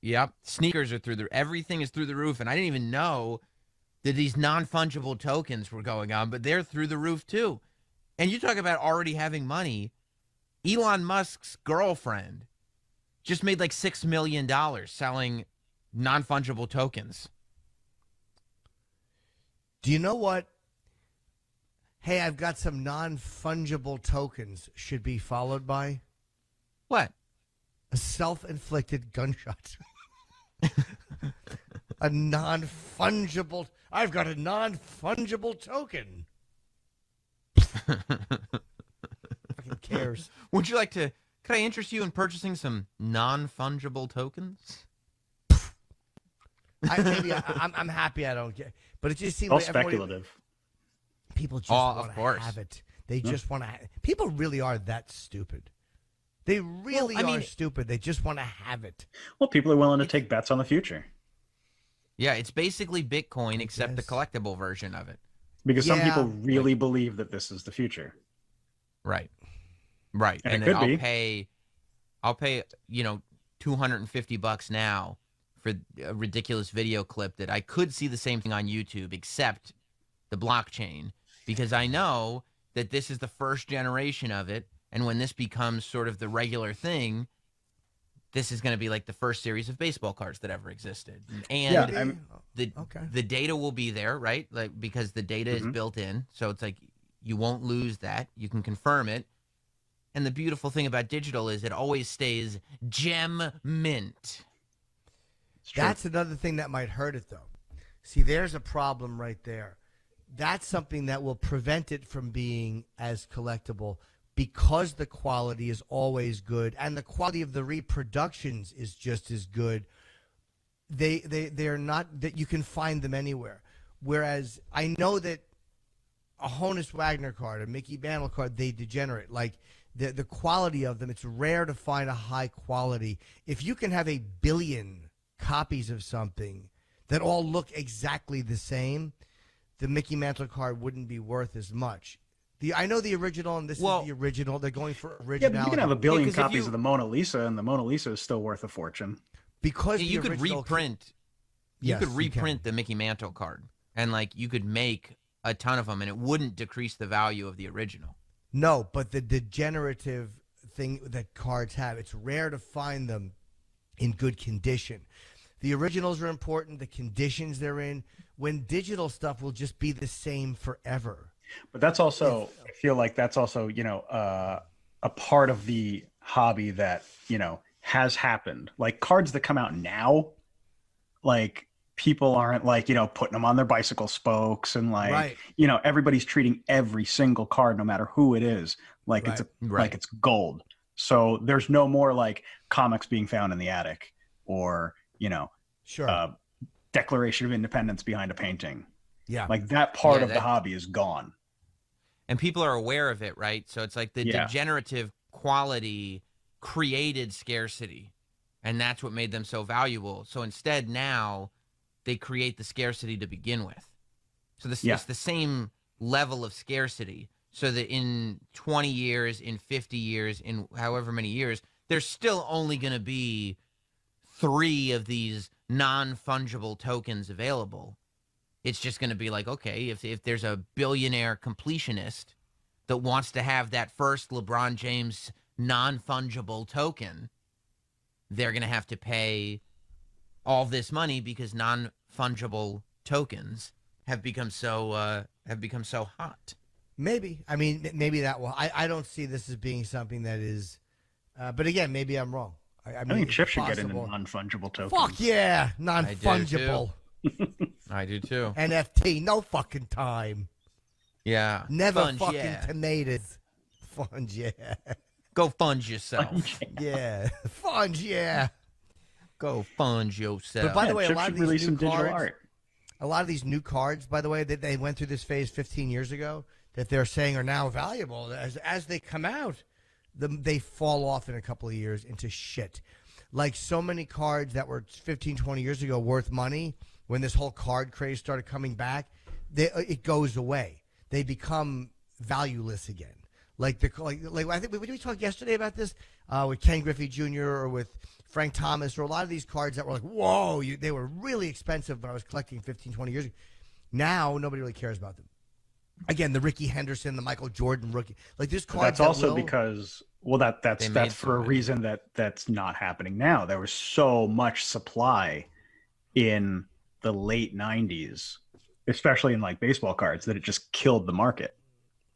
Yep. Sneakers are through the. Everything is through the roof, and I didn't even know that these non-fungible tokens were going on, but they're through the roof too. And you talk about already having money. Elon Musk's girlfriend just made $6 million selling non-fungible tokens. Do you know what? Hey, I've got some non-fungible tokens should be followed by? What? A self-inflicted gunshot. A non-fungible. I've got a non-fungible token. Fucking cares. Would you like to Could I interest you in purchasing some non-fungible tokens? I'm happy I don't get, but it just seems all like speculative. People just want to have it. They Yeah. just want to. People really are that stupid. They really are stupid. They just want to have it. Well, people are willing to take bets on the future. Yeah, it's basically Bitcoin except the collectible version of it. Because some people really believe that this is the future. Right. And then it could I'll be. pay, $250 now for a ridiculous video clip that I could see the same thing on YouTube except the blockchain, because I know that this is the first generation of it, and when this becomes sort of the regular thing, this is going to be like the first series of baseball cards that ever existed. And the data will be there, right? Like, because the data is built in, so it's like you won't lose that. You can confirm it. And the beautiful thing about digital is it always stays gem mint. That's another thing that might hurt it, though. See, there's a problem right there. That's something that will prevent it from being as collectible because the quality is always good and the quality of the reproductions is just as good. They're not that you can find them anywhere. Whereas I know that a Honus Wagner card, a Mickey Mantle card, they degenerate. Like the quality of them, it's rare to find a high quality. If you can have 1 billion copies of something that all look exactly the same, the Mickey Mantle card wouldn't be worth as much. I know the original, and this is the original. They're going for originality. Yeah, but you can have 1 billion copies of the Mona Lisa, and the Mona Lisa is still worth a fortune. Because you could reprint. You could reprint the Mickey Mantle card, and like you could make a ton of them, and it wouldn't decrease the value of the original. No, but the degenerative thing that cards have, it's rare to find them in good condition. The originals are important, the conditions they're in. When digital stuff will just be the same forever. But that's also, I feel like that's also, a part of the hobby that, has happened. Like cards that come out now, like people aren't like, putting them on their bicycle spokes and like, everybody's treating every single card, no matter who it is, like like it's gold. So there's no more like comics being found in the attic or, Declaration of Independence behind a painting. Yeah. Like that part of the hobby is gone. And people are aware of it, right? So it's like the degenerative quality created scarcity, and that's what made them so valuable. So instead now they create the scarcity to begin with. So this is the same level of scarcity, so that in 20 years, in 50 years, in however many years, there's still only going to be 3 of these non-fungible tokens available. It's just going to be like, okay, if there's a billionaire completionist that wants to have that first LeBron James non-fungible token, they're going to have to pay all this money because non-fungible tokens have become so hot. Maybe. I mean, maybe that will. I don't see this as being something that is. But again, maybe I'm wrong. I mean, think Chip should get into non-fungible tokens. Fuck yeah, non-fungible. I do too. NFT, no fucking time. Yeah. Never Funge, fucking tomatoes. Funge, yeah. Go funge yourself. Yeah. Funge, yeah. Go funge yourself. But by the way, Chip should release some digital art. A lot of these new cards, by the way, that they went through this phase 15 years ago, that they're saying are now valuable. As they come out, they fall off in a couple of years into shit. Like so many cards that were 15, 20 years ago worth money, when this whole card craze started coming back, it goes away. They become valueless again. Like I think we talked yesterday about this with Ken Griffey Jr. or with Frank Thomas, or a lot of these cards that were like, whoa, they were really expensive when I was collecting 15, 20 years ago. Now nobody really cares about them. Again, the Ricky Henderson, the Michael Jordan rookie, like this card. That's also because, well, that's for a reason that's not happening now. There was so much supply in the late 90s, especially in like baseball cards, that it just killed the market.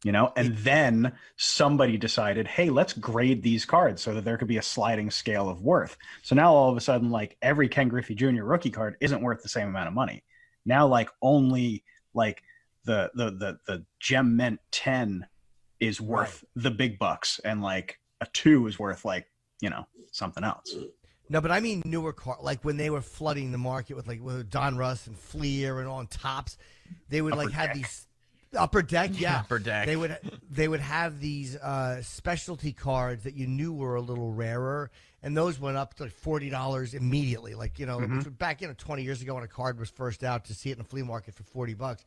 And then somebody decided, hey, let's grade these cards so that there could be a sliding scale of worth. So now all of a sudden, like every Ken Griffey Jr. rookie card isn't worth the same amount of money. Now, like only like the Gem Mint 10 is worth the big bucks, and like a 2 is worth like, something else. No, but I mean newer car, like when they were flooding the market with Don Russ and Fleer and on tops, they would have these upper deck, upper deck. They would have these specialty cards that you knew were a little rarer, and those went up to like $40 immediately. Like back 20 years ago when a card was first out, to see it in the flea market for $40,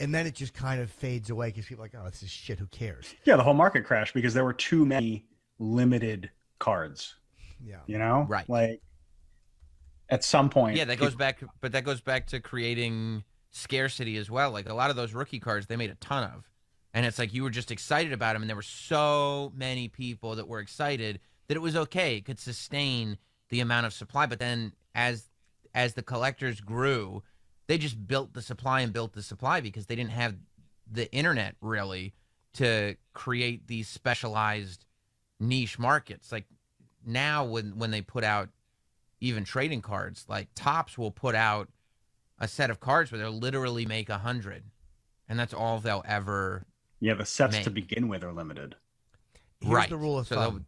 and then it just kind of fades away because people are like, oh, this is shit. Who cares? Yeah, the whole market crashed because there were too many limited cards. Yeah. Right. Like at some point. Yeah, that goes back to creating scarcity as well. Like a lot of those rookie cards, they made a ton of, and it's like you were just excited about them, and there were so many people that were excited that it was okay. It could sustain the amount of supply. But then as the collectors grew, they just built the supply because they didn't have the internet really to create these specialized niche markets. Like now when they put out even trading cards, like Topps will put out a set of cards where they'll literally make 100, and that's all they'll ever the sets make. To begin with are limited. Here's the rule of thumb.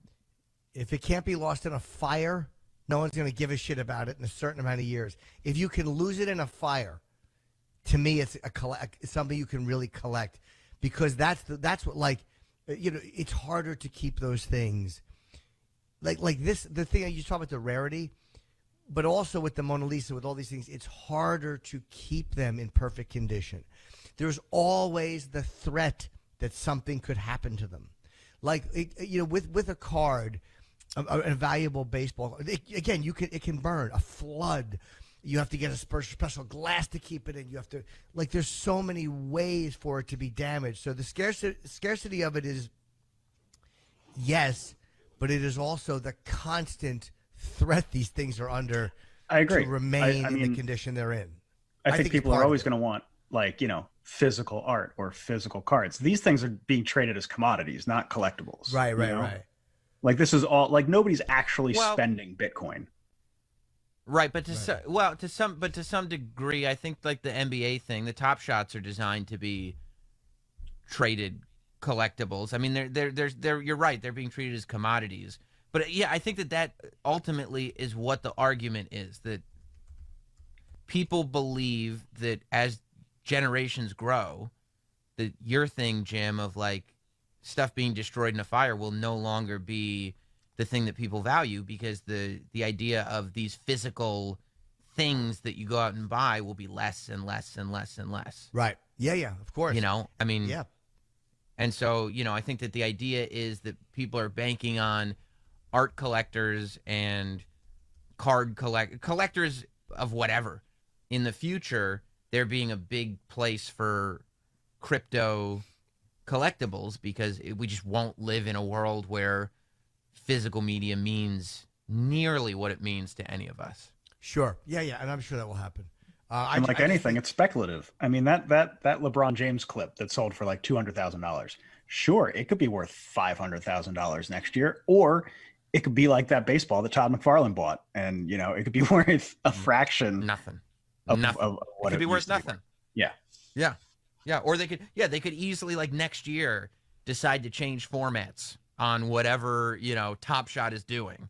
If it can't be lost in a fire, no one's going to give a shit about it in a certain amount of years. If you can lose it in a fire, to me, it's something you can really collect, because that's what it's harder to keep those things. Like this, the thing you talk about, the rarity, but also with the Mona Lisa, with all these things, it's harder to keep them in perfect condition. There's always the threat that something could happen to them. Like with a card, a valuable baseball, again, it can burn. A flood, you have to get a special glass to keep it in. You have to there's so many ways for it to be damaged. So the scarcity of it is yes. But it is also the constant threat these things are under. I agree. To remain in the condition they're in. I think people are always going to want physical art or physical cards. These things are being traded as commodities, not collectibles. Right. Like this is all nobody's actually spending Bitcoin. Right, but to some degree, I think like the NBA thing, the Top Shots are designed to be traded collectibles. I mean, they're you're right, they're being treated as commodities. But I think that ultimately is what the argument is, that people believe that as generations grow, that your thing, Jim, of stuff being destroyed in a fire will no longer be the thing that people value, because the idea of these physical things that you go out and buy will be less and less and less and less. Right. Yeah, of course. I mean, yeah. And so, I think that the idea is that people are banking on art collectors and collectors of whatever. In the future, there being a big place for crypto collectibles, because we just won't live in a world where physical media means nearly what it means to any of us. Sure. Yeah, and I'm sure that will happen. And anything, it's speculative. I mean, that LeBron James clip that sold for $200,000. Sure, it could be worth $500,000 next year, or it could be like that baseball that Todd McFarlane bought, and it could be worth a fraction. Nothing. Of what it could be worth nothing. Yeah. Or they could easily next year decide to change formats on whatever Top Shot is doing.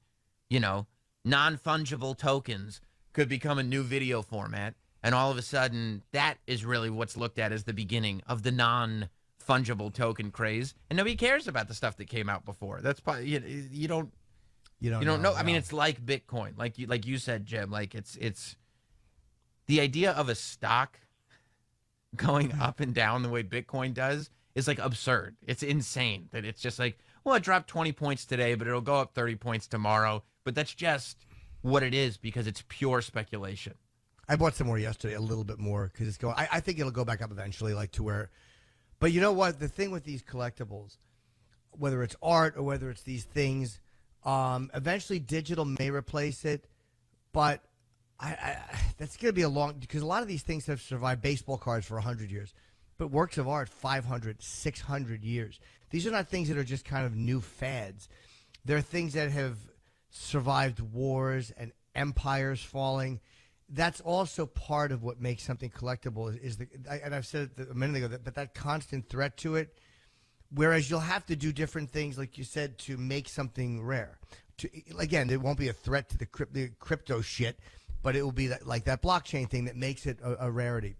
Non-fungible tokens could become a new video format. And all of a sudden, that is really what's looked at as the beginning of the non-fungible token craze, and nobody cares about the stuff that came out before. That's probably you don't know. I mean, it's like Bitcoin, like you said, Jim. It's the idea of a stock going up and down the way Bitcoin does is absurd. It's insane that it's just it dropped 20 points today, but it'll go up 30 points tomorrow. But that's just what it is, because it's pure speculation. I bought some more yesterday, a little bit more, because it's going. I think it'll go back up eventually, to where. But you know what? The thing with these collectibles, whether it's art or whether it's these things, eventually digital may replace it. But that's going to be because a lot of these things have survived baseball cards for 100 years, but works of art 500, 600 years. These are not things that are just kind of new fads. They're things that have survived wars and empires falling. That's also part of what makes something collectible and I've said it a minute ago, but that constant threat to it, Whereas you'll have to do different things, like you said, to make something rare. Again, it won't be a threat to the crypto shit, but it will be like that blockchain thing that makes it a rarity.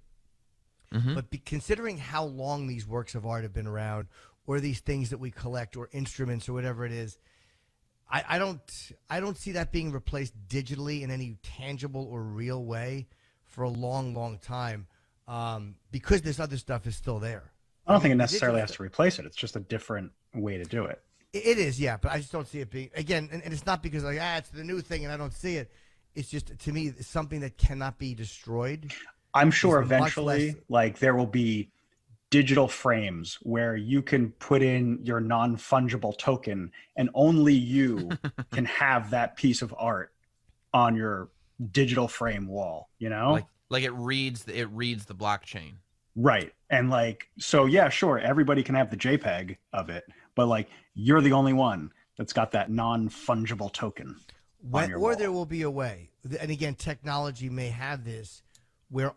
Mm-hmm. But considering how long these works of art have been around, or these things that we collect, or instruments, or whatever it is, I don't see that being replaced digitally in any tangible or real way for a long, long time, because this other stuff is still there. I don't think it necessarily has to replace it. It's just a different way to do it. It is, yeah, but I just don't see it being, again, and it's not because like, it's the new thing and I don't see it. It's just, to me, it's something that cannot be destroyed. I'm sure eventually, like, there will be digital frames where you can put in your non-fungible token and only you can have that piece of art on your digital frame wall, you know? Like it reads the blockchain. Right. And like, so yeah, sure, everybody can have the JPEG of it, but like, you're the only one that's got that non-fungible token on your wall. There will be a way, and again, technology may have this, where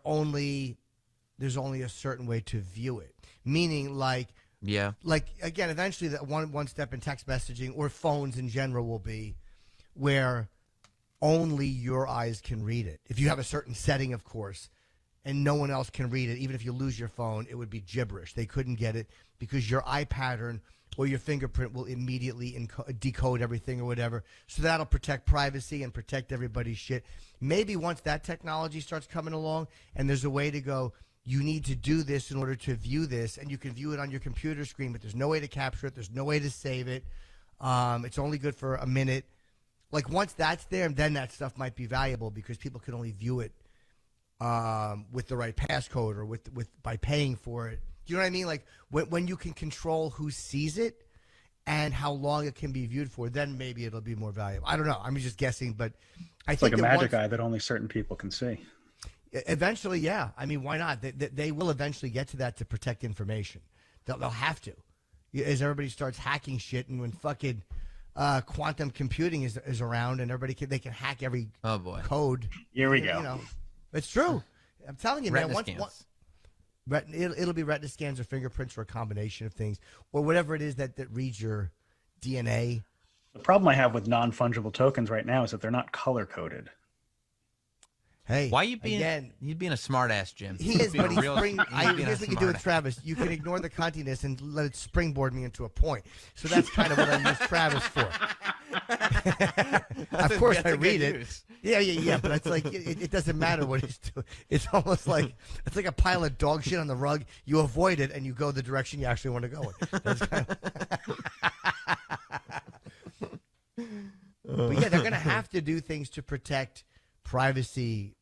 there's only a certain way to view it. Meaning, like again, eventually that one step in text messaging or phones in general will be where only your eyes can read it. If you have a certain setting, of course, and no one else can read it, even if you lose your phone, it would be gibberish. They couldn't get it because your eye pattern or your fingerprint will immediately decode everything or whatever. So that'll protect privacy and protect everybody's shit. Maybe once that technology starts coming along and there's a way to go, you need to do this in order to view this, and you can view it on your computer screen, but there's no way to capture it. There's no way to save it. It's only good for a minute. Like, once that's there, then that stuff might be valuable because people can only view it with the right passcode or with by paying for it. Do you know what I mean? Like, when you can control who sees it and how long it can be viewed for, then maybe it'll be more valuable. I don't know. I'm just guessing, but I think like a magic eye that only certain people can see. Eventually, yeah. I mean, why not? They will eventually get to that to protect information. They'll have to, as everybody starts hacking shit, and when fucking quantum computing is around, and they can hack every code. Here we go. You know, it's true. I'm telling you, retina man. Scans. It'll be retina scans or fingerprints or a combination of things or whatever it is that reads your DNA. The problem I have with non-fungible tokens right now is that they're not color coded. Hey, why you being you being a smart ass, Jim? He is, but here's what you do with Travis. You can ignore the cuntiness and let it springboard me into a point. So that's kind of what I use Travis for. Of course, I read it. Yeah. But it's like it doesn't matter what he's doing. It's almost like it's like a pile of dog shit on the rug. You avoid it and you go the direction you actually want to go in. That's kind of... But yeah, they're gonna have to do things to protect privacy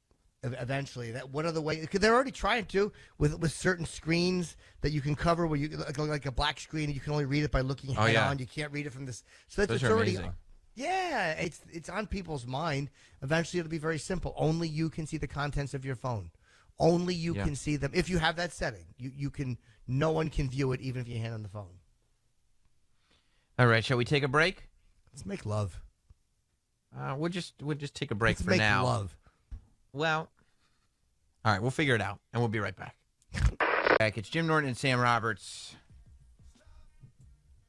eventually. What other way? Because they're already trying to with certain screens that you can cover where you like a black screen and you can only read it by looking head on. You can't read it from this. So that's already amazing. Yeah, it's on people's mind. Eventually, it'll be very simple. Only you can see the contents of your phone. Only you can see them. If you have that setting, you can. No one can view it, even if you hand on the phone. All right, shall we take a break? Let's make love. We'll just take a break Let's for make now. Love. Well, all right, we'll figure it out, and we'll be right back. It's Jim Norton and Sam Roberts.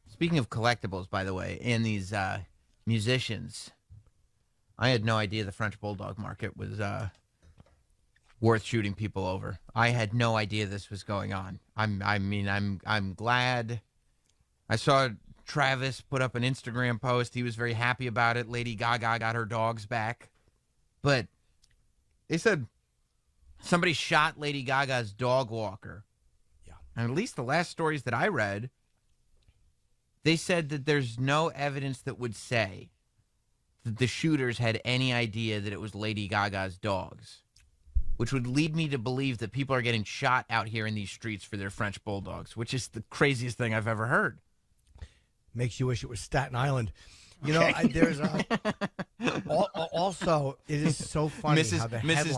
Speaking of collectibles, by the way, and these musicians, I had no idea the French Bulldog market was worth shooting people over. I had no idea this was going on. I'm glad. I saw Travis put up an Instagram post. He was very happy about it. Lady Gaga got her dogs back. But they said somebody shot Lady Gaga's dog walker. Yeah. And at least the last stories that I read, they said that there's no evidence that would say that the shooters had any idea that it was Lady Gaga's dogs, which would lead me to believe that people are getting shot out here in these streets for their French Bulldogs, which is the craziest thing I've ever heard. Makes you wish it was Staten Island. You know, there's also, it is so funny how the headline...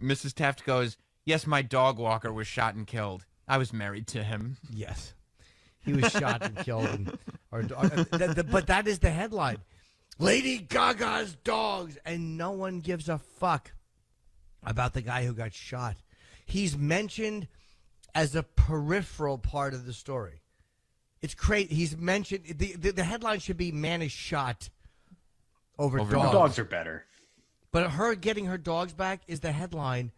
Mrs. Taft goes, yes, my dog walker was shot and killed. I was married to him. Yes. He was shot and killed. But that is the headline. Lady Gaga's dogs. And no one gives a fuck about the guy who got shot. He's mentioned as a peripheral part of the story. It's crazy. He's mentioned the headline should be "Man is shot over dogs." Dogs are better. But her getting her dogs back is the headline.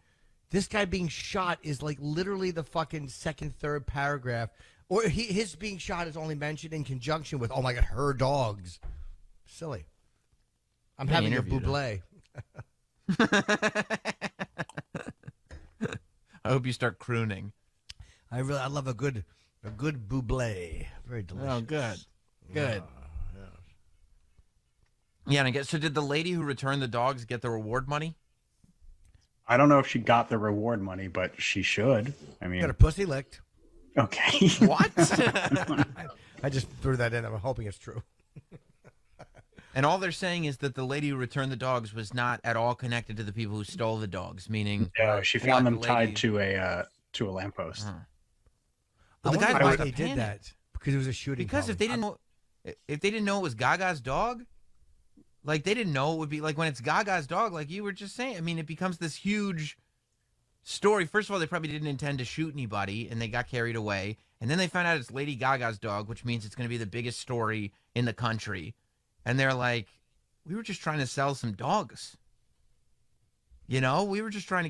This guy being shot is like literally the fucking second, third paragraph. Or his being shot is only mentioned in conjunction with, oh my God, her dogs. Silly. I'm having a buble. I hope you start crooning. I love a good buble. Very delicious. Oh, good. Good. Yeah, and I guess, so did the lady who returned the dogs get the reward money? I don't know if she got the reward money, but she should. I mean, got her pussy licked. Okay. What? I just threw that in. I'm hoping it's true. And all they're saying is that the lady who returned the dogs was not at all connected to the people who stole the dogs, meaning... No, she found them tied to a lamppost. Well, the guy guy why must they have did panicked. that. Because it was a shooting. Because probably. if they didn't know it was Gaga's dog, like they didn't know it would be like when it's Gaga's dog, like you were just saying. I mean, it becomes this huge story. First of all, they probably didn't intend to shoot anybody, and they got carried away. And then they found out it's Lady Gaga's dog, which means it's going to be the biggest story in the country. And they're like, we were just trying to sell some dogs. You know, we were just trying to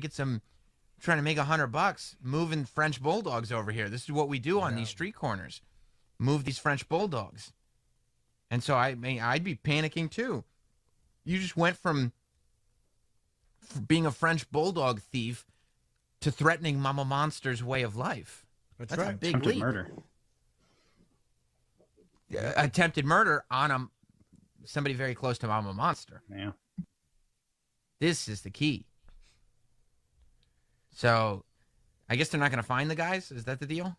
make $100 moving French bulldogs over here. This is what we do on these street corners. Move these French bulldogs. And so I'd be panicking too. You just went from being a French bulldog thief to threatening Mama Monster's way of life. That's right. A big Attempted leap. murder. Attempted murder on somebody very close to Mama Monster. Yeah. This is the key. So, I guess they're not going to find the guys? Is that the deal?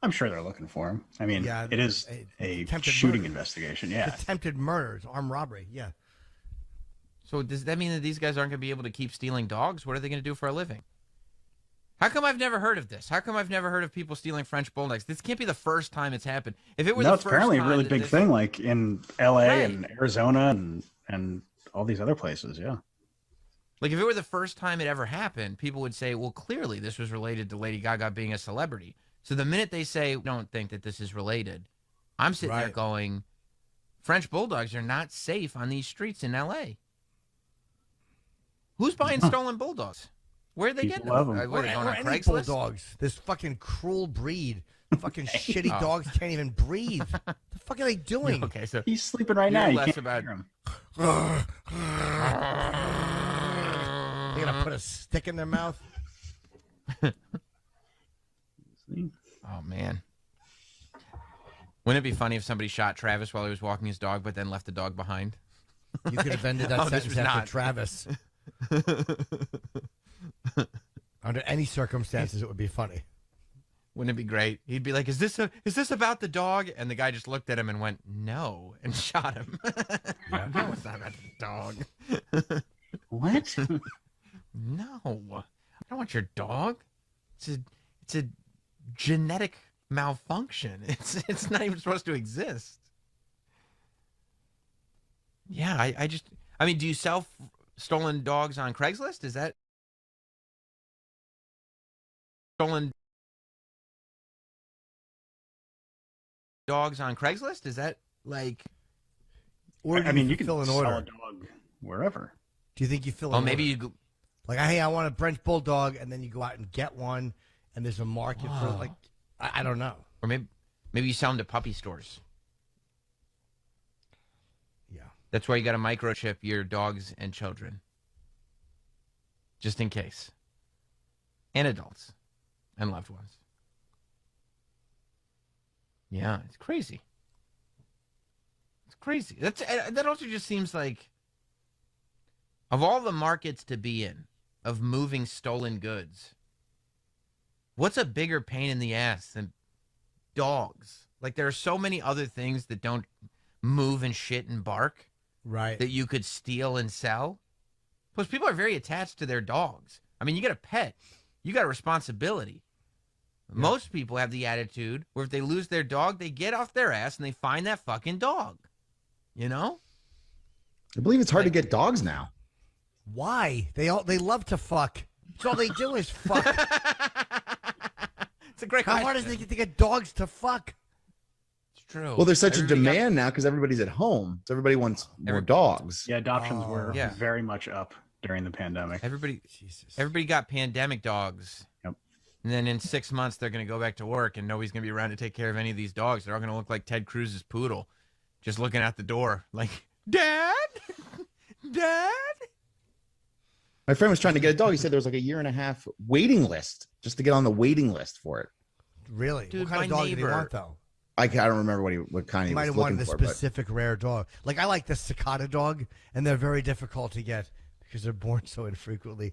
I'm sure they're looking for him. I mean, Yeah, it is a shooting investigation. Yeah. Attempted murders, armed robbery. Yeah. So does that mean that these guys aren't going to be able to keep stealing dogs? What are they going to do for a living? How come I've never heard of this? How come I've never heard of people stealing French bulldogs? This can't be the first time it's happened. If it were No, the it's first apparently a time really that big this- thing, like in LA Right. and Arizona and all these other places. Yeah. Like, if it were the first time it ever happened, people would say, well, clearly this was related to Lady Gaga being a celebrity. So the minute they say, we don't think that this is related, I'm sitting there Right. going, French bulldogs are not safe on these streets in L.A. Who's buying stolen bulldogs? Where are they People getting love them? 'em. What, are they going on any Craigslist? bulldogs. This fucking cruel breed. Fucking shitty Oh. dogs can't even breathe. The fuck are they doing? Okay, so He's sleeping right now. You're You less can't about- hear him. They're gonna put a stick in their mouth. Oh, man. Wouldn't it be funny if somebody shot Travis while he was walking his dog, but then left the dog behind? You could have ended that Oh, this sentence was after not- Travis. Under any circumstances, it would be funny. Wouldn't it be great? He'd be like, "Is this about the dog?" And the guy just looked at him and went, "No," and shot him. No, it's not about the dog. What? No, I don't want your dog. It's a genetic malfunction. It's not even supposed to exist. Yeah, I mean, do you sell stolen dogs on Craigslist? Is that stolen dogs on Craigslist? Is that like? Or do I mean, you you can fill an sell order. a dog wherever. Do you think you fill? Oh, an maybe order? you. Like, hey, I want a French bulldog, and then you go out and get one, and there's a market for it. Wow. Like, I don't know. Or maybe you sell them to puppy stores. Yeah. That's why you got to microchip your dogs and children. Just in case. And adults. And loved ones. Yeah, it's crazy. It's crazy. That also just seems like, of all the markets to be in, of moving stolen goods, what's a bigger pain in the ass than dogs? Like, there are so many other things that don't move and shit and bark Right. that you could steal and sell. Plus, people are very attached to their dogs. I mean, you got a pet, you got a responsibility. Yeah. Most people have the attitude where if they lose their dog, they get off their ass and they find that fucking dog. You know? I believe it's hard to get dogs now. Why? They love to fuck. That's all they do is fuck. It's a great How question. hard is it to get dogs to fuck? true. Well, there's such a demand now because everybody's at home, so everybody wants more dogs. Yeah, adoptions were very much up during the pandemic. Everybody got pandemic dogs. Yep. And then in 6 months, they're going to go back to work, and nobody's going to be around to take care of any of these dogs. They're all going to look like Ted Cruz's poodle, just looking out the door like, Dad? Dad? My friend was trying to get a dog. He said there was like a 1.5 year waiting list just to get on the waiting list for it. Really? Dude, what kind of dog did he want, though? I don't remember what kind he was looking for. Might have wanted a specific rare dog. Like, I like the cicada dog, and they're very difficult to get because they're born so infrequently.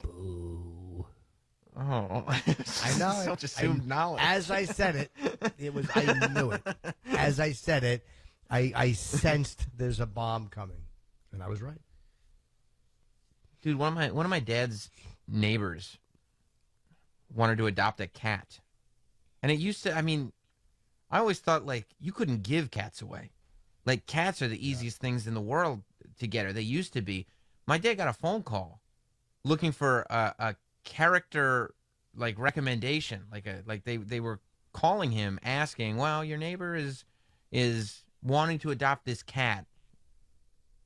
Boo. Oh. I know. Such assumed knowledge. As I said it, I knew it. As I said it, I sensed there's a bomb coming, and I was right. Dude, one of my dad's neighbors wanted to adopt a cat. And it used to, I mean, I always thought, like, you couldn't give cats away. Like, cats are the easiest things in the world to get, or they used to be. My dad got a phone call looking for a character, like, recommendation. Like they were calling him, asking, well, your neighbor is wanting to adopt this cat.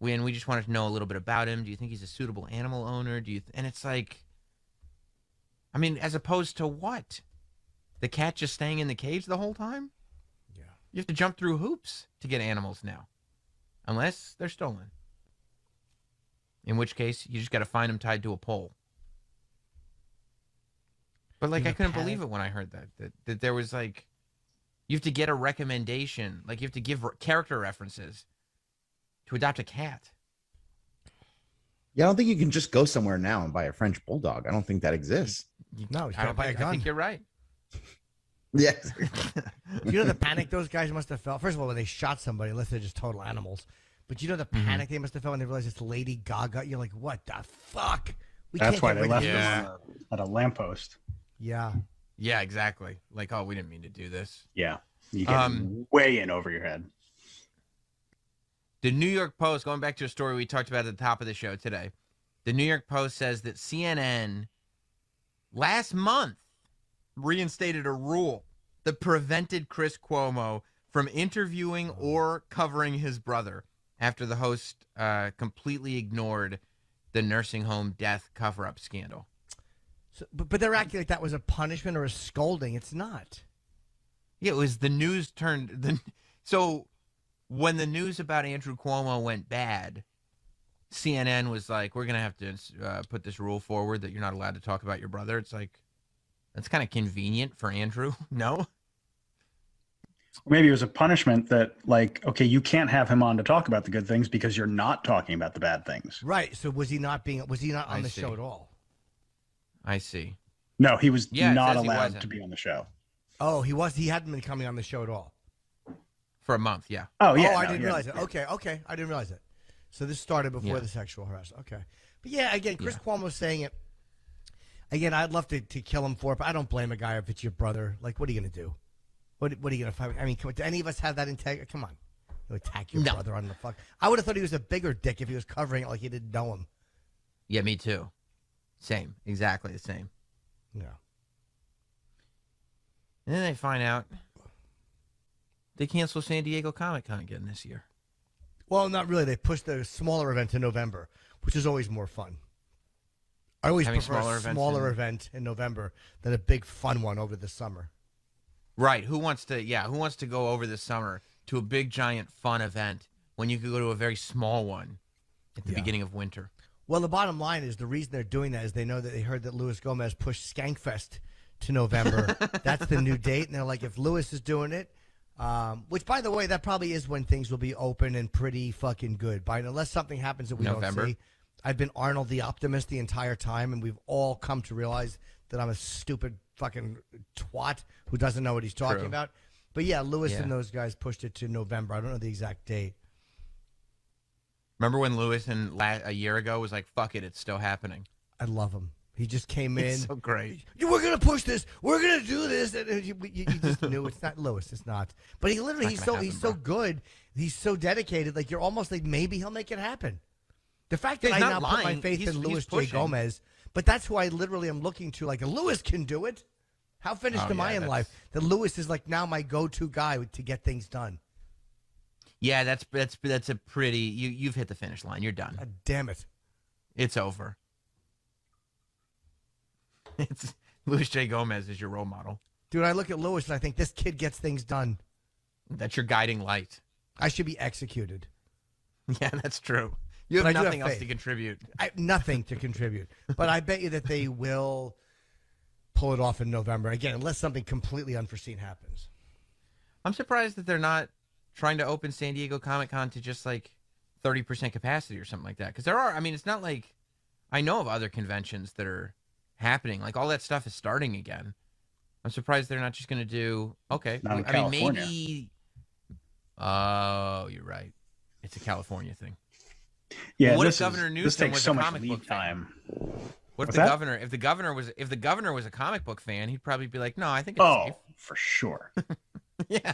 And we just wanted to know a little bit about him. Do you think he's a suitable animal owner? And it's like, I mean, as opposed to what? The cat just staying in the cage the whole time? Yeah. You have to jump through hoops to get animals now. Unless they're stolen. In which case, you just got to find them tied to a pole. But, like, I couldn't believe it when I heard that there was, like, you have to get a recommendation. Like, you have to give character references to adopt a cat. Yeah, I don't think you can just go somewhere now and buy a French bulldog. I don't think that exists. No, you gotta buy a gun. I think you're right. Yes. You know the panic those guys must have felt? First of all, when they shot somebody, unless they're just total animals. But you know the panic they must have felt when they realized it's Lady Gaga? You're like, what the fuck? That's why they left him at a lamppost. Yeah. Yeah, exactly. Like, oh, we didn't mean to do this. Yeah. You get way in over your head. The New York Post, going back to a story we talked about at the top of the show today, the New York Post says that CNN last month reinstated a rule that prevented Chris Cuomo from interviewing or covering his brother after the host completely ignored the nursing home death cover-up scandal. So, but they're acting like that was a punishment or a scolding. It's not. Yeah, it was the news turned... So when the news about Andrew Cuomo went bad, CNN was like, we're going to have to put this rule forward that you're not allowed to talk about your brother. It's like, that's kind of convenient for Andrew, no? Maybe it was a punishment that, like, okay, you can't have him on to talk about the good things because you're not talking about the bad things. Right. So was he not on the show at all? I see. No, he was not allowed to be on the show. Oh, he hadn't been coming on the show at all. For a month, yeah. Oh, yeah. Oh, I didn't realize it. Okay. I didn't realize it. So this started before the sexual harassment. Okay. But yeah, again, Chris Cuomo saying it. Again, I'd love to kill him for it, but I don't blame a guy if it's your brother. Like, what are you going to do? What are you going to fight? I mean, do any of us have that integrity? Come on. You attack your brother on the fuck. I would have thought he was a bigger dick if he was covering it like he didn't know him. Yeah, me too. Same. Exactly the same. Yeah. And then they find out they cancel San Diego Comic-Con again this year. Well, not really. They pushed the smaller event to November, which is always more fun. I always prefer a smaller event in November than a big fun one over the summer. Right. Who wants to go over the summer to a big, giant, fun event when you could go to a very small one at the beginning of winter? Well, the bottom line is the reason they're doing that is they know that they heard that Luis Gomez pushed Skankfest to November. That's the new date. And they're like, if Luis is doing it, which, by the way, that probably is when things will be open and pretty fucking good. Unless something happens that we don't see. I've been Arnold the Optimist the entire time, and we've all come to realize that I'm a stupid fucking twat who doesn't know what he's talking about. But yeah, Luis and those guys pushed it to November. I don't know the exact date. Remember when Luis a year ago was like, fuck it, it's still happening. I love him. He just came in. So great. We're going to push this. We're going to do this. And you just knew it's not Luis. It's not. But he literally, he's so good. He's so dedicated. Like, you're almost like, maybe he'll make it happen. The fact that I now put my faith in Luis J. Gomez, but that's who I literally am looking to. Like, Luis can do it. How finished am I in life that Lewis is like now my go-to guy to get things done? Yeah, that's a pretty. You've hit the finish line. You're done. God damn it! It's over. It's Luis J. Gomez is your role model. Dude, I look at Lewis and I think this kid gets things done. That's your guiding light. I should be executed. Yeah, that's true. You have nothing else to contribute. Nothing to contribute. But I bet you that they will pull it off in November. Again, unless something completely unforeseen happens. I'm surprised that they're not trying to open San Diego Comic-Con to just like 30% capacity or something like that. Because there are, I mean, it's not like I know of other conventions that are happening. Like all that stuff is starting again. I'm surprised they're not just going to do, okay. Not in I California. mean, maybe. Oh, you're right. It's a California thing. Yeah, what this if Governor is, Newsom this takes was so a much comic lead book fan? time. What What's if that? the governor was a comic book fan? He'd probably be like, no, I think it's safe. For sure. Yeah.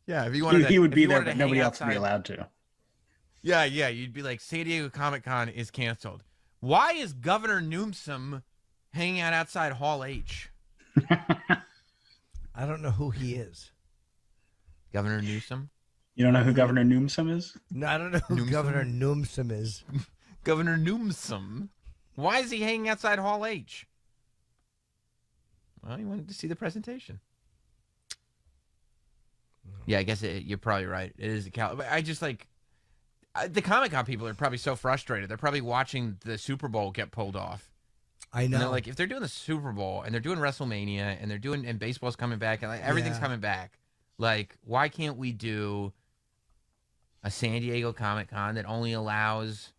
Yeah, if you wanted He would if be you there, wanted but to nobody hang else would be outside- allowed to. Yeah, you'd be like, San Diego Comic-Con is canceled. Why is Governor Newsom hanging out outside Hall H? I don't know who he is. Governor Newsom? You don't know who Governor Newsom is? No, I don't know who Newsom? Governor Newsom is. Governor Newsom? Why is he hanging outside Hall H? Well, he wanted to see the presentation. Yeah, I guess you're probably right. It is I just like the Comic-Con people are probably so frustrated. They're probably watching the Super Bowl get pulled off. I know. And they're like, if they're doing the Super Bowl and they're doing WrestleMania and baseball's coming back and like everything's coming back, like why can't we do a San Diego Comic-Con that only allows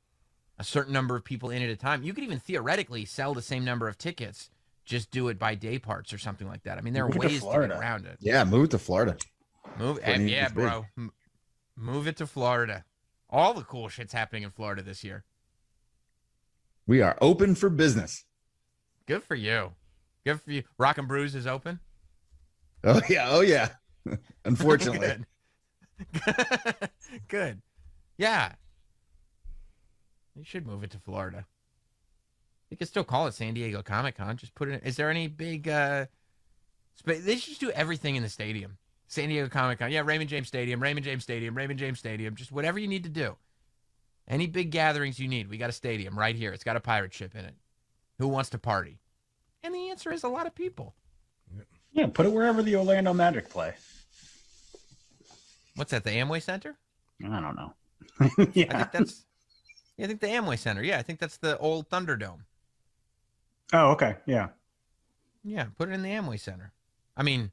a certain number of people in at a time? You could even theoretically sell the same number of tickets, just do it by day parts or something like that. I mean, there are Move it to ways to get Florida. around it. Yeah, move it to Florida. Yeah, bro. Move it to Florida. All the cool shit's happening in Florida this year. We are open for business. Good for you. Good for you. Rock and Brews is open. Oh yeah. Unfortunately. Good. Good. Yeah. You should move it to Florida. You can still call it San Diego Comic-Con. Just put it. Is there any big? They should just do everything in the stadium. San Diego Comic-Con. Yeah, Raymond James Stadium. Raymond James Stadium. Raymond James Stadium. Just whatever you need to do. Any big gatherings you need, we got a stadium right here. It's got a pirate ship in it. Who wants to party? And the answer is a lot of people. Yeah, put it wherever the Orlando Magic play. What's that? The Amway Center? I don't know. I think the Amway Center. Yeah, I think that's the old Thunderdome. Oh, okay. Yeah. Yeah, put it in the Amway Center. I mean,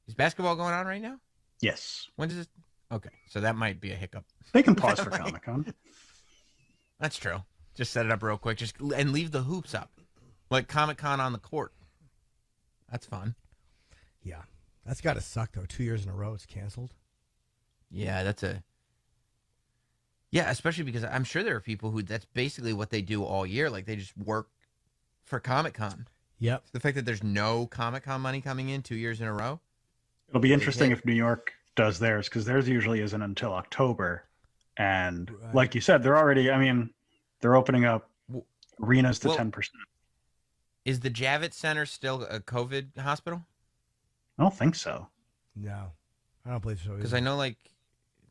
is basketball going on right now? Yes. When does it? Okay, so that might be a hiccup. They can pause for Comic-Con. That's true. Just set it up real quick, and leave the hoops up, like Comic-Con on the court. That's fun. Yeah, that's got to suck though. 2 years in a row, it's canceled. Yeah, Yeah, especially because I'm sure there are people who that's basically what they do all year. Like they just work for Comic-Con. Yep. The fact that there's no Comic-Con money coming in 2 years in a row. It'll be interesting if New York does theirs, because theirs usually isn't until October. And like you said, they're already, I mean, they're opening up arenas to 10%. Is the Javits Center still a COVID hospital? I don't think so. No, I don't believe so. Because I know like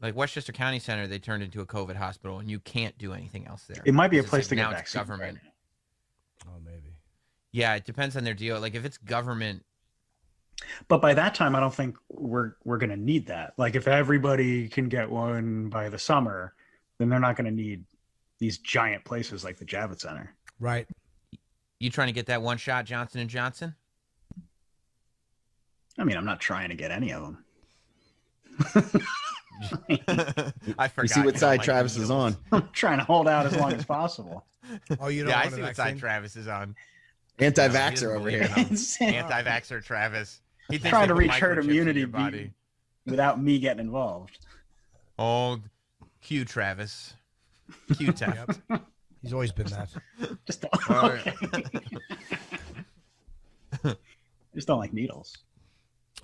Westchester County Center, they turned into a COVID hospital, and you can't do anything else there. It might be a Because place it's to like get now it's vaccines. government. Oh, maybe. Yeah, it depends on their deal. Like if it's government. But by that time, I don't think we're going to need that. Like if everybody can get one by the summer, then they're not going to need these giant places like the Javits Center. Right. You trying to get that one shot Johnson & Johnson? I mean, I'm not trying to get any of them. I forgot. You see what you side don't like Travis is needles. on. I'm trying to hold out as long as possible. Oh, you don't Yeah, I want a see what vaccine? side Travis is on. Anti-vaxxer over here. Anti-vaxxer Travis. He thinks Trying they to put reach herd microchips in immunity your body. without me getting involved. Oh, Q Travis. Q Tap. Yep. He's always been that. Just All just don't like needles.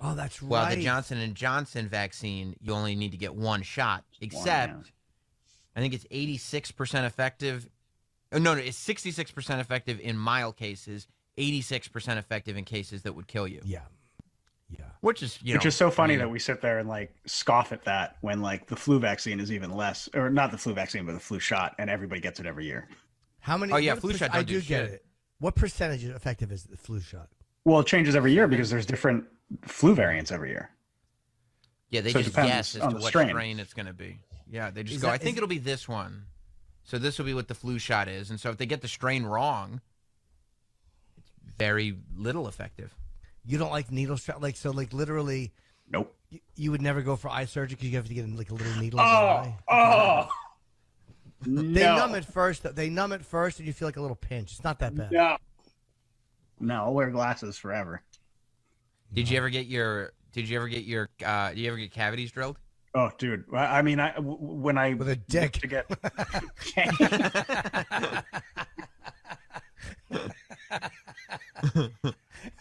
Oh, that's right. Well, the Johnson & Johnson vaccine, you only need to get one shot, except I think it's 86% effective. Oh, no, it's 66% effective in mild cases, 86% effective in cases that would kill you. Yeah. Yeah. Which is, which is so funny that we sit there and like scoff at that when like the flu vaccine is even less, or not the flu vaccine, but the flu shot, and everybody gets it every year. How many? Oh yeah, flu shot. I do get it. What percentage effective is the flu shot? Well, it changes every year because there's different flu variants every year. Yeah, they So it just depends guess as on to the what strain. strain it's going to be. Yeah, they just Is go, that- I think is- it'll be this one. So this will be what the flu shot is. And so if they get the strain wrong, it's very little effective. You don't like needle strap? Like, so like literally, Nope. you would never go for eye surgery because you have to get like a little needle in your eye? They numb it first. They numb it first, and you feel like a little pinch. It's not that bad. No, I'll wear glasses forever. Did you ever get your do you ever get cavities drilled? Oh, dude. I mean, when I With a dick. to get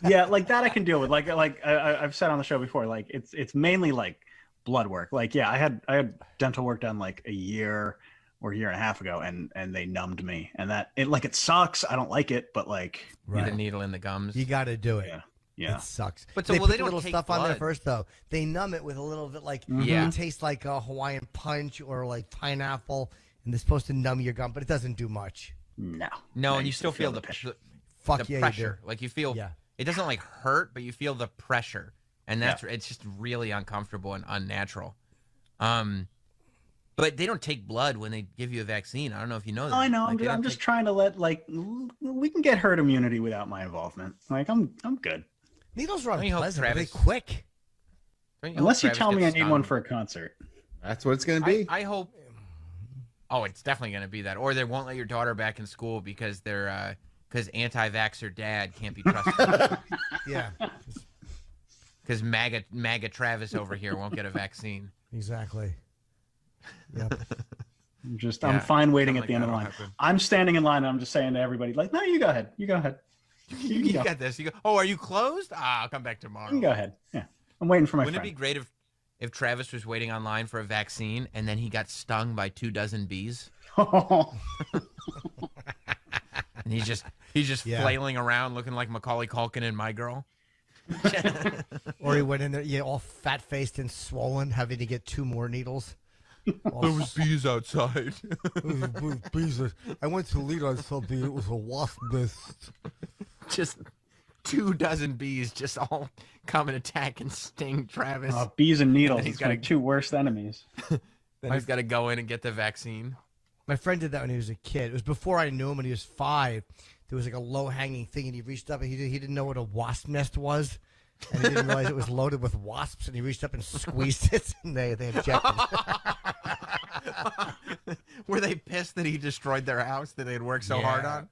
yeah, like that I can deal with. Like I've said on the show before, like it's mainly like blood work. Like I had dental work done like a year or a year and a half ago, and they numbed me, and that it sucks. I don't like it, but like Right. The needle in the gums. You got to do it. yeah. It sucks. But so, they well, put they don't little take stuff on there blood. first, though. They numb it with a little bit, like Yeah. it tastes like a Hawaiian punch or like pineapple, and they're supposed to numb your gum, but it doesn't do much. No, and you still feel the pinch. Fuck the yeah, pressure. you do. Like you feel Yeah. it doesn't like hurt, but you feel the pressure. And that's it's just really uncomfortable and unnatural. But they don't take blood when they give you a vaccine. I don't know if you know that. Oh, I know. Like, I'm just trying to let we can get herd immunity without my involvement. Like I'm good. Needles are Don't you hope unpleasant, but they Travis- quick. Unless you tell me I need one for a concert. That's what it's going to be. I hope. Oh, it's definitely going to be that, or they won't let your daughter back in school because they're because anti-vaxxer dad can't be trusted. Yeah, Because MAGA Travis over here won't get a vaccine. exactly. Yep. I'm fine waiting something at the like end of the that'll line. happen. I'm standing in line and I'm just saying to everybody, like, no, you go ahead. You go ahead. You go. got this. You go. Oh, are you closed? I'll come back tomorrow. You can go ahead. Yeah. I'm waiting for my Wouldn't it be friend. great if Travis was waiting online for a vaccine and then he got stung by 24 bees and he's just Yeah. flailing around looking like Macaulay Culkin in My Girl? Or he went in there, yeah, all fat faced and swollen, having to get 2 more needles. All bees outside. I went to lead on something. It was a wasp nest. Just 24 bees just all come and attack and sting Travis. Bees and needles. And he's It's gotta- my 2 worst enemies. Then he's got to go in and get the vaccine. My friend did that when he was a kid. It was before I knew him when he was 5. There was like a low hanging thing, and he reached up and he didn't know what a wasp nest was. And he didn't realize it was loaded with wasps, and he reached up and squeezed it, and they injected it. Were they pissed that he destroyed their house that they had worked so hard Yeah.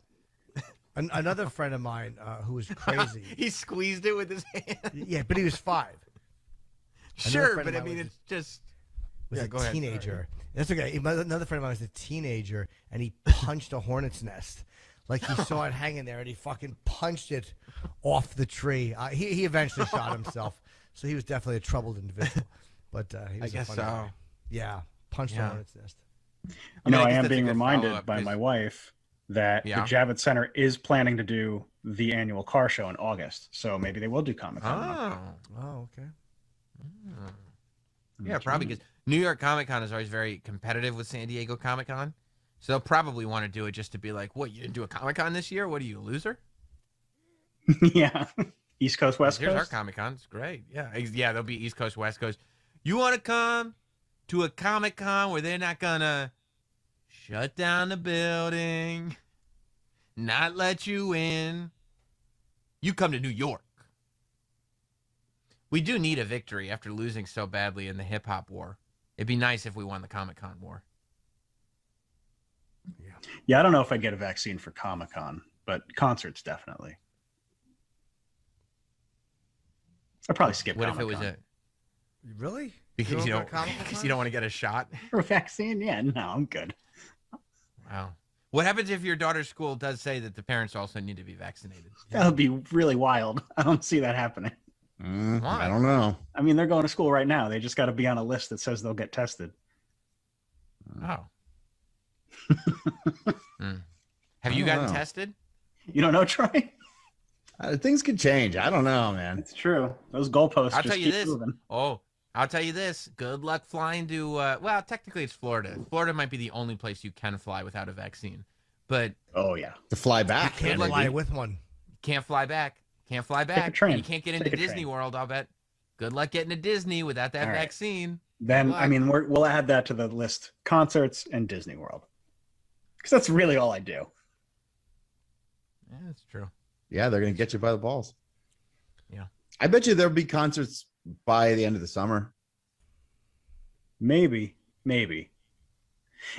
on? Another friend of mine who was crazy. He squeezed it with his hand. Yeah, but he was 5. Sure, friend of but I mine mean, was it's just. Was Yeah, a go ahead. teenager. That's okay. Another friend of mine was a teenager, and he punched a hornet's nest. Like he saw it hanging there, and he fucking punched it off the tree. He eventually shot himself, so he was definitely a troubled individual. But he was I guess a funny so. guy. Yeah, punched a Yeah. hornet's nest. You know, I I guess am that's a being good reminded follow-up, by 'cause- my wife that Yeah. the Javits Center is planning to do the annual car show in August. So maybe they will do Comic Con. Oh, okay. Yeah, probably because New York Comic Con is always very competitive with San Diego Comic Con. So they'll probably want to do it just to be like, what, you didn't do a Comic Con this year? What are you, a loser? Yeah. East Coast, West Here's our Coast. Comic Con. It's great. Yeah. Yeah, there'll be East Coast, West Coast. You want to come to a Comic Con where they're not going to shut down the building, not let you in? You come to New York. We do need a victory after losing so badly in the hip hop war. It'd be nice if we won the Comic Con war. Yeah, I don't know if I'd get a vaccine for Comic Con, but concerts definitely. I'd probably skip What if Comic it was Con. Really? Because you go don't for a Comic-Con? because you don't want to get a shot. For a vaccine? Yeah, no, I'm good. Wow. What happens if your daughter's school does say that the parents also need to be vaccinated? That would be really wild. I don't see that happening. Why? I don't know. I mean, they're going to school right now. They just got to be on a list that says they'll get tested. Oh. Hmm. Have you I don't gotten know. tested? You don't know, Troy? Things could change. I don't know, man. It's true. Those goalposts I'll just tell you keep this. moving. Oh, I'll tell you this. Good luck flying to, well, technically it's Florida. Florida might be the only place you can fly without a vaccine. But Oh, yeah. To fly back. Can't maybe. fly with one. can't fly back. Can't fly back. train. And you can't get into Take a Disney train. World, I'll bet. Good luck getting to Disney without that All right. vaccine. Then, Good luck. I mean, we'll add that to the list. Concerts and Disney World. Because that's really all I do. Yeah, that's true. Yeah, they're going to get you by the balls. Yeah. I bet you there'll be concerts by the end of the summer. Maybe.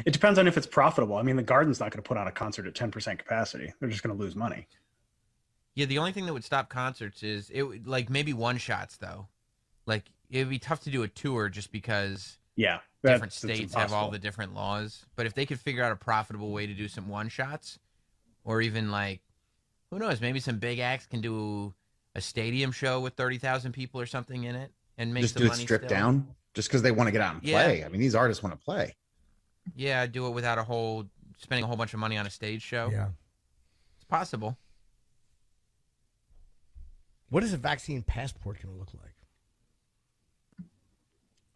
It depends on if it's profitable. I mean, the Garden's not going to put on a concert at 10% capacity. They're just going to lose money. Yeah, the only thing that would stop concerts is like maybe one shots though. Like it'd be tough to do a tour just because Yeah. different that's states have all impossible. the different laws. But if they could figure out a profitable way to do some one shots, or even like, who knows, maybe some big acts can do a stadium show with 30,000 people or something in it and make Just some do it money stripped still. down just because they want to get out and Yeah. play. I mean, these artists want to play. Yeah, do it without spending a whole bunch of money on a stage show. Yeah. It's possible. What is a vaccine passport going to look like?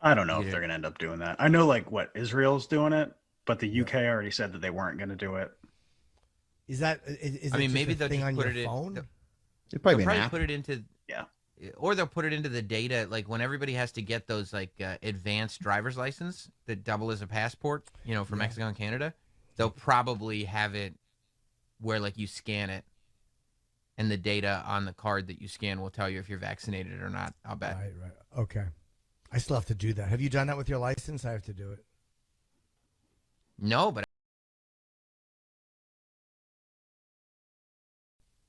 I don't know if Yeah. they're going to end up doing that. I know, like, Israel's doing it, but the UK already said that they weren't going to do it. Is that? Is I it mean, just maybe a they'll thing just on put your it in. phone? It'd probably They'll be an probably app. put it into, Yeah. or they'll put it into the data. Like when everybody has to get those like advanced driver's license that double as a passport, for Mexico and Canada, they'll probably have it where like you scan it, and the data on the card that you scan will tell you if you're vaccinated or not. I'll bet. Right. Okay. I still have to do that. Have you done that with your license? I have to do it. No, but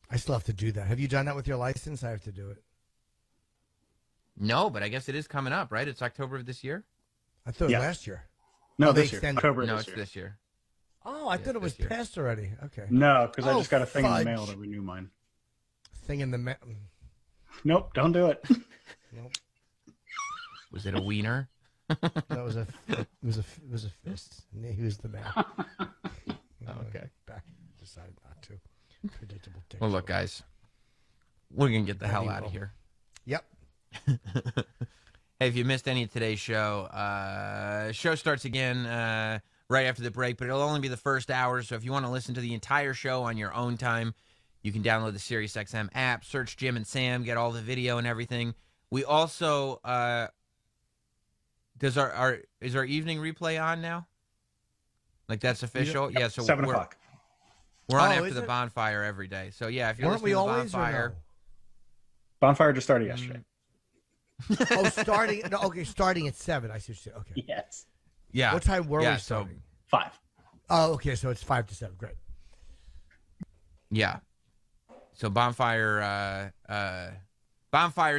I still have to do that. Have you done that with your license? I have to do it. I guess it is coming up, right? It's October of this year. I thought it was Yeah. last year. No, they this year. extended- October No, this it's year. this year. Oh, I Yeah, thought it was this year. passed already. Okay. No, because I Oh, just got a thing in the fudge. mail to renew mine. Thing in the Nope, don't do it. Nope. Was it a wiener? That was a fist. He was the man. Okay. Back decided not to. Predictable. Dick Well, look, joke. guys, we're gonna get the hell Maybe out of we'll- here. Yep. Hey, if you missed any of today's show, show starts again right after the break, but it'll only be the first hour. So if you want to listen to the entire show on your own time, you can download the SiriusXM app, search Jim and Sam, get all the video and everything. We also is our evening replay on now? Like that's official? Yeah. So 7 o'clock. We're on Oh, after is the it? bonfire every day. So yeah, if you're Weren't we listening to always? Or bonfire, no? Bonfire just started yesterday. Oh, starting. No, okay, starting at 7. I see what you're saying. Okay. Yes. yeah. What time were Yeah, we so- starting? 5. Oh, okay. So it's 5 to 7. Great. Yeah. So bonfire's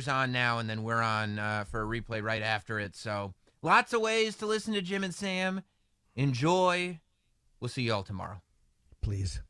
on now, and then we're on for a replay right after it. So lots of ways to listen to Jim and Sam. Enjoy. We'll see you all tomorrow. Please.